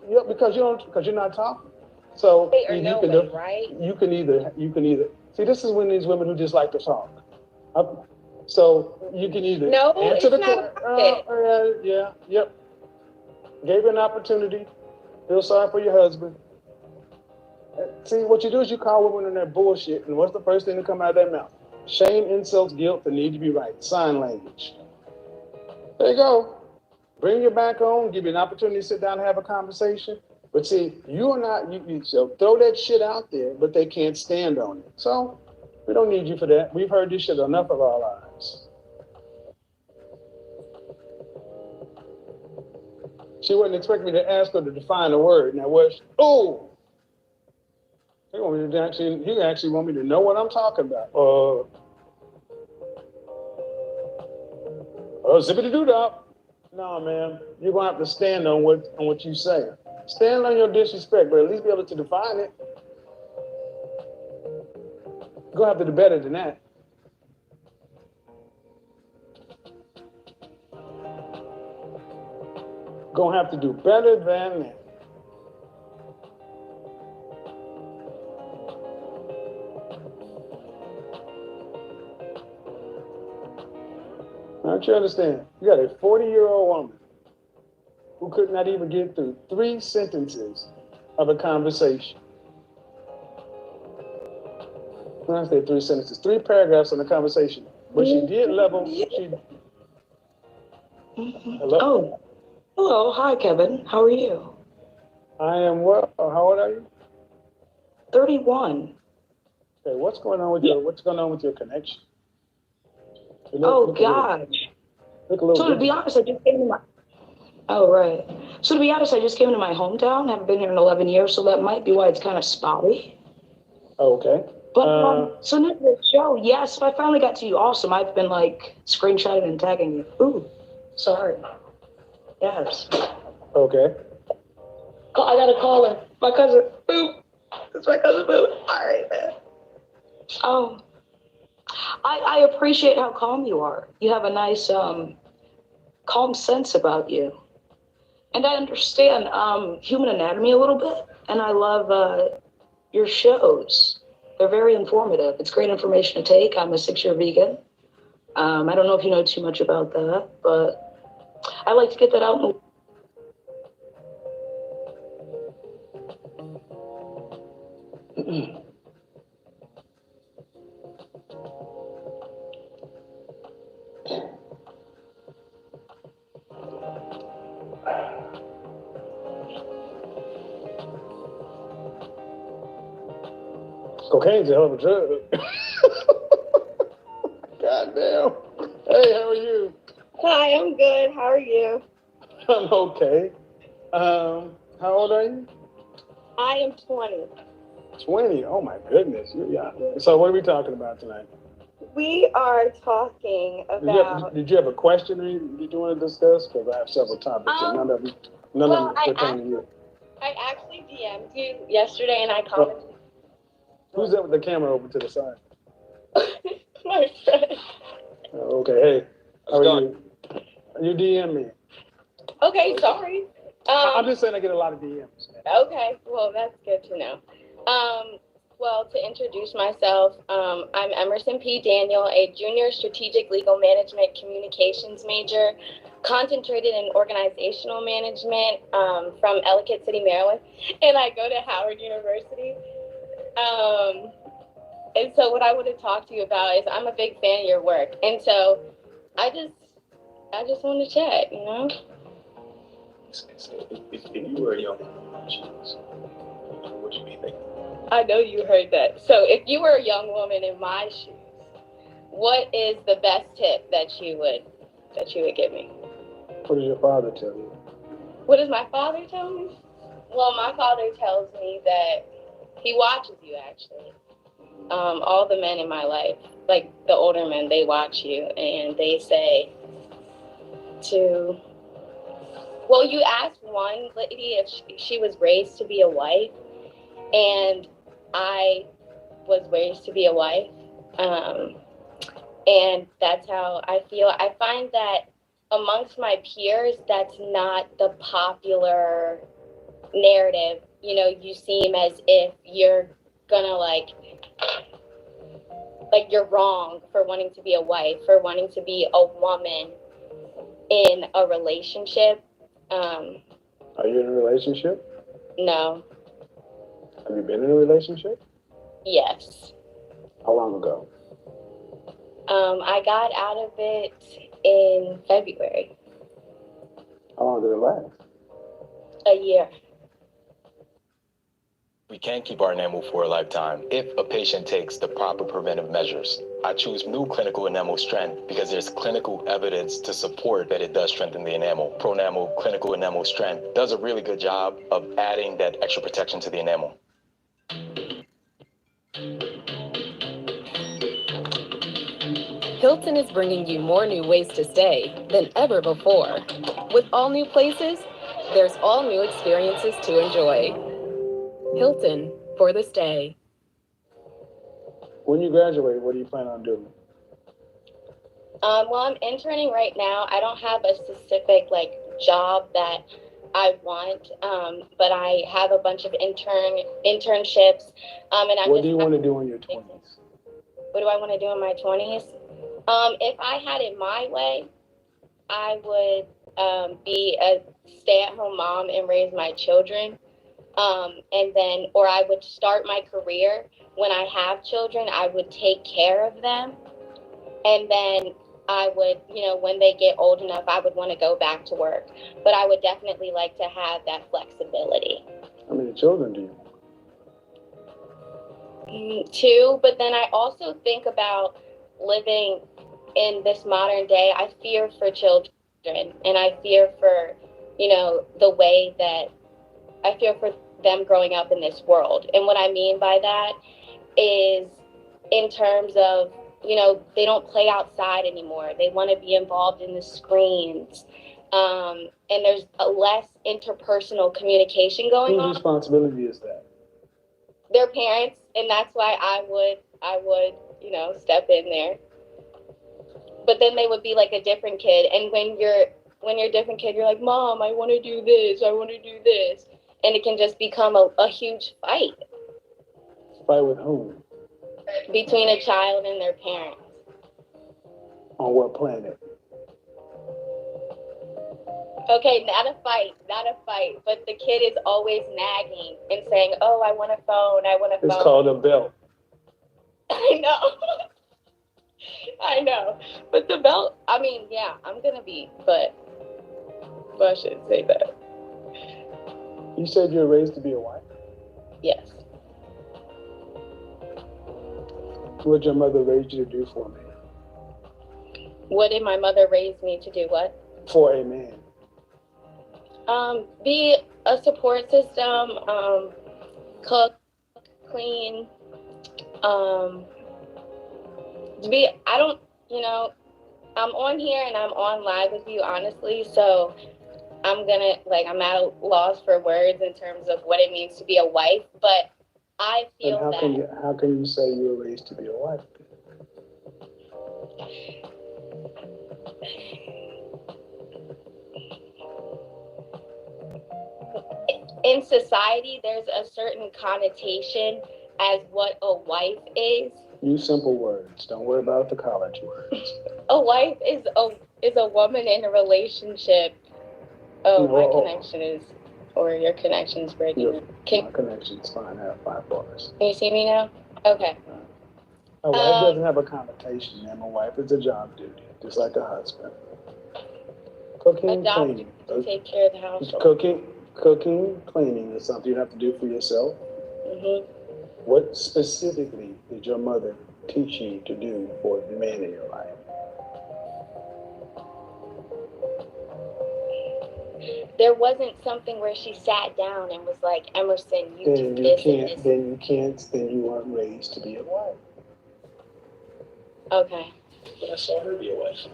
Yeah, because you're not talking. So right? You can either. See, this is when these women who just like to talk. So you can either answer the question. Yep. Gave you an opportunity. Feel sorry for your husband. See, what you do is you call women on their bullshit, and what's the first thing to come out of their mouth? Shame, insults, guilt, the need to be right. Sign language. There you go. Bring you back home, give you an opportunity to sit down and have a conversation. But see, so throw that shit out there, but they can't stand on it. So we don't need you for that. We've heard this shit enough of our lives. She wouldn't expect me to ask her to define a word. Now, you actually want me to know what I'm talking about. Zippity-doo-dah. No, man. You're going to have to stand on what you say. Stand on your disrespect, but at least be able to define it. You're going to have to do better than that. Going to have to do better than that. Don't you understand? You got a 40-year-old woman who could not even get through 3 sentences of a conversation. When I say 3 sentences, 3 paragraphs in a conversation. But she did level. Hello? Oh, hello. Hi, Kevin. How are you? I am well. How old are you? 31. Okay, what's going on with your connection? Gosh. So to be honest, I just came to my. Oh, right. So to be honest, I just came into my hometown. Haven't been here in 11 years, so that might be why it's kind of spotty. Okay. But so new to the show, yes, I finally got to you. Awesome. I've been like screenshotting and tagging you. Ooh, sorry. Yes. Okay. I gotta call her. My cousin. Boop. It's my cousin. Boop. All right, man. Oh. I appreciate how calm you are. You have a nice, calm sense about you. And I understand human anatomy a little bit, and I love your shows. They're very informative. It's great information to take. I'm a 6-year vegan. I don't know if you know too much about that, but I like to get that out in the Cocaine's a hell of a drug. God damn. Hey, how are you? Hi, I'm good. How are you? I'm okay. How old are you? I am 20. 20. Oh my goodness. Yeah. So what are we talking about tonight? We are talking about. Did you have a question or anything did you want to discuss? Because I have several topics and none of them pertain to you. I actually DM'd you yesterday and I commented. Who's that with the camera over to the side? My friend. Okay, hey, how are you? You DM me. Okay, sorry. I'm just saying I get a lot of DMs. Okay, well, that's good to know. Well, to introduce myself, I'm Emerson P. Daniel, a junior strategic legal management communications major, concentrated in organizational management from Ellicott City, Maryland, and I go to Howard University. And so what I want to talk to you about is I'm a big fan of your work, and so I just want to chat, you know? So if you were a young woman, what would you be thinking? I know you heard that. So if you were a young woman in my shoes, what is the best tip that you would give me? What does your father tell you? What does my father tell me? Well, my father tells me that he watches you, actually. All the men in my life, like the older men, they watch you and they say well, you asked one lady if she was raised to be a wife, and I was raised to be a wife. And that's how I feel. I find that amongst my peers, that's not the popular narrative. You know, you seem as if you're gonna like you're wrong for wanting to be a wife, for wanting to be a woman in a relationship. Are you in a relationship? No. Have you been in a relationship? Yes. How long ago? I got out of it in February. How long did it last? A year. We can keep our enamel for a lifetime if a patient takes the proper preventive measures. I choose New Clinical Enamel Strength because there's clinical evidence to support that it does strengthen the enamel. Pronamel Clinical Enamel Strength does a really good job of adding that extra protection to the enamel. Hilton is bringing you more new ways to stay than ever before. With all new places, there's all new experiences to enjoy. Hilton for the stay. When you graduate, what do you plan on doing? Well, I'm interning right now. I don't have a specific job that I want, but I have a bunch of internships. And what do you want to do in your 20s? What do I want to do in my 20s? If I had it my way, I would be a stay-at-home mom and raise my children. Or I would start my career when I have children. I would take care of them. And then I would, when they get old enough, I would want to go back to work. But I would definitely like to have that flexibility. How many children do you want? 2, but then I also think about living in this modern day. I fear for children, and I fear for, the way that I fear for them growing up in this world. And what I mean by that is in terms of, they don't play outside anymore. They want to be involved in the screens. And there's a less interpersonal communication going on. Whose responsibility is that? Their parents, and that's why I would, step in there. But then they would be like a different kid. And when you're a different kid, you're like, Mom, I want to do this. I want to do this. And it can just become a huge fight. Fight with whom? Between a child and their parents. On what planet? Okay, not a fight, but the kid is always nagging and saying, oh, I want a phone, I want a phone. It's called a belt. I know. But the belt, I'm gonna be, but I shouldn't say that. You said you were raised to be a wife? Yes. What did your mother raise you to do for a man? What did my mother raise me to do? What? For a man. Be a support system, cook, clean, I'm on here and I'm on live with you, honestly, so I'm at a loss for words in terms of what it means to be a wife, but I feel how can you say you were raised to be a wife? In society, there's a certain connotation as what a wife is. Use simple words. Don't worry about the college words. A wife is a woman in a relationship. Oh, my Whoa. connection is, or your connection's breaking. My connection's fine. I have 5 bars. Can you see me now? Okay. A wife doesn't have a connotation, ma'am. A wife is a job duty, just like a husband. Cooking, A job cleaning. to take care of the household. Cooking, cleaning is something you have to do for yourself. Mm-hmm. What specifically did your mother teach you to do for the man in your life? There wasn't something where she sat down and was like, Emerson, you do this and this. Then you weren't raised to be a wife. Okay. But I saw her be a wife.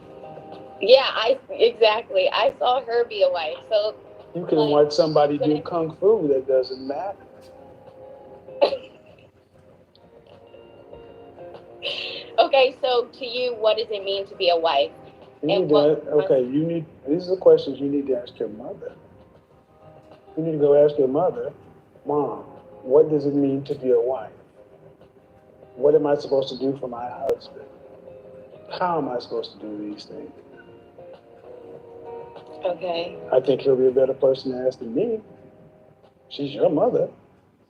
Yeah, exactly. I saw her be a wife. So You can watch somebody do kung fu, that doesn't matter. okay, so to you, what does it mean to be a wife? These are the questions you need to ask your mother. You need to go ask your mother, Mom, what does it mean to be a wife? What am I supposed to do for my husband? How am I supposed to do these things? Okay. I think he'll be a better person to ask than me. She's your mother.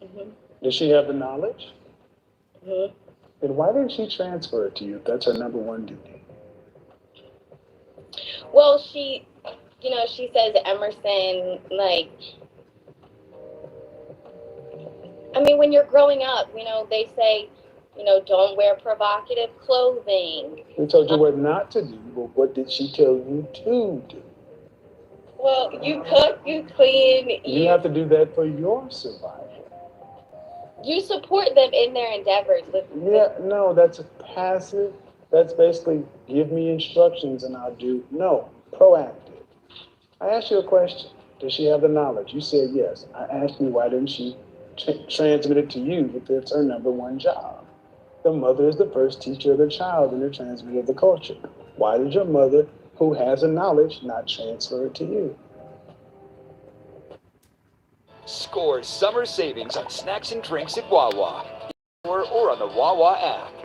Mm-hmm. Does she have the knowledge? Mm-hmm. Then why didn't she transfer it to you if that's her number one duty? Well, she says Emerson, like, I mean, when you're growing up, they say, don't wear provocative clothing. We told you what not to do, but what did she tell you to do? Well, you cook, you clean. You have to do that for your survival. You support them in their endeavors. No, that's a passive. That's basically give me instructions and I'll do. No, proactive. I asked you a question. Does she have the knowledge? You said yes. I asked you why didn't she transmit it to you if it's her number one job? The mother is the first teacher of the child and the transmitter of the culture. Why did your mother, who has the knowledge, not transfer it to you? Score summer savings on snacks and drinks at Wawa or on the Wawa app.